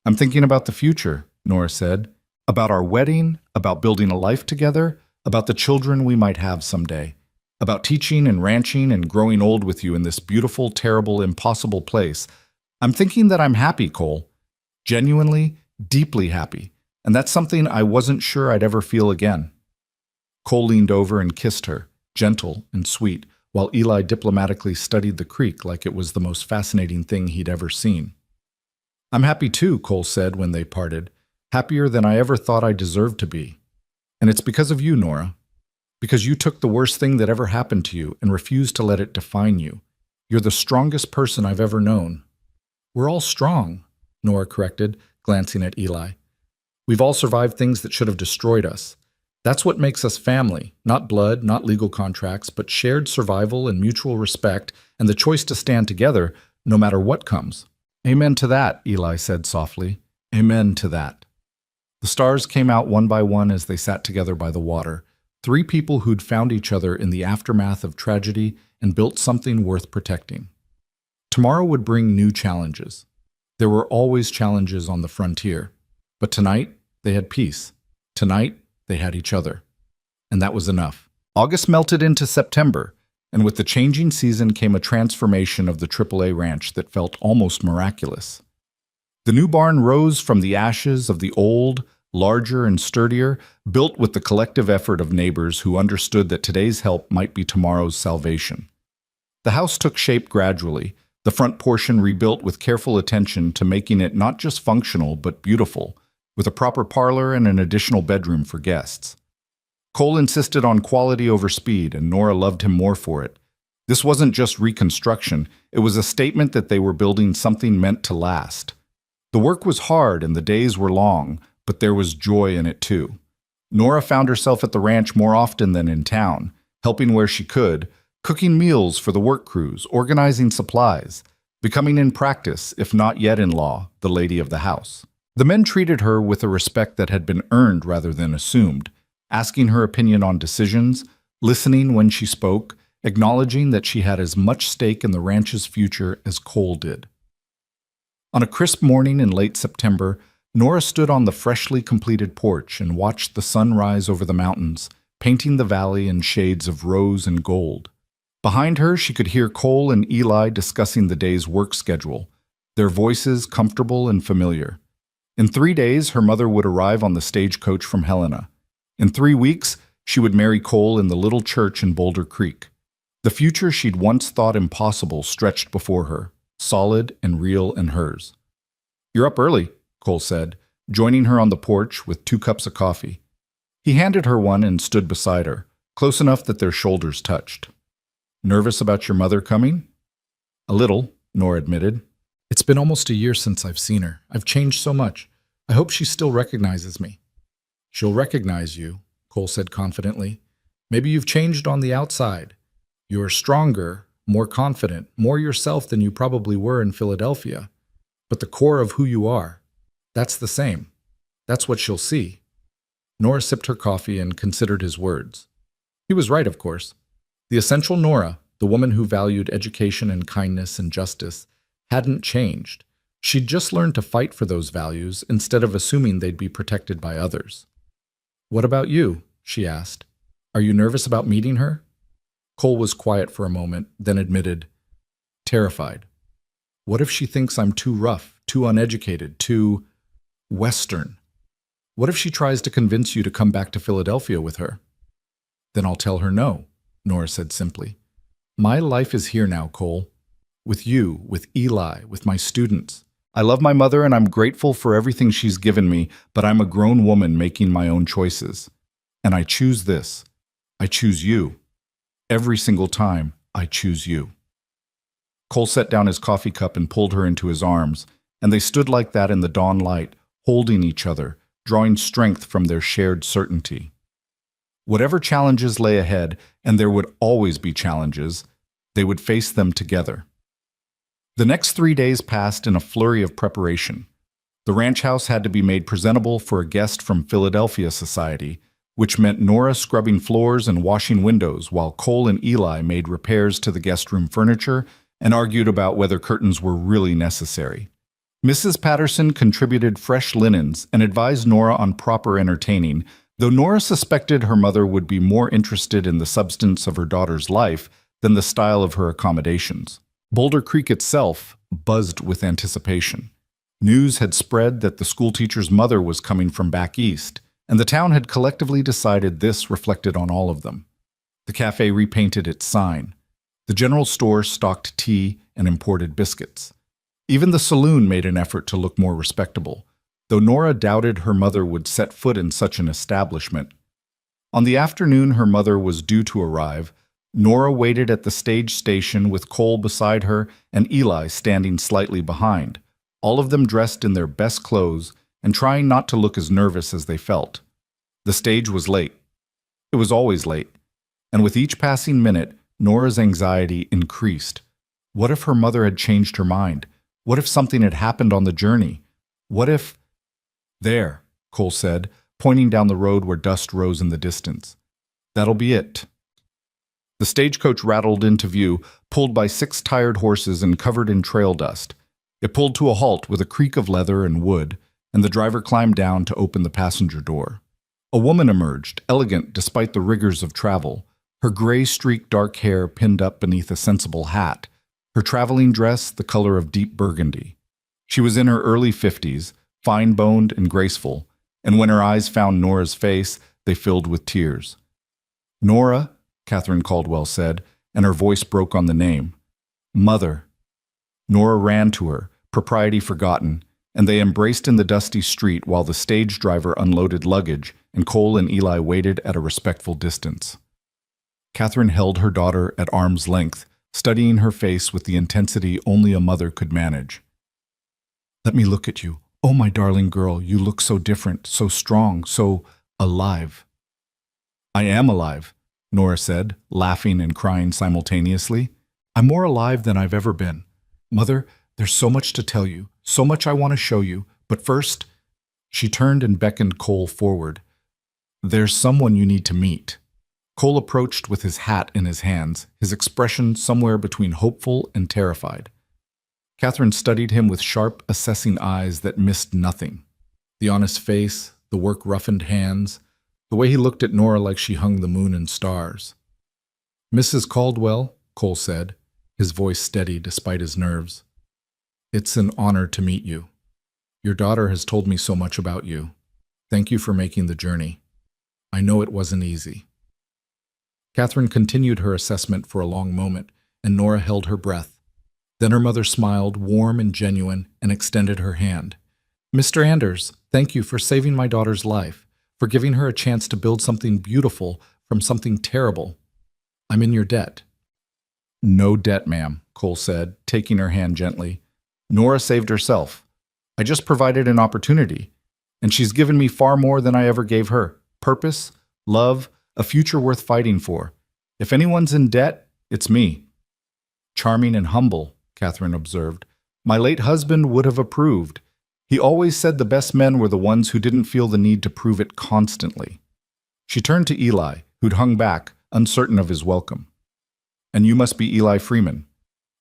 "I'm thinking about the future," Nora said. "About our wedding, about building a life together, about the children we might have someday, about teaching and ranching and growing old with you in this beautiful, terrible, impossible place. I'm thinking that I'm happy, Cole. Genuinely, deeply happy. And that's something I wasn't sure I'd ever feel again." Cole leaned over and kissed her, gentle and sweet, while Eli diplomatically studied the creek like it was the most fascinating thing he'd ever seen. "I'm happy too," Cole said when they parted. "Happier than I ever thought I deserved to be. And it's because of you, Nora. Because you took the worst thing that ever happened to you and refused to let it define you. You're the strongest person I've ever known." "We're all strong," Nora corrected, glancing at Eli. "We've all survived things that should have destroyed us. That's what makes us family, not blood, not legal contracts, but shared survival and mutual respect and the choice to stand together no matter what comes." "Amen to that," Eli said softly. "Amen to that." The stars came out one by one as they sat together by the water, three people who'd found each other in the aftermath of tragedy and built something worth protecting. Tomorrow would bring new challenges. There were always challenges on the frontier, but tonight they had peace. Tonight they had each other. And that was enough. August melted into September, and with the changing season came a transformation of the AAA ranch that felt almost miraculous. The new barn rose from the ashes of the old, larger and sturdier, built with the collective effort of neighbors who understood that today's help might be tomorrow's salvation. The house took shape gradually, the front portion rebuilt with careful attention to making it not just functional but beautiful, with a proper parlor and an additional bedroom for guests. Cole insisted on quality over speed, and Nora loved him more for it. This wasn't just reconstruction, it was a statement that they were building something meant to last. The work was hard and the days were long, but there was joy in it too. Nora found herself at the ranch more often than in town, helping where she could, cooking meals for the work crews, organizing supplies, becoming in practice, if not yet in law, the lady of the house. The men treated her with a respect that had been earned rather than assumed, asking her opinion on decisions, listening when she spoke, acknowledging that she had as much stake in the ranch's future as Cole did. On a crisp morning in late September, Nora stood on the freshly completed porch and watched the sun rise over the mountains, painting the valley in shades of rose and gold. Behind her, she could hear Cole and Eli discussing the day's work schedule, their voices comfortable and familiar. In 3 days, her mother would arrive on the stagecoach from Helena. In 3 weeks, she would marry Cole in the little church in Boulder Creek. The future she'd once thought impossible stretched before her, solid and real and hers. "You're up early," Cole said, joining her on the porch with 2 cups of coffee. He handed her one and stood beside her, close enough that their shoulders touched. "Nervous about your mother coming?" "A little," Nora admitted. "It's been almost a year since I've seen her. I've changed so much. I hope she still recognizes me." "She'll recognize you," Cole said confidently. "Maybe you've changed on the outside. You're stronger, more confident, more yourself than you probably were in Philadelphia. But the core of who you are, that's the same. That's what she'll see." Nora sipped her coffee and considered his words. He was right, of course. The essential Nora, the woman who valued education and kindness and justice, hadn't changed. She'd just learned to fight for those values instead of assuming they'd be protected by others. "What about you?" she asked. "Are you nervous about meeting her?" Cole was quiet for a moment, then admitted, "Terrified. What if she thinks I'm too rough, too uneducated, too Western? What if she tries to convince you to come back to Philadelphia with her?" "Then I'll tell her no," Nora said simply. "My life is here now, Cole. With you, with Eli, with my students. I love my mother and I'm grateful for everything she's given me, but I'm a grown woman making my own choices. And I choose this. I choose you. Every single time, I choose you." Cole set down his coffee cup and pulled her into his arms, and they stood like that in the dawn light, holding each other, drawing strength from their shared certainty. Whatever challenges lay ahead, and there would always be challenges, they would face them together. The next 3 days passed in a flurry of preparation. The ranch house had to be made presentable for a guest from Philadelphia society, which meant Nora scrubbing floors and washing windows while Cole and Eli made repairs to the guest room furniture and argued about whether curtains were really necessary. Mrs. Patterson contributed fresh linens and advised Nora on proper entertaining, though Nora suspected her mother would be more interested in the substance of her daughter's life than the style of her accommodations. Boulder Creek itself buzzed with anticipation. News had spread that the schoolteacher's mother was coming from back east, and the town had collectively decided this reflected on all of them. The cafe repainted its sign. The general store stocked tea and imported biscuits. Even the saloon made an effort to look more respectable, though Nora doubted her mother would set foot in such an establishment. On the afternoon her mother was due to arrive, Nora waited at the stage station with Cole beside her and Eli standing slightly behind, all of them dressed in their best clothes and trying not to look as nervous as they felt. The stage was late. It was always late, and with each passing minute, Nora's anxiety increased. What if her mother had changed her mind? What if something had happened on the journey? What if— "There," Cole said, pointing down the road where dust rose in the distance. "That'll be it." The stagecoach rattled into view, pulled by 6 tired horses and covered in trail dust. It pulled to a halt with a creak of leather and wood, and the driver climbed down to open the passenger door. A woman emerged, elegant despite the rigors of travel, her gray-streaked dark hair pinned up beneath a sensible hat, her traveling dress the color of deep burgundy. She was in her early 50s, fine-boned and graceful, and when her eyes found Nora's face, they filled with tears. "Nora," Catherine Caldwell said, and her voice broke on the name. "Mother." Nora ran to her, propriety forgotten, and they embraced in the dusty street while the stage driver unloaded luggage and Cole and Eli waited at a respectful distance. Catherine held her daughter at arm's length, studying her face with the intensity only a mother could manage. "Let me look at you. Oh, my darling girl, you look so different, so strong, so alive." "I am alive," Nora said, laughing and crying simultaneously. "I'm more alive than I've ever been. Mother, there's so much to tell you, so much I want to show you, but first—" She turned and beckoned Cole forward. "There's someone you need to meet." Cole approached with his hat in his hands, his expression somewhere between hopeful and terrified. Catherine studied him with sharp, assessing eyes that missed nothing. The honest face, the work-roughened hands, the way he looked at Nora like she hung the moon and stars. "Mrs. Caldwell," Cole said, his voice steady despite his nerves. "It's an honor to meet you. Your daughter has told me so much about you. Thank you for making the journey. I know it wasn't easy." Catherine continued her assessment for a long moment, and Nora held her breath. Then her mother smiled, warm and genuine, and extended her hand. "Mr. Anders, thank you for saving my daughter's life, for giving her a chance to build something beautiful from something terrible. I'm in your debt." "No debt, ma'am," Cole said, taking her hand gently. "Nora saved herself. I just provided an opportunity, and she's given me far more than I ever gave her. Purpose, love, a future worth fighting for. If anyone's in debt, it's me." "Charming and humble," Catherine observed. "My late husband would have approved. He always said the best men were the ones who didn't feel the need to prove it constantly." She turned to Eli, who'd hung back, uncertain of his welcome. "And you must be Eli Freeman,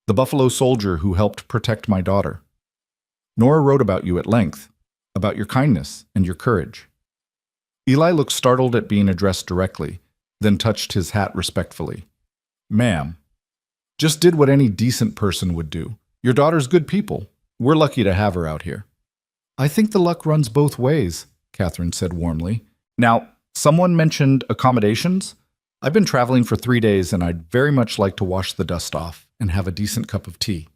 the Buffalo soldier who helped protect my daughter. Nora wrote about you at length, about your kindness and your courage." Eli looked startled at being addressed directly, then touched his hat respectfully. "Ma'am, just did what any decent person would do. Your daughter's good people. We're lucky to have her out here." "I think the luck runs both ways," Catherine said warmly. "Now, someone mentioned accommodations. I've been traveling for 3 days, and I'd very much like to wash the dust off and have a decent cup of tea."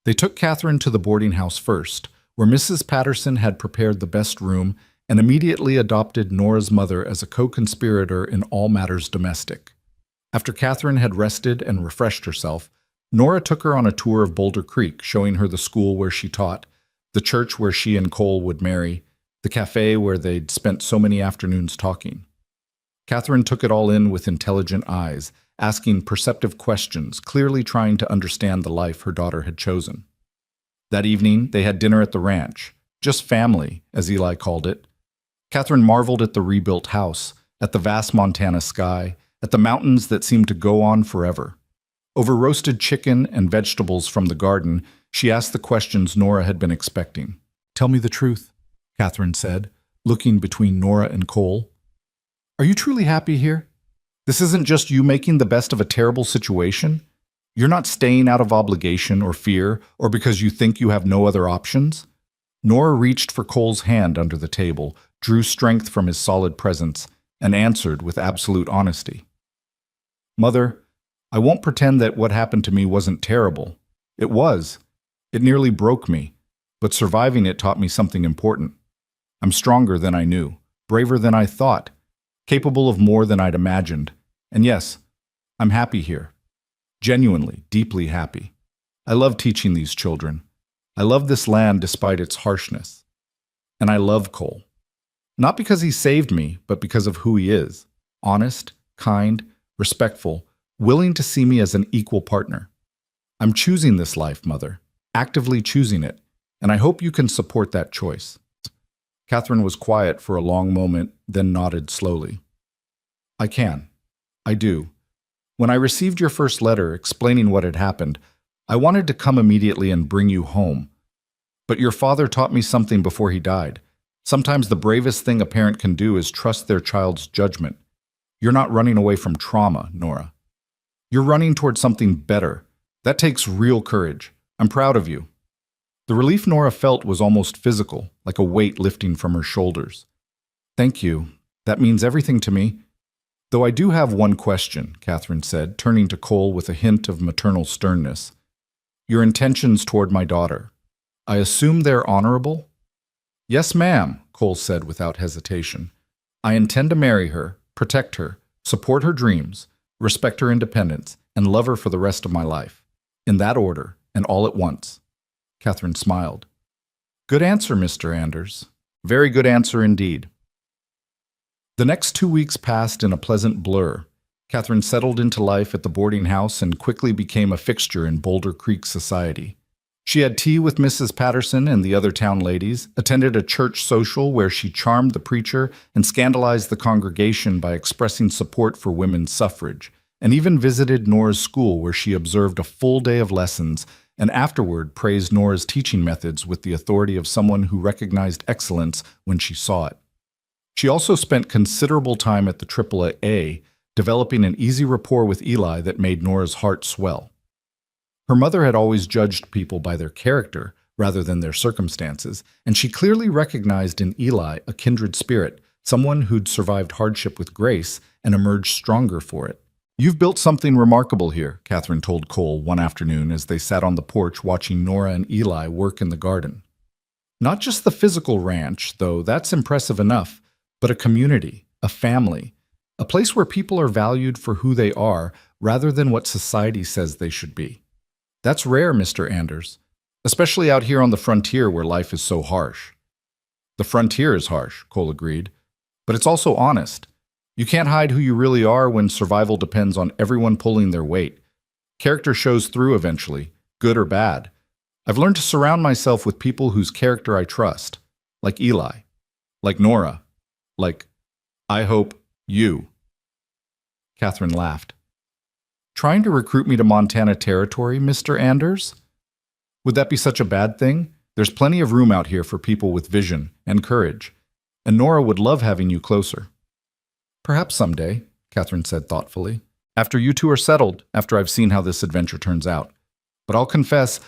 They took Catherine to the boarding house first, where Mrs. Patterson had prepared the best room and immediately adopted Nora's mother as a co-conspirator in all matters domestic. After Catherine had rested and refreshed herself, Nora took her on a tour of Boulder Creek, showing her the school where she taught, the church where she and Cole would marry, the cafe where they'd spent so many afternoons talking. Catherine took it all in with intelligent eyes, asking perceptive questions, clearly trying to understand the life her daughter had chosen. That evening, they had dinner at the ranch, just family, as Eli called it. Catherine marveled at the rebuilt house, at the vast Montana sky, at the mountains that seemed to go on forever. Over roasted chicken and vegetables from the garden, she asked the questions Nora had been expecting. "Tell me the truth," Catherine said, looking between Nora and Cole. "Are you truly happy here? This isn't just you making the best of a terrible situation? You're not staying out of obligation or fear or because you think you have no other options?" Nora reached for Cole's hand under the table, drew strength from his solid presence, and answered with absolute honesty. "Mother, I won't pretend that what happened to me wasn't terrible. It was. It nearly broke me, but surviving it taught me something important. I'm stronger than I knew, braver than I thought, capable of more than I'd imagined. And yes, I'm happy here. Genuinely, deeply happy. I love teaching these children. I love this land despite its harshness. And I love Cole. Not because he saved me, but because of who he is. Honest, kind, respectful, willing to see me as an equal partner. I'm choosing this life, Mother, actively choosing it, and I hope you can support that choice." Catherine was quiet for a long moment, then nodded slowly. "I can. I do. When I received your first letter explaining what had happened, I wanted to come immediately and bring you home. But your father taught me something before he died. Sometimes the bravest thing a parent can do is trust their child's judgment. You're not running away from trauma, Nora. You're running towards something better. That takes real courage. I'm proud of you." The relief Nora felt was almost physical, like a weight lifting from her shoulders. "Thank you. That means everything to me. Though I do have one question," Catherine said, turning to Cole with a hint of maternal sternness. "Your intentions toward my daughter. I assume they're honorable?" "Yes, ma'am," Cole said without hesitation. "I intend to marry her, protect her, support her dreams, respect her independence, and love her for the rest of my life. In that order, and all at once." Catherine smiled. "Good answer, Mr. Anders. Very good answer indeed." The next 2 weeks passed in a pleasant blur. Catherine settled into life at the boarding house and quickly became a fixture in Boulder Creek society. She had tea with Mrs. Patterson and the other town ladies, attended a church social where she charmed the preacher and scandalized the congregation by expressing support for women's suffrage, and even visited Nora's school where she observed a full day of lessons and afterward praised Nora's teaching methods with the authority of someone who recognized excellence when she saw it. She also spent considerable time at the AAA, developing an easy rapport with Eli that made Nora's heart swell. Her mother had always judged people by their character rather than their circumstances, and she clearly recognized in Eli a kindred spirit, someone who'd survived hardship with grace and emerged stronger for it. "You've built something remarkable here," Catherine told Cole one afternoon as they sat on the porch watching Nora and Eli work in the garden. "Not just the physical ranch, though that's impressive enough, but a community, a family, a place where people are valued for who they are rather than what society says they should be. That's rare, Mr. Anders, especially out here on the frontier where life is so harsh." "The frontier is harsh," Cole agreed, "but it's also honest. You can't hide who you really are when survival depends on everyone pulling their weight. Character shows through eventually, good or bad. I've learned to surround myself with people whose character I trust, like Eli, like Nora, like, I hope, you." Catherine laughed. "Trying to recruit me to Montana Territory, Mr. Anders? Would that be such a bad thing? There's plenty of room out here for people with vision and courage, and Nora would love having you closer." "Perhaps someday," Catherine said thoughtfully. "After you two are settled, after I've seen how this adventure turns out. But I'll confess,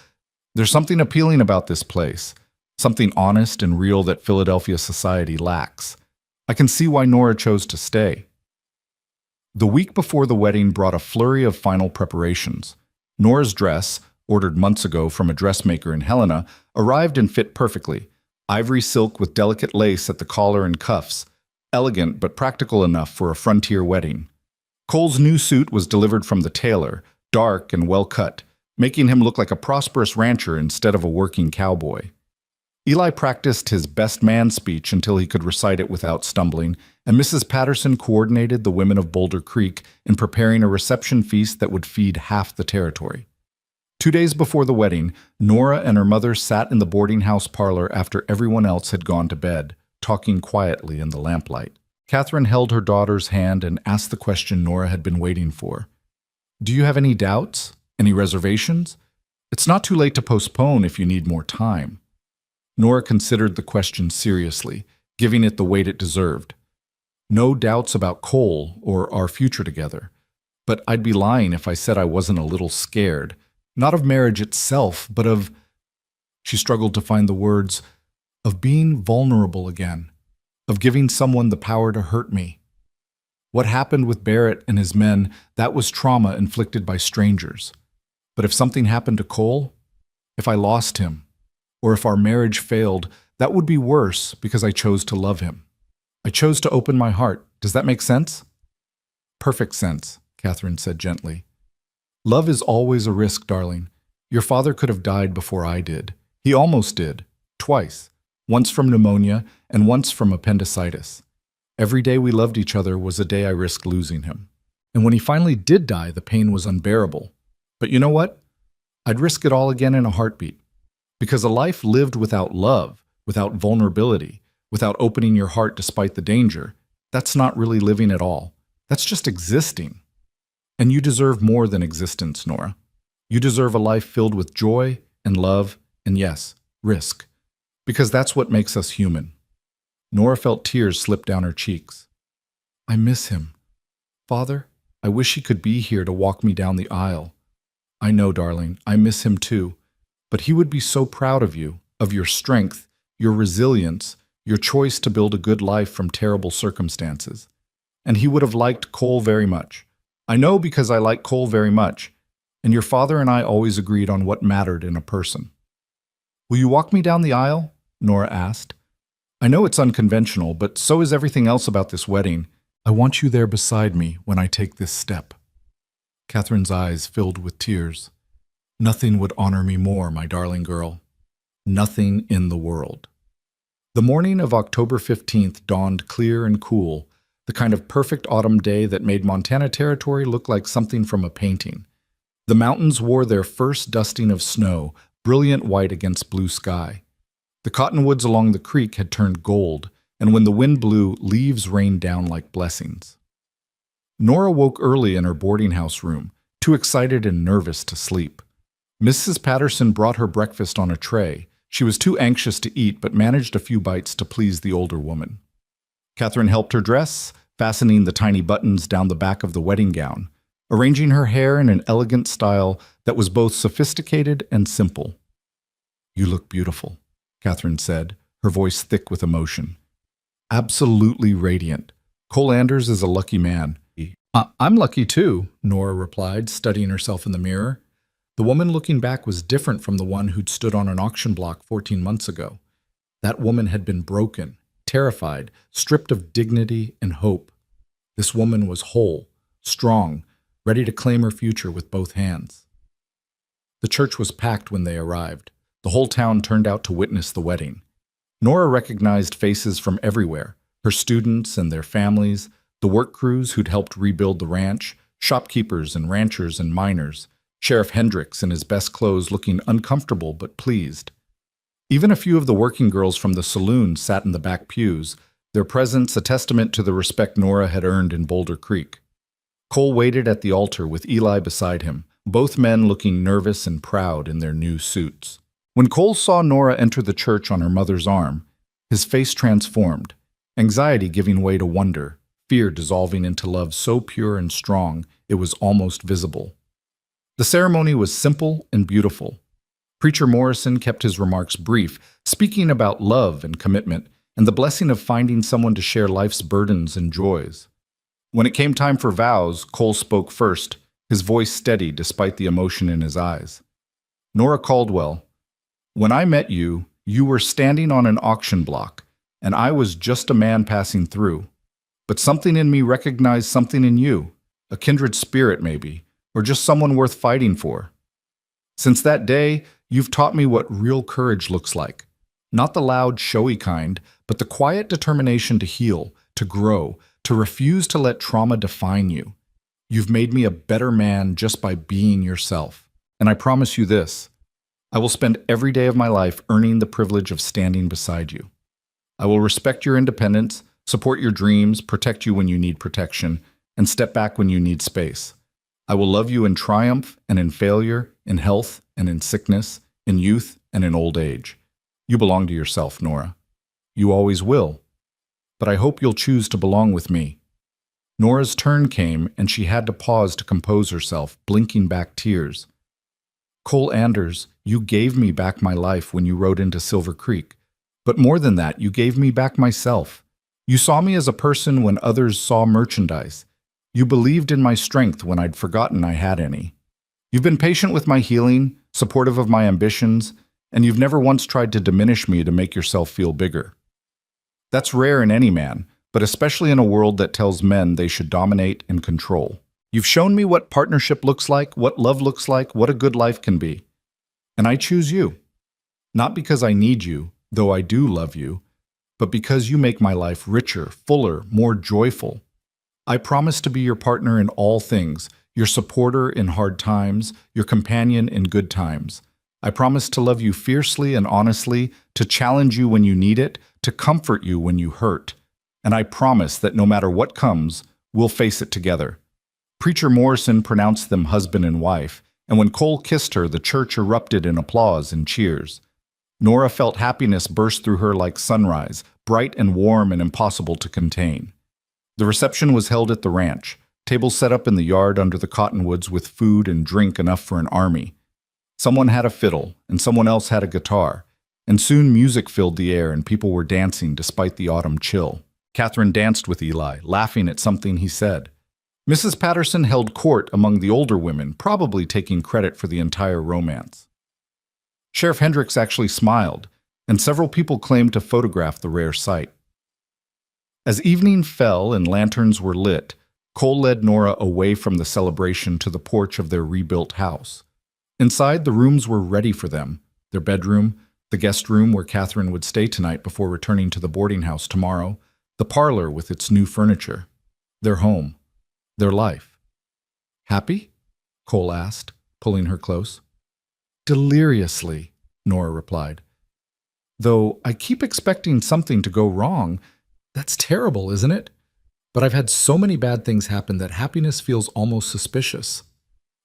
there's something appealing about this place, something honest and real that Philadelphia society lacks. I can see why Nora chose to stay." The week before the wedding brought a flurry of final preparations. Nora's dress, ordered months ago from a dressmaker in Helena, arrived and fit perfectly. Ivory silk with delicate lace at the collar and cuffs, elegant but practical enough for a frontier wedding. Cole's new suit was delivered from the tailor, dark and well cut, making him look like a prosperous rancher instead of a working cowboy. Eli practiced his best man speech until he could recite it without stumbling, and Mrs. Patterson coordinated the women of Boulder Creek in preparing a reception feast that would feed half the territory. 2 days before the wedding, Nora and her mother sat in the boarding house parlor after everyone else had gone to bed, talking quietly in the lamplight. Catherine held her daughter's hand and asked the question Nora had been waiting for. "Do you have any doubts? Any reservations? It's not too late to postpone if you need more time." Nora considered the question seriously, giving it the weight it deserved. "No doubts about Cole or our future together. But I'd be lying if I said I wasn't a little scared. Not of marriage itself, but of," she struggled to find the words, "of being vulnerable again, of giving someone the power to hurt me. What happened with Barrett and his men, that was trauma inflicted by strangers. But if something happened to Cole, if I lost him, or if our marriage failed, that would be worse because I chose to love him. I chose to open my heart. Does that make sense?" "Perfect sense," Catherine said gently. "Love is always a risk, darling. Your father could have died before I did. He almost did, twice, once from pneumonia and once from appendicitis. Every day we loved each other was a day I risked losing him. And when he finally did die, the pain was unbearable. But you know what? I'd risk it all again in a heartbeat. Because a life lived without love, without vulnerability, without opening your heart despite the danger, that's not really living at all. That's just existing. And you deserve more than existence, Nora. You deserve a life filled with joy and love and, yes, risk. Because that's what makes us human." Nora felt tears slip down her cheeks. "I miss him. Father, I wish he could be here to walk me down the aisle. I know, darling, I miss him too. But he would be so proud of you, of your strength, your resilience, your choice to build a good life from terrible circumstances. And he would have liked Cole very much. I know because I like Cole very much. And your father and I always agreed on what mattered in a person." "Will you walk me down the aisle?" Nora asked. "I know it's unconventional, but so is everything else about this wedding. I want you there beside me when I take this step." Catherine's eyes filled with tears. "Nothing would honor me more, my darling girl. Nothing in the world." The morning of October 15th dawned clear and cool, the kind of perfect autumn day that made Montana Territory look like something from a painting. The mountains wore their first dusting of snow, brilliant white against blue sky. The cottonwoods along the creek had turned gold, and when the wind blew, leaves rained down like blessings. Nora woke early in her boarding house room, too excited and nervous to sleep. Mrs. Patterson brought her breakfast on a tray. She was too anxious to eat, but managed a few bites to please the older woman. Catherine helped her dress, fastening the tiny buttons down the back of the wedding gown, arranging her hair in an elegant style that was both sophisticated and simple. "You look beautiful," Catherine said, her voice thick with emotion. "Absolutely radiant. Cole Anders is a lucky man." I'm lucky too," Nora replied, studying herself in the mirror. The woman looking back was different from the one who'd stood on an auction block 14 months ago. That woman had been broken, terrified, stripped of dignity and hope. This woman was whole, strong, ready to claim her future with both hands. The church was packed when they arrived. The whole town turned out to witness the wedding. Nora recognized faces from everywhere, her students and their families, the work crews who'd helped rebuild the ranch, shopkeepers and ranchers and miners, Sheriff Hendricks in his best clothes looking uncomfortable but pleased. Even a few of the working girls from the saloon sat in the back pews, their presence a testament to the respect Nora had earned in Boulder Creek. Cole waited at the altar with Eli beside him, both men looking nervous and proud in their new suits. When Cole saw Nora enter the church on her mother's arm, his face transformed, anxiety giving way to wonder, fear dissolving into love so pure and strong it was almost visible. The ceremony was simple and beautiful. Preacher Morrison kept his remarks brief, speaking about love and commitment and the blessing of finding someone to share life's burdens and joys. When it came time for vows, Cole spoke first, his voice steady despite the emotion in his eyes. "Nora Caldwell, when I met you, you were standing on an auction block, and I was just a man passing through. But something in me recognized something in you, a kindred spirit maybe, or just someone worth fighting for. Since that day, you've taught me what real courage looks like. Not the loud, showy kind, but the quiet determination to heal, to grow, to refuse to let trauma define you. You've made me a better man just by being yourself. And I promise you this, I will spend every day of my life earning the privilege of standing beside you. I will respect your independence, support your dreams, protect you when you need protection, and step back when you need space. I will love you in triumph and in failure, in health and in sickness, in youth and in old age. You belong to yourself, Nora. You always will. But I hope you'll choose to belong with me." Nora's turn came, and she had to pause to compose herself, blinking back tears. "Cole Anders, you gave me back my life when you rode into Silver Creek. But more than that, you gave me back myself. You saw me as a person when others saw merchandise. You believed in my strength when I'd forgotten I had any. You've been patient with my healing, supportive of my ambitions, and you've never once tried to diminish me to make yourself feel bigger. That's rare in any man, but especially in a world that tells men they should dominate and control. You've shown me what partnership looks like, what love looks like, what a good life can be. And I choose you. Not because I need you, though I do love you, but because you make my life richer, fuller, more joyful. I promise to be your partner in all things, your supporter in hard times, your companion in good times. I promise to love you fiercely and honestly, to challenge you when you need it, to comfort you when you hurt. And I promise that no matter what comes, we'll face it together." Preacher Morrison pronounced them husband and wife, and when Cole kissed her, the church erupted in applause and cheers. Nora felt happiness burst through her like sunrise, bright and warm and impossible to contain. The reception was held at the ranch, tables set up in the yard under the cottonwoods with food and drink enough for an army. Someone had a fiddle, and someone else had a guitar, and soon music filled the air and people were dancing despite the autumn chill. Catherine danced with Eli, laughing at something he said. Mrs. Patterson held court among the older women, probably taking credit for the entire romance. Sheriff Hendricks actually smiled, and several people claimed to photograph the rare sight. As evening fell and lanterns were lit, Cole led Nora away from the celebration to the porch of their rebuilt house. Inside, the rooms were ready for them, their bedroom, the guest room where Catherine would stay tonight before returning to the boarding house tomorrow, the parlor with its new furniture, their home, their life. "Happy?" Cole asked, pulling her close. "Deliriously," Nora replied. "Though I keep expecting something to go wrong. That's terrible, isn't it? But I've had so many bad things happen that happiness feels almost suspicious."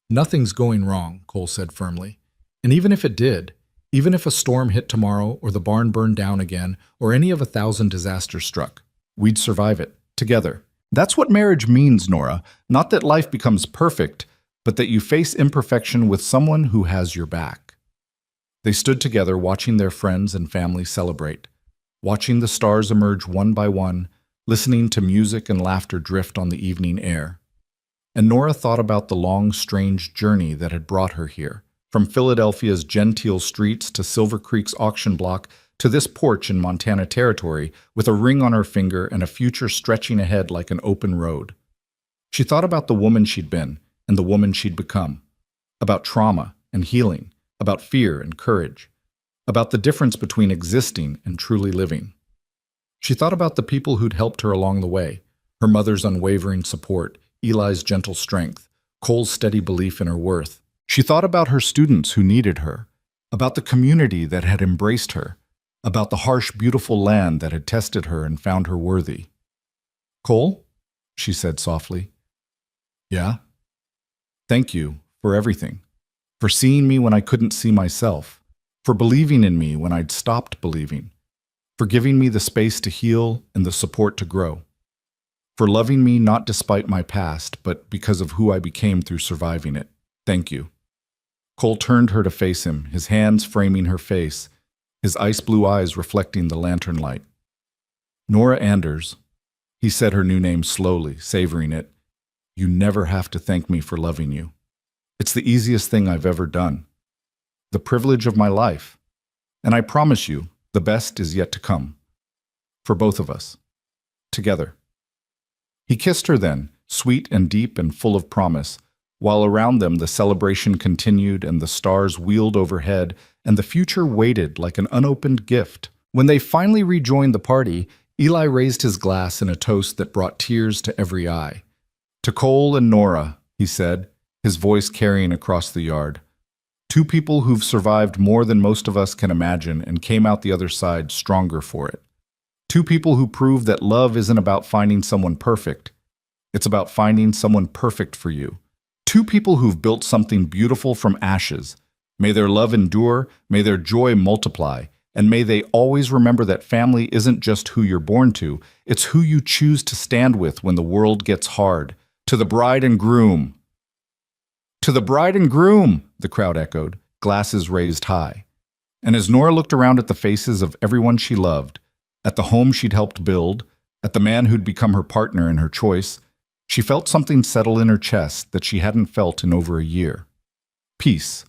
"Nothing's going wrong," Cole said firmly. And even if it did, even if a storm hit tomorrow or the barn burned down again or any of 1,000 disasters struck, we'd survive it, together. That's what marriage means, Nora. Not that life becomes perfect, but that you face imperfection with someone who has your back. They stood together watching their friends and family celebrate, watching the stars emerge one by one, listening to music and laughter drift on the evening air. And Nora thought about the long, strange journey that had brought her here, from Philadelphia's genteel streets to Silver Creek's auction block to this porch in Montana Territory with a ring on her finger and a future stretching ahead like an open road. She thought about the woman she'd been and the woman she'd become, about trauma and healing, about fear and courage, about the difference between existing and truly living. She thought about the people who'd helped her along the way, her mother's unwavering support, Eli's gentle strength, Cole's steady belief in her worth. She thought about her students who needed her, about the community that had embraced her, about the harsh, beautiful land that had tested her and found her worthy. "Cole?" she said softly. "Yeah?" "Thank you for everything, for seeing me when I couldn't see myself, for believing in me when I'd stopped believing, for giving me the space to heal and the support to grow, for loving me not despite my past, but because of who I became through surviving it. Thank you." Cole turned her to face him, his hands framing her face, his ice-blue eyes reflecting the lantern light. "Nora Anders," he said her new name slowly, savoring it. "You never have to thank me for loving you. It's the easiest thing I've ever done. The privilege of my life. And I promise you, the best is yet to come. For both of us. Together." He kissed her then, sweet and deep and full of promise, while around them the celebration continued and the stars wheeled overhead and the future waited like an unopened gift. When they finally rejoined the party, Eli raised his glass in a toast that brought tears to every eye. "To Cole and Nora," he said, his voice carrying across the yard. "Two people who've survived more than most of us can imagine and came out the other side stronger for it. Two people who prove that love isn't about finding someone perfect. It's about finding someone perfect for you. Two people who've built something beautiful from ashes. May their love endure, may their joy multiply, and may they always remember that family isn't just who you're born to, it's who you choose to stand with when the world gets hard. To the bride and groom." "To the bride and groom," the crowd echoed, glasses raised high. And as Nora looked around at the faces of everyone she loved, at the home she'd helped build, at the man who'd become her partner in her choice, she felt something settle in her chest that she hadn't felt in over a year. Peace.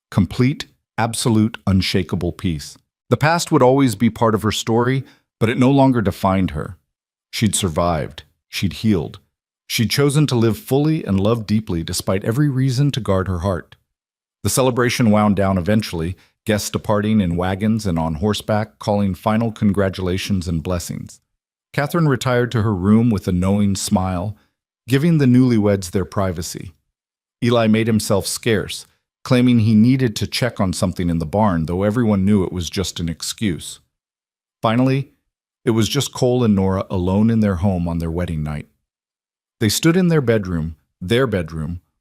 Complete, absolute, unshakable peace. The past would always be part of her story, but it no longer defined her. She'd survived. She'd healed. She'd chosen to live fully and love deeply despite every reason to guard her heart. The celebration wound down eventually, guests departing in wagons and on horseback, calling final congratulations and blessings. Catherine retired to her room with a knowing smile, giving the newlyweds their privacy. Eli made himself scarce, claiming he needed to check on something in the barn, though everyone knew it was just an excuse. Finally, it was just Cole and Nora alone in their home on their wedding night. They stood in their bedroom,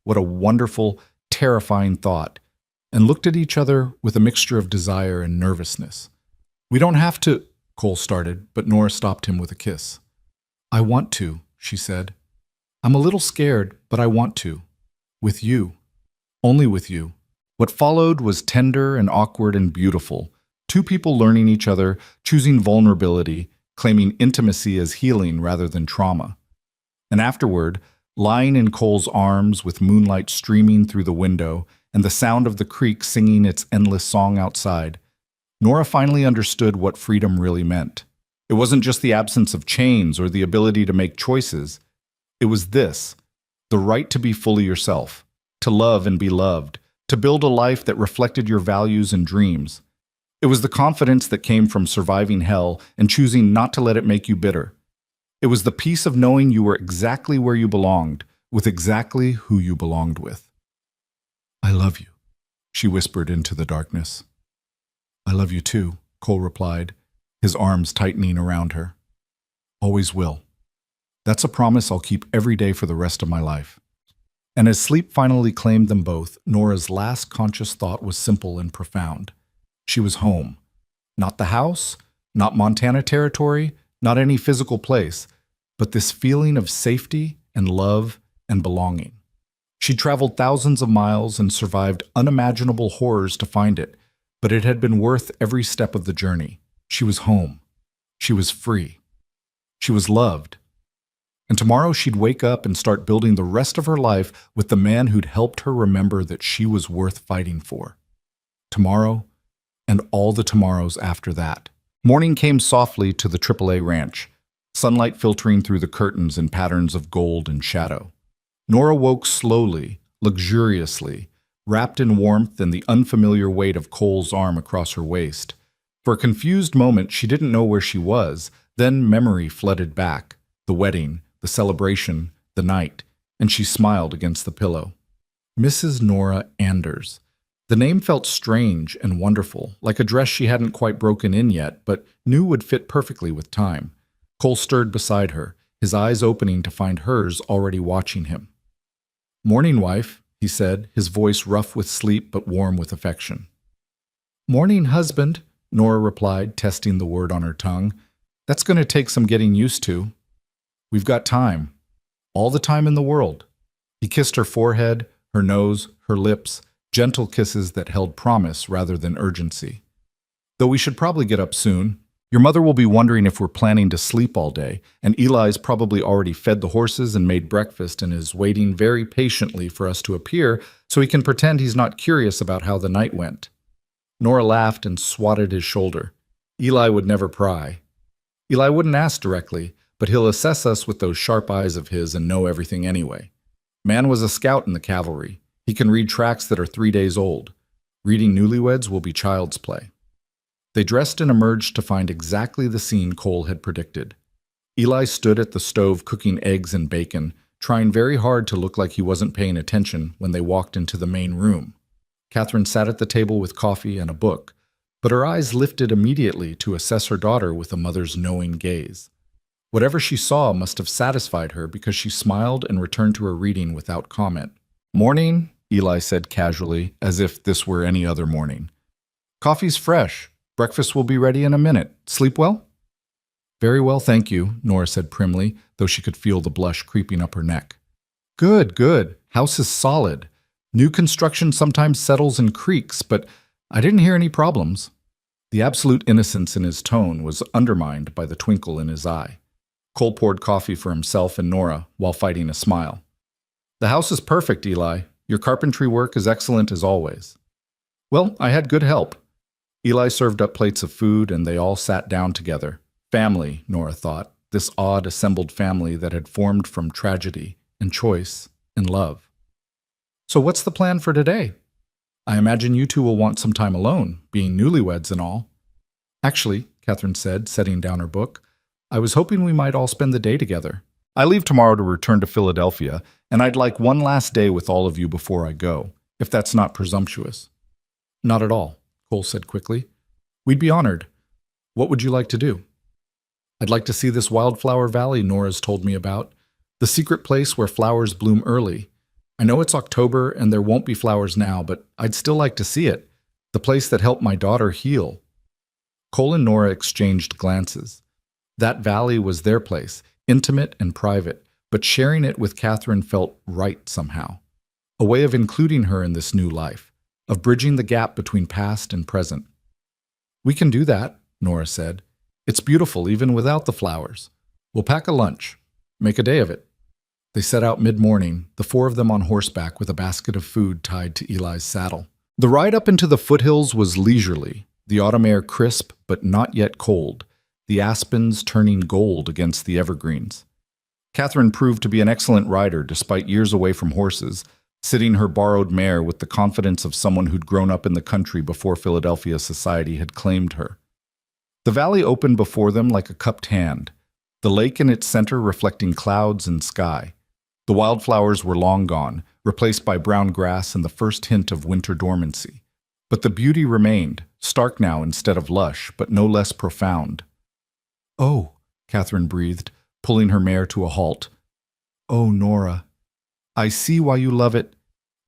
what a wonderful, terrifying thought, and looked at each other with a mixture of desire and nervousness. "We don't have to," Cole started, but Nora stopped him with a kiss. "I want to," she said. "I'm a little scared, but I want to. With you. Only with you." What followed was tender and awkward and beautiful. Two people learning each other, choosing vulnerability, claiming intimacy as healing rather than trauma. And afterward, lying in Cole's arms with moonlight streaming through the window and the sound of the creek singing its endless song outside, Nora finally understood what freedom really meant. It wasn't just the absence of chains or the ability to make choices. It was this, the right to be fully yourself, to love and be loved, to build a life that reflected your values and dreams. It was the confidence that came from surviving hell and choosing not to let it make you bitter. It was the peace of knowing you were exactly where you belonged, with exactly who you belonged with. "I love you," she whispered into the darkness. "I love you too," Cole replied, his arms tightening around her. "Always will. That's a promise I'll keep every day for the rest of my life." And as sleep finally claimed them both, Nora's last conscious thought was simple and profound. She was home. Not the house, not Montana territory, not any physical place, but this feeling of safety and love and belonging. She traveled thousands of miles and survived unimaginable horrors to find it, but it had been worth every step of the journey. She was home. She was free. She was loved. And tomorrow she'd wake up and start building the rest of her life with the man who'd helped her remember that she was worth fighting for. Tomorrow, and all the tomorrows after that. Morning came softly to the AAA ranch, sunlight filtering through the curtains in patterns of gold and shadow. Nora woke slowly, luxuriously, wrapped in warmth and the unfamiliar weight of Cole's arm across her waist. For a confused moment, she didn't know where she was. Then memory flooded back. The wedding, the celebration, the night, and she smiled against the pillow. Mrs. Nora Anders. The name felt strange and wonderful, like a dress she hadn't quite broken in yet, but knew would fit perfectly with time. Cole stirred beside her, his eyes opening to find hers already watching him. "Morning, wife," he said, his voice rough with sleep but warm with affection. "Morning, husband," Nora replied, testing the word on her tongue. "That's going to take some getting used to." "We've got time. All the time in the world." He kissed her forehead, her nose, her lips, gentle kisses that held promise rather than urgency. "Though we should probably get up soon. Your mother will be wondering if we're planning to sleep all day, and Eli's probably already fed the horses and made breakfast and is waiting very patiently for us to appear so he can pretend he's not curious about how the night went." Nora laughed and swatted his shoulder. "Eli would never pry. Eli wouldn't ask directly, but he'll assess us with those sharp eyes of his and know everything anyway. Man was a scout in the cavalry. He can read tracks that are 3 days old. Reading newlyweds will be child's play." They dressed and emerged to find exactly the scene Cole had predicted. Eli stood at the stove cooking eggs and bacon, trying very hard to look like he wasn't paying attention when they walked into the main room. Catherine sat at the table with coffee and a book, but her eyes lifted immediately to assess her daughter with a mother's knowing gaze. Whatever she saw must have satisfied her because she smiled and returned to her reading without comment. "Morning," Eli said casually, as if this were any other morning. "Coffee's fresh. Breakfast will be ready in a minute. Sleep well?" "Very well, thank you," Nora said primly, though she could feel the blush creeping up her neck. "Good, good. House is solid. New construction sometimes settles and creaks, but I didn't hear any problems." The absolute innocence in his tone was undermined by the twinkle in his eye. Cole poured coffee for himself and Nora while fighting a smile. "The house is perfect, Eli. Your carpentry work is excellent as always." "Well, I had good help." Eli served up plates of food and they all sat down together. Family, Nora thought, this odd assembled family that had formed from tragedy and choice and love. "So what's the plan for today? I imagine you two will want some time alone, being newlyweds and all." "Actually," Catherine said, setting down her book, "I was hoping we might all spend the day together. I leave tomorrow to return to Philadelphia, and I'd like one last day with all of you before I go, if that's not presumptuous." "Not at all," Cole said quickly. "We'd be honored. What would you like to do?" "I'd like to see this wildflower valley Nora's told me about, the secret place where flowers bloom early. I know it's October and there won't be flowers now, but I'd still like to see it, the place that helped my daughter heal." Cole and Nora exchanged glances. That valley was their place, intimate and private, but sharing it with Catherine felt right somehow. A way of including her in this new life, of bridging the gap between past and present. "We can do that," Nora said. "It's beautiful even without the flowers. We'll pack a lunch. Make a day of it." They set out mid-morning, the four of them on horseback with a basket of food tied to Eli's saddle. The ride up into the foothills was leisurely, the autumn air crisp but not yet cold, the aspens turning gold against the evergreens. Catherine proved to be an excellent rider despite years away from horses, sitting her borrowed mare with the confidence of someone who'd grown up in the country before Philadelphia society had claimed her. The valley opened before them like a cupped hand, the lake in its center reflecting clouds and sky. The wildflowers were long gone, replaced by brown grass and the first hint of winter dormancy. But the beauty remained, stark now instead of lush, but no less profound. "Oh," Catherine breathed, pulling her mare to a halt. "Oh, Nora, I see why you love it.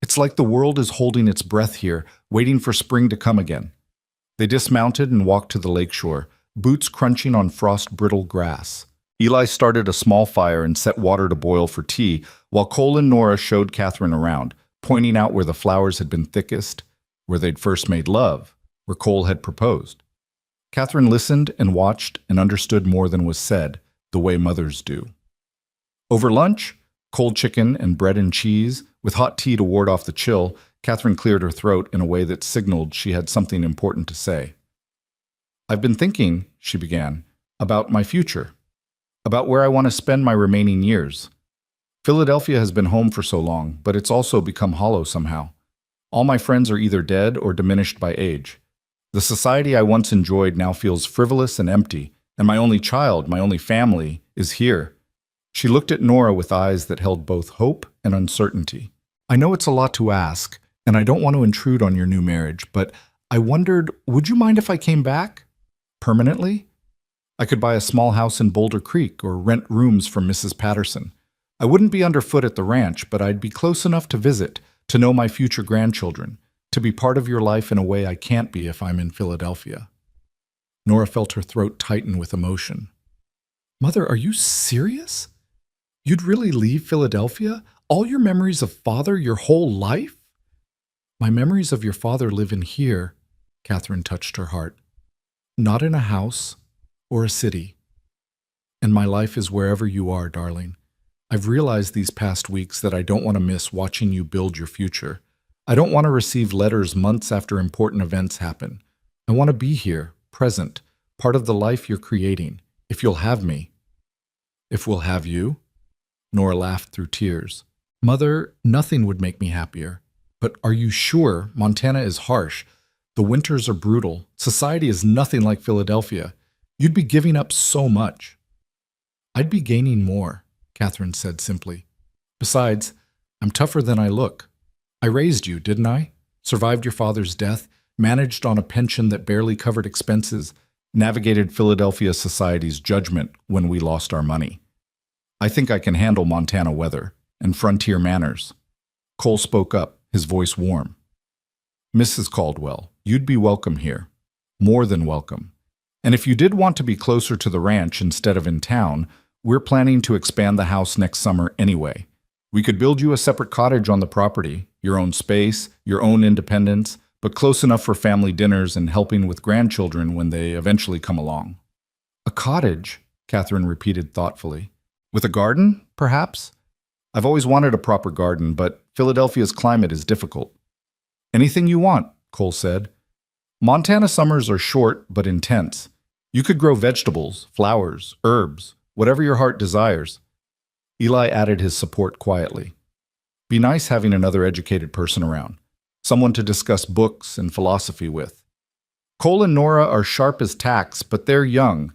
It's like the world is holding its breath here, waiting for spring to come again. They dismounted and walked to the lakeshore, boots crunching on frost-brittle grass. Eli started a small fire and set water to boil for tea, while Cole and Nora showed Catherine around, pointing out where the flowers had been thickest, where they'd first made love, where Cole had proposed. Catherine listened and watched and understood more than was said, the way mothers do. Over lunch, cold chicken and bread and cheese, with hot tea to ward off the chill, Catherine cleared her throat in a way that signaled she had something important to say. "I've been thinking," she began, "about my future, about where I want to spend my remaining years. Philadelphia has been home for so long, but it's also become hollow somehow. All my friends are either dead or diminished by age. The society I once enjoyed now feels frivolous and empty, and my only child, my only family, is here." She looked at Nora with eyes that held both hope and uncertainty. "I know it's a lot to ask, and I don't want to intrude on your new marriage, but I wondered, would you mind if I came back? Permanently? I could buy a small house in Boulder Creek or rent rooms from Mrs. Patterson. I wouldn't be underfoot at the ranch, but I'd be close enough to visit, to know my future grandchildren, to be part of your life in a way I can't be if I'm in Philadelphia." Nora felt her throat tighten with emotion. "Mother, are you serious? You'd really leave Philadelphia? All your memories of father, your whole life?" "My memories of your father live in here," Catherine touched her heart. "Not in a house or a city. And my life is wherever you are, darling. I've realized these past weeks that I don't want to miss watching you build your future. I don't want to receive letters months after important events happen. I want to be here, present, part of the life you're creating, if you'll have me." "If we'll have you?" Nora laughed through tears. "Mother, nothing would make me happier. But are you sure? Montana is harsh. The winters are brutal. Society is nothing like Philadelphia. You'd be giving up so much." "I'd be gaining more," Catherine said simply. "Besides, I'm tougher than I look. I raised you, didn't I? Survived your father's death, managed on a pension that barely covered expenses, navigated Philadelphia society's judgment when we lost our money. I think I can handle Montana weather and frontier manners." Cole spoke up, his voice warm. "Mrs. Caldwell, you'd be welcome here. More than welcome. And if you did want to be closer to the ranch instead of in town, we're planning to expand the house next summer anyway. We could build you a separate cottage on the property, your own space, your own independence, but close enough for family dinners and helping with grandchildren when they eventually come along." "A cottage," Catherine repeated thoughtfully. "With a garden, perhaps? I've always wanted a proper garden, but Philadelphia's climate is difficult." "Anything you want," Cole said. "Montana summers are short but intense. You could grow vegetables, flowers, herbs, whatever your heart desires." Eli added his support quietly. "Be nice having another educated person around, someone to discuss books and philosophy with. Cole and Nora are sharp as tacks, but they're young.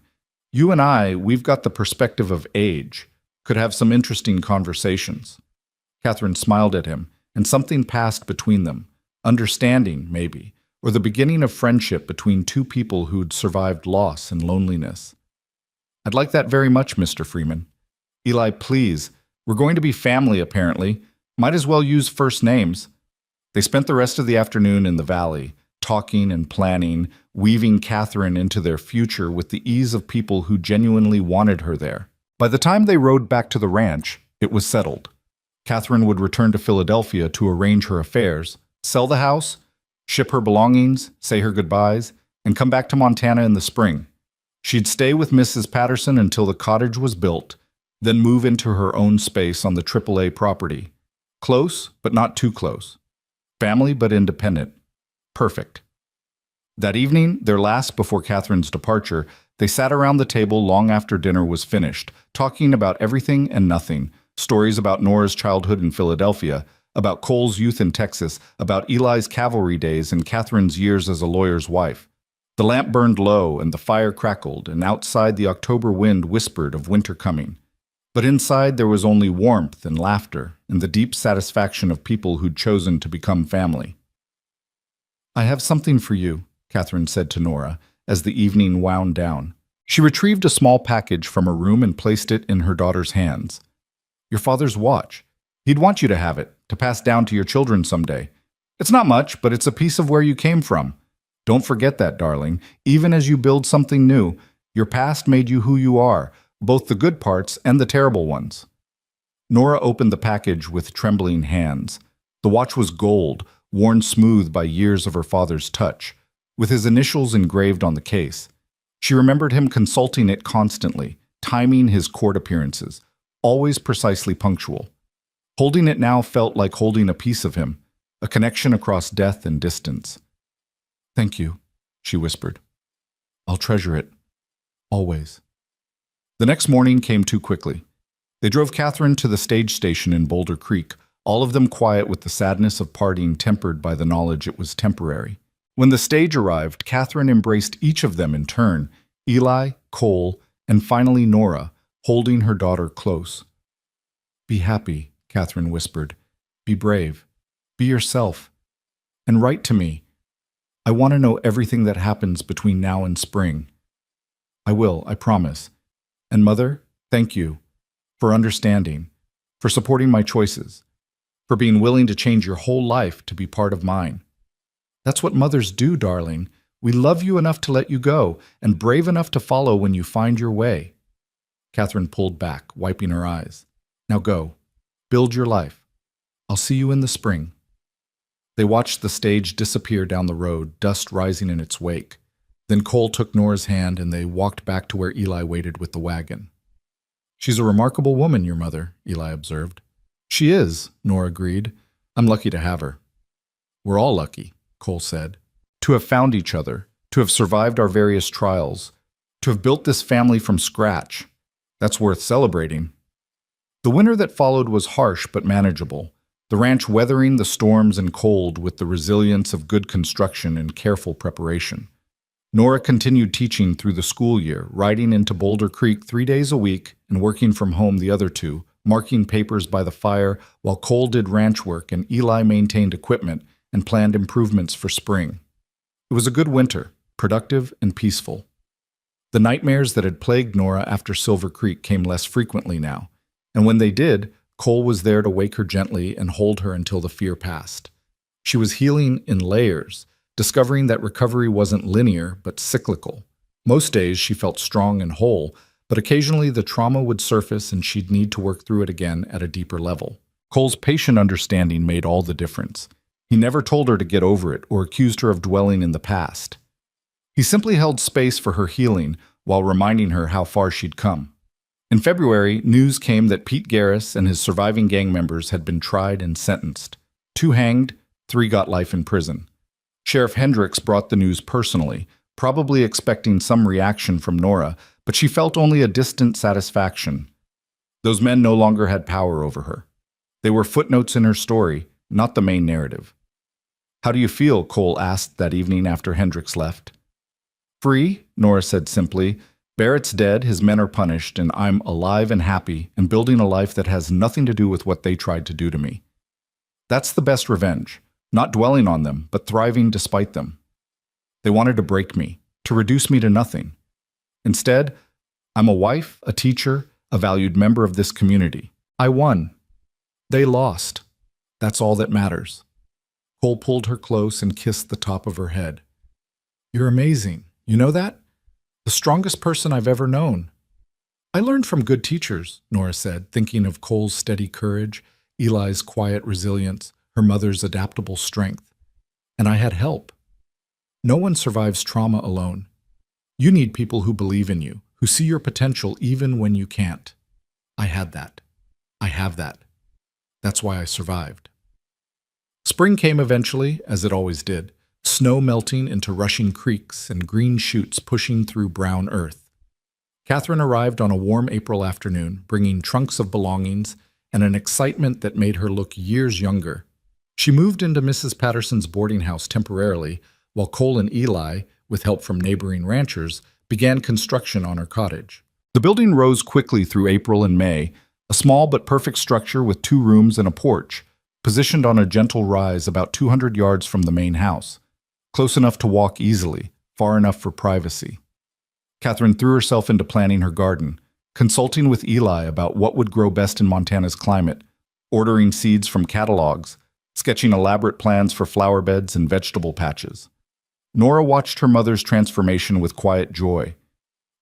You and we've got the perspective of age, could have some interesting conversations." Catherine smiled at him, and something passed between them, understanding, maybe, or the beginning of friendship between two people who'd survived loss and loneliness. "I'd like that very much, Mr. Freeman." "Eli, please. We're going to be family, apparently. Might as well use first names." They spent the rest of the afternoon in the valley, talking and planning, weaving Catherine into their future with the ease of people who genuinely wanted her there. By the time they rode back to the ranch, it was settled. Catherine would return to Philadelphia to arrange her affairs, sell the house, ship her belongings, say her goodbyes, and come back to Montana in the spring. She'd stay with Mrs. Patterson until the cottage was built, then move into her own space on the AAA property. Close, but not too close. Family, but independent. Perfect. That evening, their last before Catherine's departure, they sat around the table long after dinner was finished, talking about everything and nothing, stories about Nora's childhood in Philadelphia, about Cole's youth in Texas, about Eli's cavalry days and Catherine's years as a lawyer's wife. The lamp burned low and the fire crackled, and outside the October wind whispered of winter coming. But inside there was only warmth and laughter and the deep satisfaction of people who'd chosen to become family. "I have something for you," Catherine said to Nora as the evening wound down. She retrieved a small package from her room and placed it in her daughter's hands. "Your father's watch. He'd want you to have it, to pass down to your children someday. It's not much, but it's a piece of where you came from. Don't forget that, darling. Even as you build something new, your past made you who you are, both the good parts and the terrible ones." Nora opened the package with trembling hands. The watch was gold, worn smooth by years of her father's touch, with his initials engraved on the case. She remembered him consulting it constantly, timing his court appearances, always precisely punctual. Holding it now felt like holding a piece of him, a connection across death and distance. "Thank you," she whispered. "I'll treasure it. Always." The next morning came too quickly. They drove Catherine to the stage station in Boulder Creek, all of them quiet with the sadness of parting tempered by the knowledge it was temporary. When the stage arrived, Catherine embraced each of them in turn, Eli, Cole, and finally Nora, holding her daughter close. "Be happy," Catherine whispered. "Be brave. Be yourself. And write to me. I want to know everything that happens between now and spring. I will, I promise. And Mother, thank you. For understanding. For supporting my choices. For being willing to change your whole life to be part of mine. That's what mothers do, darling. We love you enough to let you go, and brave enough to follow when you find your way." Catherine pulled back, wiping her eyes. "Now go. Build your life. I'll see you in the spring." They watched the stage disappear down the road, dust rising in its wake. Then Cole took Nora's hand and they walked back to where Eli waited with the wagon. "She's a remarkable woman, your mother," Eli observed. "She is," Nora agreed. "I'm lucky to have her." "We're all lucky," Cole said. "To have found each other, to have survived our various trials, to have built this family from scratch. That's worth celebrating." The winter that followed was harsh but manageable, the ranch weathering the storms and cold with the resilience of good construction and careful preparation. Nora continued teaching through the school year, riding into Boulder Creek 3 days a week and working from home the other 2, marking papers by the fire while Cole did ranch work and Eli maintained equipment and planned improvements for spring. It was a good winter, productive and peaceful. The nightmares that had plagued Nora after Silver Creek came less frequently now, and when they did, Cole was there to wake her gently and hold her until the fear passed. She was healing in layers, discovering that recovery wasn't linear but cyclical. Most days she felt strong and whole, but occasionally the trauma would surface and she'd need to work through it again at a deeper level. Cole's patient understanding made all the difference. He never told her to get over it or accused her of dwelling in the past. He simply held space for her healing while reminding her how far she'd come. In February, news came that Pete Garris and his surviving gang members had been tried and sentenced. 2 hanged, 3 got life in prison. Sheriff Hendricks brought the news personally, probably expecting some reaction from Nora, but she felt only a distant satisfaction. Those men no longer had power over her. They were footnotes in her story, not the main narrative. "How do you feel?" Cole asked that evening after Hendricks left. "Free," Nora said simply. "Barrett's dead, his men are punished, and I'm alive and happy and building a life that has nothing to do with what they tried to do to me. That's the best revenge. Not dwelling on them, but thriving despite them. They wanted to break me, to reduce me to nothing. Instead, I'm a wife, a teacher, a valued member of this community. I won. They lost. That's all that matters." Cole pulled her close and kissed the top of her head. "You're amazing. You know that? The strongest person I've ever known." "I learned from good teachers," Nora said, thinking of Cole's steady courage, Eli's quiet resilience, her mother's adaptable strength. "And I had help. No one survives trauma alone. You need people who believe in you, who see your potential even when you can't. I had that. I have that. That's why I survived." Spring came eventually, as it always did, snow melting into rushing creeks and green shoots pushing through brown earth. Catherine arrived on a warm April afternoon, bringing trunks of belongings and an excitement that made her look years younger. She moved into Mrs. Patterson's boarding house temporarily, while Cole and Eli, with help from neighboring ranchers, began construction on her cottage. The building rose quickly through April and May, a small but perfect structure with 2 rooms and a porch, positioned on a gentle rise about 200 yards from the main house, close enough to walk easily, far enough for privacy. Catherine threw herself into planning her garden, consulting with Eli about what would grow best in Montana's climate, ordering seeds from catalogs, sketching elaborate plans for flower beds and vegetable patches. Nora watched her mother's transformation with quiet joy.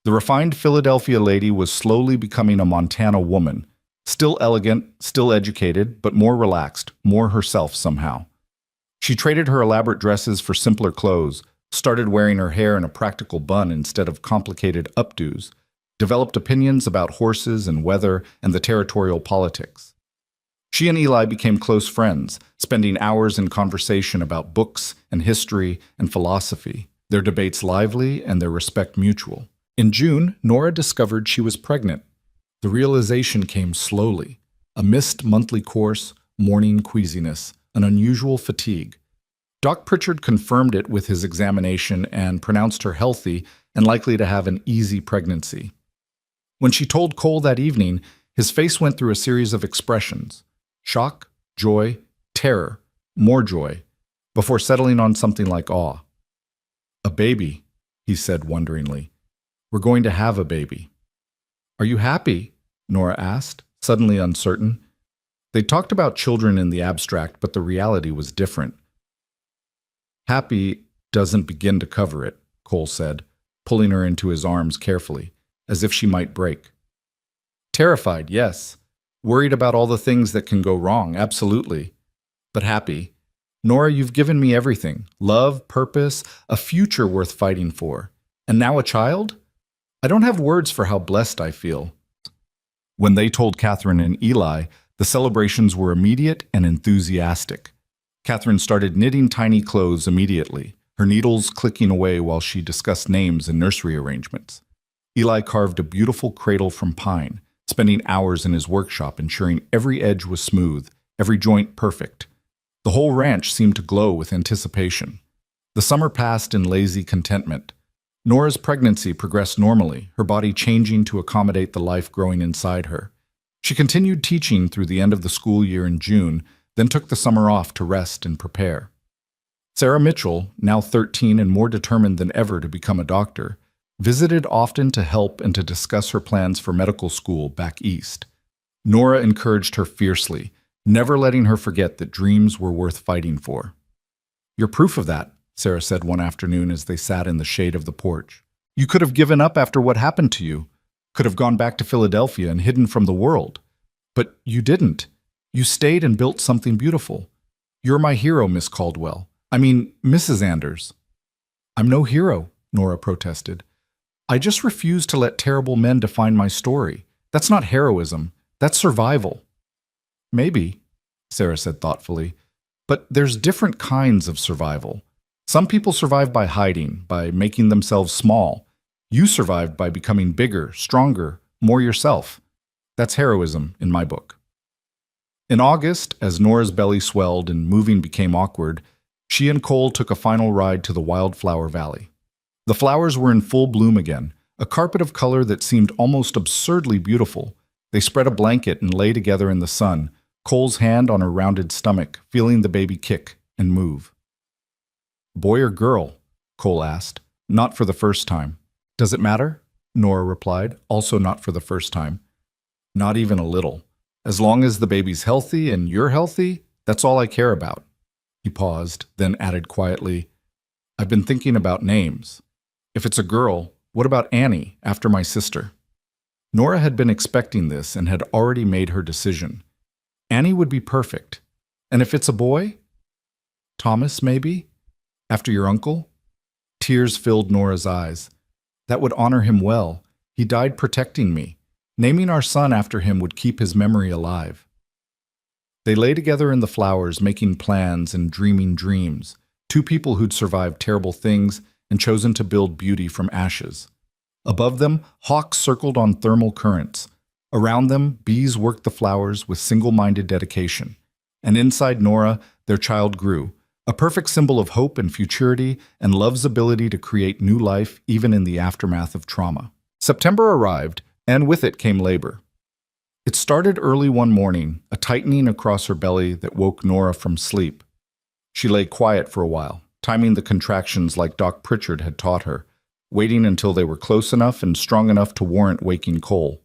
The refined Philadelphia lady was slowly becoming a Montana woman, still elegant, still educated, but more relaxed, more herself somehow. She traded her elaborate dresses for simpler clothes, started wearing her hair in a practical bun instead of complicated updos, developed opinions about horses and weather and the territorial politics. She and Eli became close friends, spending hours in conversation about books and history and philosophy, their debates lively and their respect mutual. In June, Nora discovered she was pregnant. The realization came slowly. A missed monthly course, morning queasiness, an unusual fatigue. Doc Pritchard confirmed it with his examination and pronounced her healthy and likely to have an easy pregnancy. When she told Cole that evening, his face went through a series of expressions: shock, joy, terror, more joy, before settling on something like awe. "A baby," he said wonderingly. "We're going to have a baby." "Are you happy?" Nora asked, suddenly uncertain. They talked about children in the abstract, but the reality was different. "Happy doesn't begin to cover it," Cole said, pulling her into his arms carefully, as if she might break. "Terrified, yes. Worried about all the things that can go wrong, absolutely. But happy. Nora, you've given me everything. Love, purpose, a future worth fighting for. And now a child? I don't have words for how blessed I feel." When they told Catherine and Eli, the celebrations were immediate and enthusiastic. Catherine started knitting tiny clothes immediately, her needles clicking away while she discussed names and nursery arrangements. Eli carved a beautiful cradle from pine, spending hours in his workshop ensuring every edge was smooth, every joint perfect. The whole ranch seemed to glow with anticipation. The summer passed in lazy contentment. Nora's pregnancy progressed normally, her body changing to accommodate the life growing inside her. She continued teaching through the end of the school year in June, then took the summer off to rest and prepare. Sarah Mitchell, now 13 and more determined than ever to become a doctor, visited often to help and to discuss her plans for medical school back east. Nora encouraged her fiercely, never letting her forget that dreams were worth fighting for. "You're proof of that," Sarah said one afternoon as they sat in the shade of the porch. "You could have given up after what happened to you, could have gone back to Philadelphia and hidden from the world. But you didn't. You stayed and built something beautiful. You're my hero, Miss Caldwell. I mean, Mrs. Anders." "I'm no hero," Nora protested. "I just refuse to let terrible men define my story. That's not heroism. That's survival." "Maybe," Sarah said thoughtfully, "but there's different kinds of survival. Some people survive by hiding, by making themselves small. You survived by becoming bigger, stronger, more yourself. That's heroism in my book." In August, as Nora's belly swelled and moving became awkward, she and Cole took a final ride to the Wildflower Valley. The flowers were in full bloom again, a carpet of color that seemed almost absurdly beautiful. They spread a blanket and lay together in the sun, Cole's hand on her rounded stomach, feeling the baby kick and move. "Boy or girl?" Cole asked, not for the first time. "Does it matter?" Nora replied, also not for the first time. "Not even a little. As long as the baby's healthy and you're healthy, that's all I care about." He paused, then added quietly, "I've been thinking about names. If it's a girl, what about Annie, after my sister?" Nora had been expecting this and had already made her decision. Annie would be perfect. And if it's a boy? Thomas, maybe? After your uncle? Tears filled Nora's eyes. That would honor him well. He died protecting me. Naming our son after him would keep his memory alive. They lay together in the flowers, making plans and dreaming dreams, two people who'd survived terrible things and chosen to build beauty from ashes. Above them, hawks circled on thermal currents. Around them, bees worked the flowers with single-minded dedication. And inside Nora, their child grew, a perfect symbol of hope and futurity and love's ability to create new life even in the aftermath of trauma. September arrived, and with it came labor. It started early one morning, a tightening across her belly that woke Nora from sleep. She lay quiet for a while, timing the contractions like Doc Pritchard had taught her, waiting until they were close enough and strong enough to warrant waking Cole.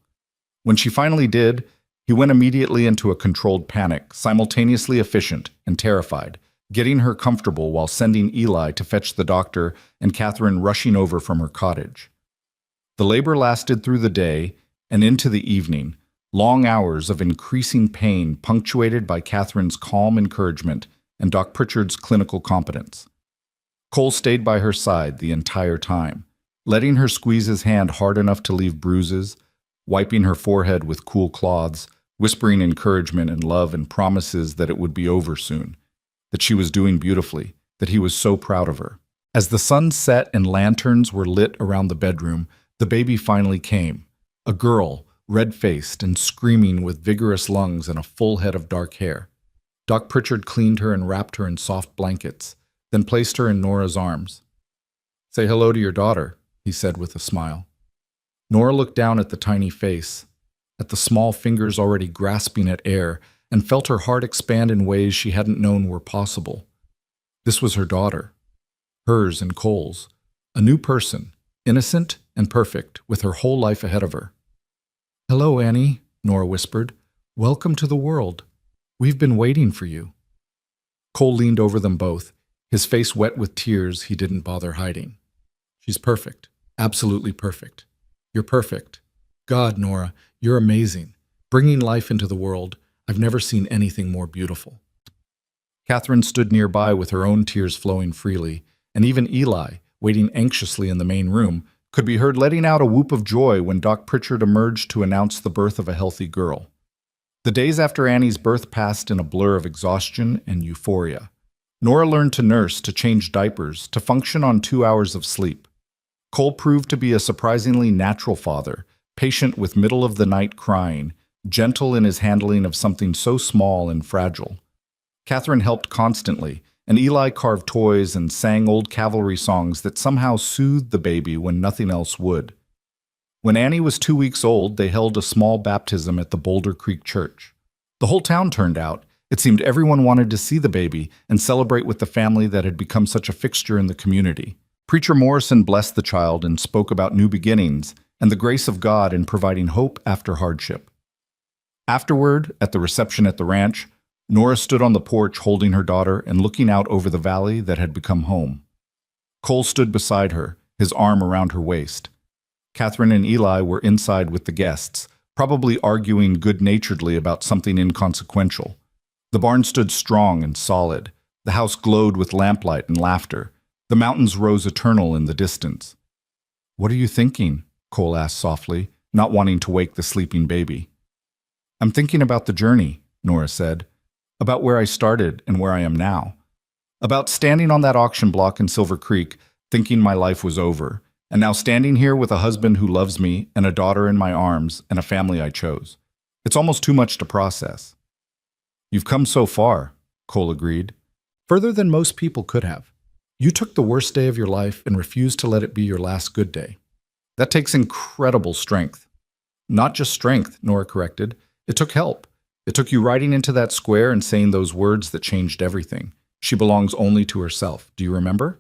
When she finally did, He went immediately into a controlled panic, simultaneously efficient and terrified, getting her comfortable while sending Eli to fetch the doctor and Catherine rushing over from her cottage. The labor lasted through the day and into the evening, long hours of increasing pain punctuated by Catherine's calm encouragement and Doc Pritchard's clinical competence. Cole stayed by her side the entire time, letting her squeeze his hand hard enough to leave bruises, wiping her forehead with cool cloths, whispering encouragement and love and promises that it would be over soon, that she was doing beautifully, that he was so proud of her. As the sun set and lanterns were lit around the bedroom, the baby finally came, a girl, red-faced and screaming with vigorous lungs and a full head of dark hair. Doc Pritchard cleaned her and wrapped her in soft blankets, then placed her in Nora's arms. "Say hello to your daughter," he said with a smile. Nora looked down at the tiny face, at the small fingers already grasping at air, and felt her heart expand in ways she hadn't known were possible. This was her daughter, hers and Cole's, a new person, innocent and perfect, with her whole life ahead of her. "Hello, Annie," Nora whispered. "Welcome to the world. We've been waiting for you." Cole leaned over them both, his face wet with tears he didn't bother hiding. "She's perfect, absolutely perfect. You're perfect. God, Nora, you're amazing. Bringing life into the world. I've never seen anything more beautiful." Catherine stood nearby with her own tears flowing freely, and even Eli, waiting anxiously in the main room, could be heard letting out a whoop of joy when Doc Pritchard emerged to announce the birth of a healthy girl. The days after Annie's birth passed in a blur of exhaustion and euphoria. Nora learned to nurse, to change diapers, to function on 2 hours of sleep. Cole proved to be a surprisingly natural father, patient with middle-of-the-night crying, gentle in his handling of something so small and fragile. Catherine helped constantly, and Eli carved toys and sang old cavalry songs that somehow soothed the baby when nothing else would. When Annie was 2 weeks old, they held a small baptism at the Boulder Creek Church. The whole town turned out. It seemed everyone wanted to see the baby and celebrate with the family that had become such a fixture in the community. Preacher Morrison blessed the child and spoke about new beginnings and the grace of God in providing hope after hardship. Afterward, at the reception at the ranch, Nora stood on the porch holding her daughter and looking out over the valley that had become home. Cole stood beside her, his arm around her waist. Catherine and Eli were inside with the guests, probably arguing good-naturedly about something inconsequential. The barn stood strong and solid. The house glowed with lamplight and laughter. The mountains rose eternal in the distance. "What are you thinking?" Cole asked softly, not wanting to wake the sleeping baby. "I'm thinking about the journey," Nora said. "About where I started and where I am now. About standing on that auction block in Silver Creek, thinking my life was over, and now standing here with a husband who loves me and a daughter in my arms and a family I chose. It's almost too much to process." "You've come so far," Cole agreed. "Further than most people could have. You took the worst day of your life and refused to let it be your last good day. That takes incredible strength." "Not just strength," Nora corrected. "It took help. It took you riding into that square and saying those words that changed everything. She belongs only to herself. Do you remember?"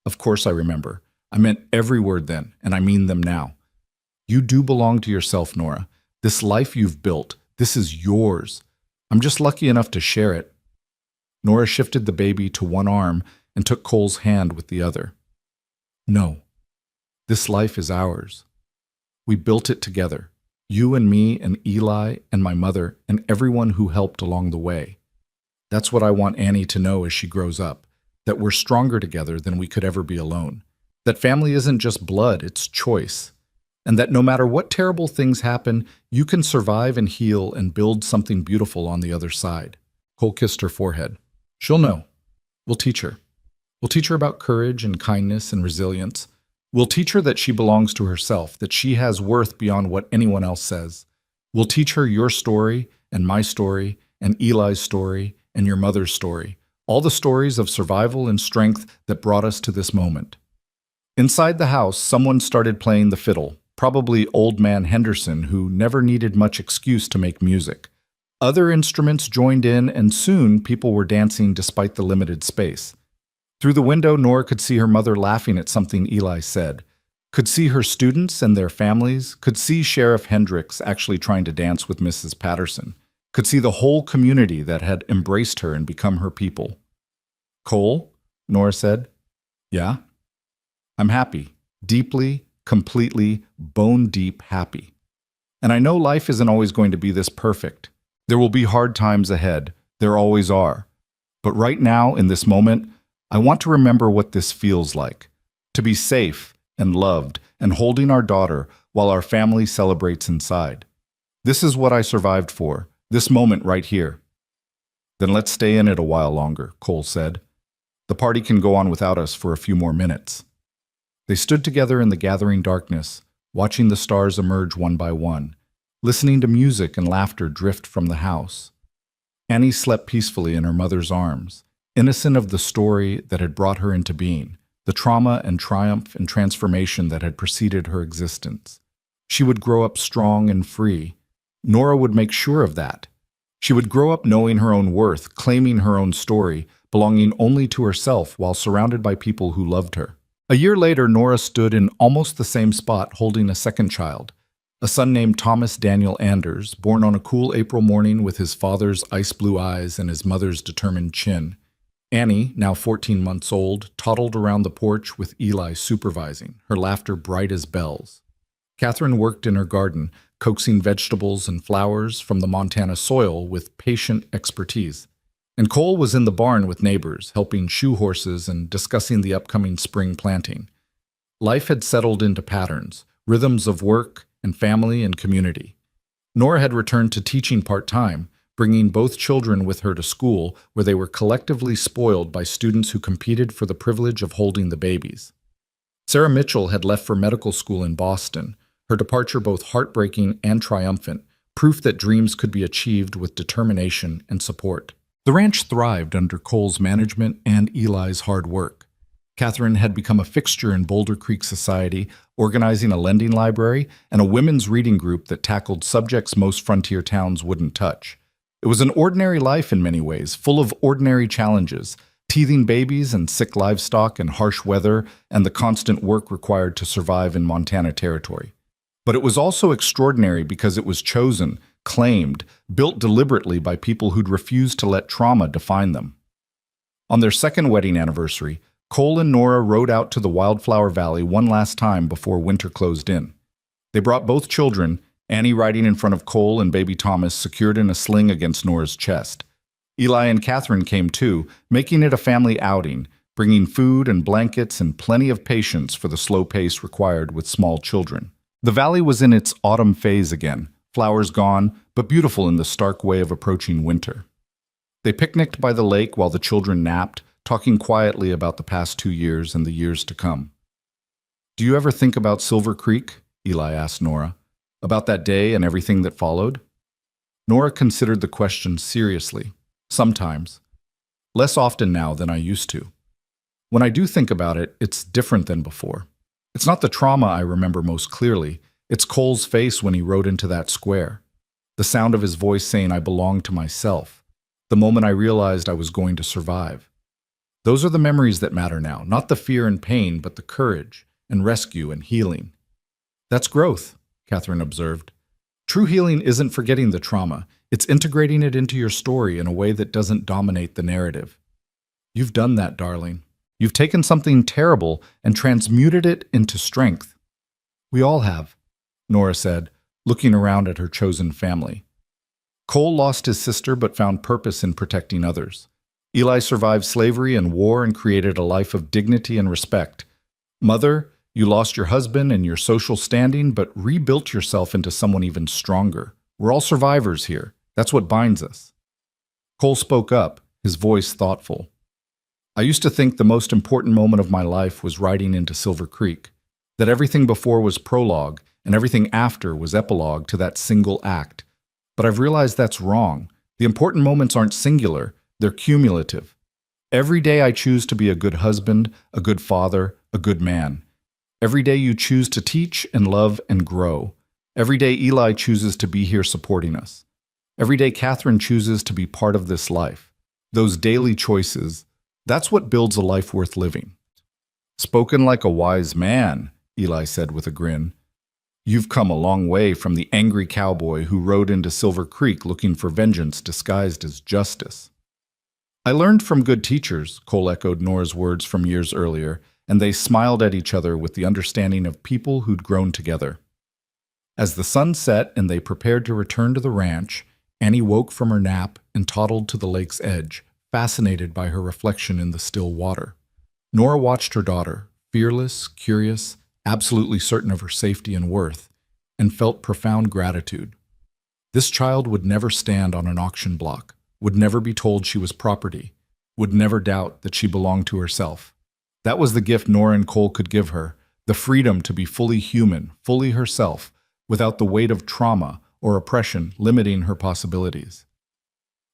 "Of course I remember. I meant every word then, and I mean them now. You do belong to yourself, Nora. This life you've built, this is yours. I'm just lucky enough to share it." Nora shifted the baby to one arm and took Cole's hand with the other. "No, this life is ours. We built it together. You and me and Eli and my mother and everyone who helped along the way. That's what I want Annie to know as she grows up, that we're stronger together than we could ever be alone. That family isn't just blood, it's choice. And that no matter what terrible things happen, you can survive and heal and build something beautiful on the other side." Cole kissed her forehead. "She'll know. We'll teach her. We'll teach her about courage and kindness and resilience. We'll teach her that she belongs to herself, that she has worth beyond what anyone else says. We'll teach her your story and my story and Eli's story and your mother's story, all the stories of survival and strength that brought us to this moment." Inside the house, someone started playing the fiddle, probably Old Man Henderson, who never needed much excuse to make music. Other instruments joined in, and soon people were dancing despite the limited space. Through the window, Nora could see her mother laughing at something Eli said. could see her students and their families, could see Sheriff Hendricks actually trying to dance with Mrs. Patterson, could see the whole community that had embraced her and become her people. "Cole," Nora said. "Yeah?" "I'm happy. Deeply, completely, bone-deep happy. And I know life isn't always going to be this perfect. There will be hard times ahead. There always are. But right now, in this moment, I want to remember what this feels like. To be safe and loved and holding our daughter while our family celebrates inside. This is what I survived for, this moment right here." "Then let's stay in it a while longer," Cole said. "The party can go on without us for a few more minutes." They stood together in the gathering darkness, watching the stars emerge one by one, listening to music and laughter drift from the house. Annie slept peacefully in her mother's arms, innocent of the story that had brought her into being, the trauma and triumph and transformation that had preceded her existence. She would grow up strong and free. Nora would make sure of that. She would grow up knowing her own worth, claiming her own story, belonging only to herself while surrounded by people who loved her. A year later, Nora stood in almost the same spot holding a second child, a son named Thomas Daniel Anders, born on a cool April morning with his father's ice-blue eyes and his mother's determined chin. Annie, now 14 months old, toddled around the porch with Eli supervising, her laughter bright as bells. Catherine worked in her garden, coaxing vegetables and flowers from the Montana soil with patient expertise. And Cole was in the barn with neighbors, helping shoe horses and discussing the upcoming spring planting. Life had settled into patterns, rhythms of work and family and community. Nora had returned to teaching part-time, bringing both children with her to school where they were collectively spoiled by students who competed for the privilege of holding the babies. Sarah Mitchell had left for medical school in Boston, her departure both heartbreaking and triumphant, proof that dreams could be achieved with determination and support. The ranch thrived under Cole's management and Eli's hard work. Catherine had become a fixture in Boulder Creek society, organizing a lending library and a women's reading group that tackled subjects most frontier towns wouldn't touch. It was an ordinary life in many ways, full of ordinary challenges, teething babies and sick livestock and harsh weather and the constant work required to survive in Montana territory. But it was also extraordinary because it was chosen, claimed, built deliberately by people who'd refused to let trauma define them. On their second wedding anniversary, Cole and Nora rode out to the Wildflower Valley one last time before winter closed in. They brought both children, Annie riding in front of Cole and baby Thomas secured in a sling against Nora's chest. Eli and Catherine came too, making it a family outing, bringing food and blankets and plenty of patience for the slow pace required with small children. The valley was in its autumn phase again, flowers gone, but beautiful in the stark way of approaching winter. They picnicked by the lake while the children napped, talking quietly about the past 2 years and the years to come. "Do you ever think about Silver Creek?" Eli asked Nora. "About that day and everything that followed?" Nora considered the question seriously. "Sometimes. Less often now than I used to. When I do think about it, it's different than before. It's not the trauma I remember most clearly. It's Cole's face when he rode into that square. The sound of his voice saying I belonged to myself. The moment I realized I was going to survive. Those are the memories that matter now, not the fear and pain, but the courage and rescue and healing." "That's growth," Catherine observed. "True healing isn't forgetting the trauma. It's integrating it into your story in a way that doesn't dominate the narrative. You've done that, darling. You've taken something terrible and transmuted it into strength." "We all have," Nora said, looking around at her chosen family. Cole lost his sister but found purpose in protecting others. Eli survived slavery and war and created a life of dignity and respect. Mother, you lost your husband and your social standing but rebuilt yourself into someone even stronger. We're all survivors here. That's what binds us. Cole spoke up, his voice thoughtful. "I used to think the most important moment of my life was riding into Silver Creek, that everything before was prologue and everything after was epilogue to that single act. But I've realized that's wrong. The important moments aren't singular, they're cumulative. Every day I choose to be a good husband, a good father, a good man. Every day you choose to teach and love and grow. Every day Eli chooses to be here supporting us. Every day Catherine chooses to be part of this life. Those daily choices, that's what builds a life worth living." "Spoken like a wise man," Eli said with a grin. "You've come a long way from the angry cowboy who rode into Silver Creek looking for vengeance disguised as justice." "I learned from good teachers," Cole echoed Nora's words from years earlier, and they smiled at each other with the understanding of people who'd grown together. As the sun set and they prepared to return to the ranch, Annie woke from her nap and toddled to the lake's edge, fascinated by her reflection in the still water. Nora watched her daughter, fearless, curious, absolutely certain of her safety and worth, and felt profound gratitude. This child would never stand on an auction block, would never be told she was property, would never doubt that she belonged to herself. That was the gift Nora and Cole could give her, the freedom to be fully human, fully herself, without the weight of trauma or oppression limiting her possibilities.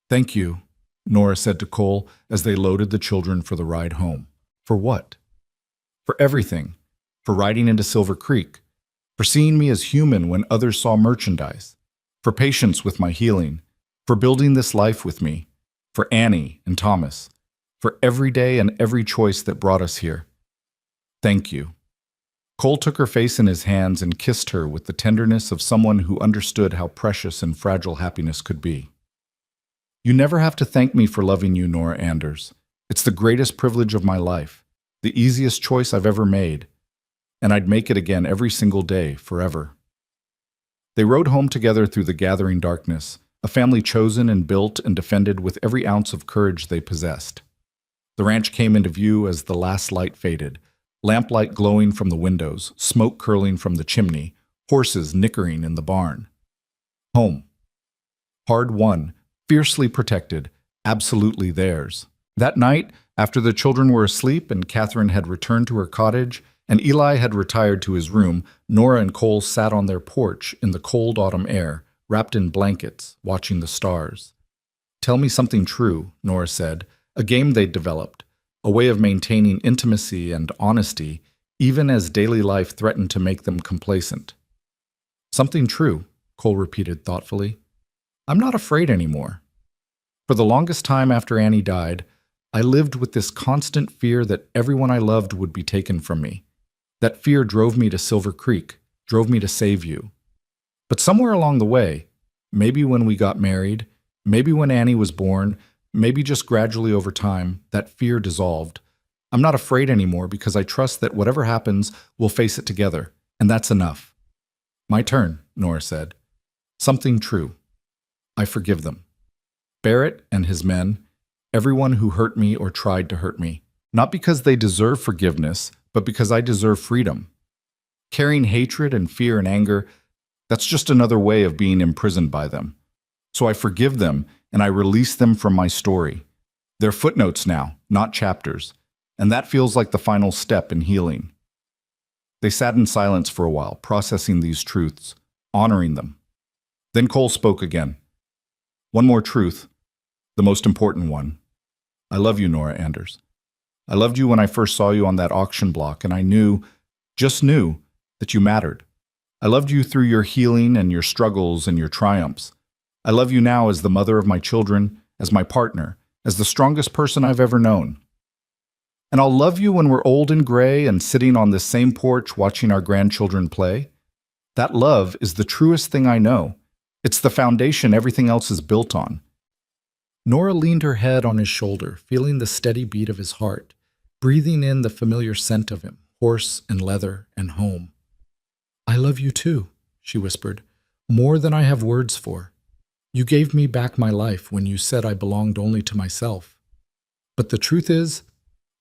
"Thank you," Nora said to Cole as they loaded the children for the ride home. "For what?" "For everything. For riding into Silver Creek. For seeing me as human when others saw merchandise. For patience with my healing. For building this life with me. For Annie and Thomas. For every day and every choice that brought us here. Thank you." Cole took her face in his hands and kissed her with the tenderness of someone who understood how precious and fragile happiness could be. "You never have to thank me for loving you, Nora Anders. It's the greatest privilege of my life, the easiest choice I've ever made, and I'd make it again every single day, forever." They rode home together through the gathering darkness, a family chosen and built and defended with every ounce of courage they possessed. The ranch came into view as the last light faded, lamplight glowing from the windows, smoke curling from the chimney, horses nickering in the barn. Home. Hard-won, fiercely protected, absolutely theirs. That night, after the children were asleep and Catherine had returned to her cottage and Eli had retired to his room, Nora and Cole sat on their porch in the cold autumn air, wrapped in blankets, watching the stars. "Tell me something true," Nora said, a game they'd developed, a way of maintaining intimacy and honesty, even as daily life threatened to make them complacent. "Something true," Cole repeated thoughtfully. "I'm not afraid anymore. For the longest time after Annie died, I lived with this constant fear that everyone I loved would be taken from me. That fear drove me to Silver Creek, drove me to save you. But somewhere along the way, maybe when we got married, maybe when Annie was born, maybe just gradually over time, that fear dissolved. I'm not afraid anymore because I trust that whatever happens, we'll face it together, and that's enough." "My turn," Nora said. "Something true. I forgive them. Barrett and his men, everyone who hurt me or tried to hurt me, not because they deserve forgiveness, but because I deserve freedom. Carrying hatred and fear and anger, that's just another way of being imprisoned by them. So I forgive them and I release them from my story. They're footnotes now, not chapters, and that feels like the final step in healing." They sat in silence for a while, processing these truths, honoring them. Then Cole spoke again. "One more truth, the most important one. I love you, Nora Anders. I loved you when I first saw you on that auction block, and I knew, just knew, that you mattered. I loved you through your healing and your struggles and your triumphs. I love you now as the mother of my children, as my partner, as the strongest person I've ever known. And I'll love you when we're old and gray and sitting on this same porch watching our grandchildren play. That love is the truest thing I know. It's the foundation everything else is built on." Nora leaned her head on his shoulder, feeling the steady beat of his heart, breathing in the familiar scent of him, horse and leather and home. "I love you too," she whispered, "more than I have words for. You gave me back my life when you said I belonged only to myself. But the truth is,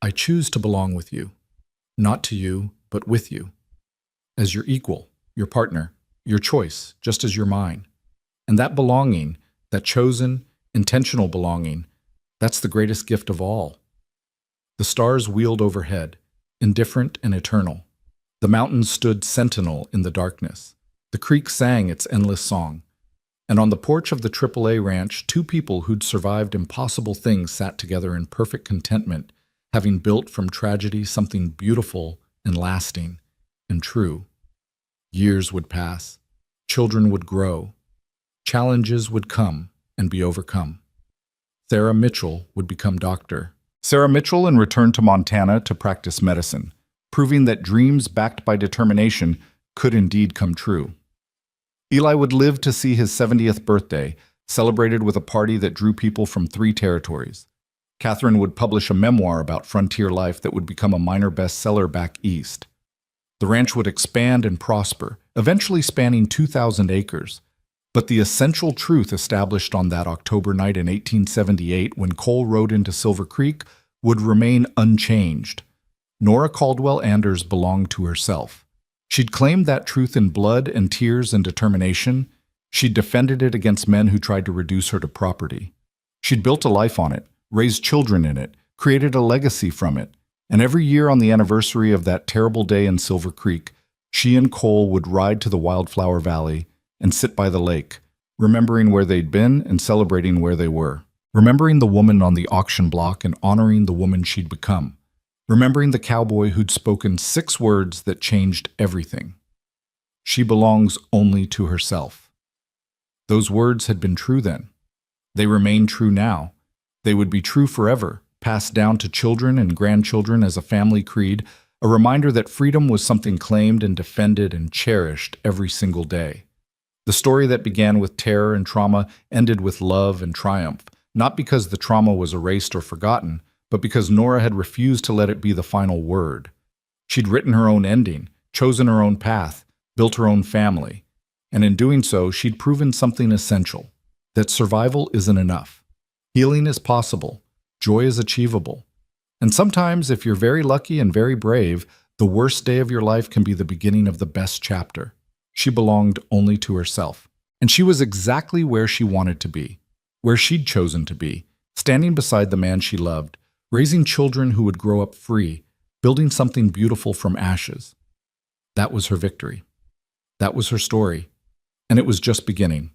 I choose to belong with you. Not to you, but with you. As your equal, your partner, your choice, just as you're mine. And that belonging, that chosen, intentional belonging, that's the greatest gift of all." The stars wheeled overhead, indifferent and eternal. The mountains stood sentinel in the darkness. The creek sang its endless song. And on the porch of the AAA ranch, two people who'd survived impossible things sat together in perfect contentment, having built from tragedy something beautiful and lasting and true. Years would pass. Children would grow. Challenges would come and be overcome. Sarah Mitchell would become doctor. Sarah Mitchell and returned to Montana to practice medicine. proving that dreams backed by determination could indeed come true. Eli would live to see his 70th birthday, celebrated with a party that drew people from 3 territories. Catherine would publish a memoir about frontier life that would become a minor bestseller back east. The ranch would expand and prosper, eventually spanning 2,000 acres. But the essential truth established on that October night in 1878 when Cole rode into Silver Creek would remain unchanged. Nora Caldwell Anders belonged to herself. She'd claimed that truth in blood and tears and determination. She'd defended it against men who tried to reduce her to property. She'd built a life on it, raised children in it, created a legacy from it. And every year on the anniversary of that terrible day in Silver Creek, she and Cole would ride to the Wildflower Valley and sit by the lake, remembering where they'd been and celebrating where they were. Remembering the woman on the auction block and honoring the woman she'd become. Remembering the cowboy who'd spoken 6 words that changed everything. She belongs only to herself. Those words had been true then. They remain true now. They would be true forever, passed down to children and grandchildren as a family creed, a reminder that freedom was something claimed and defended and cherished every single day. The story that began with terror and trauma ended with love and triumph, not because the trauma was erased or forgotten, but because Nora had refused to let it be the final word. She'd written her own ending, chosen her own path, built her own family, and in doing so, she'd proven something essential, that survival isn't enough. Healing is possible, joy is achievable, and sometimes, if you're very lucky and very brave, the worst day of your life can be the beginning of the best chapter. She belonged only to herself, and she was exactly where she wanted to be, where she'd chosen to be, standing beside the man she loved, raising children who would grow up free, building something beautiful from ashes. That was her victory. That was her story. And it was just beginning.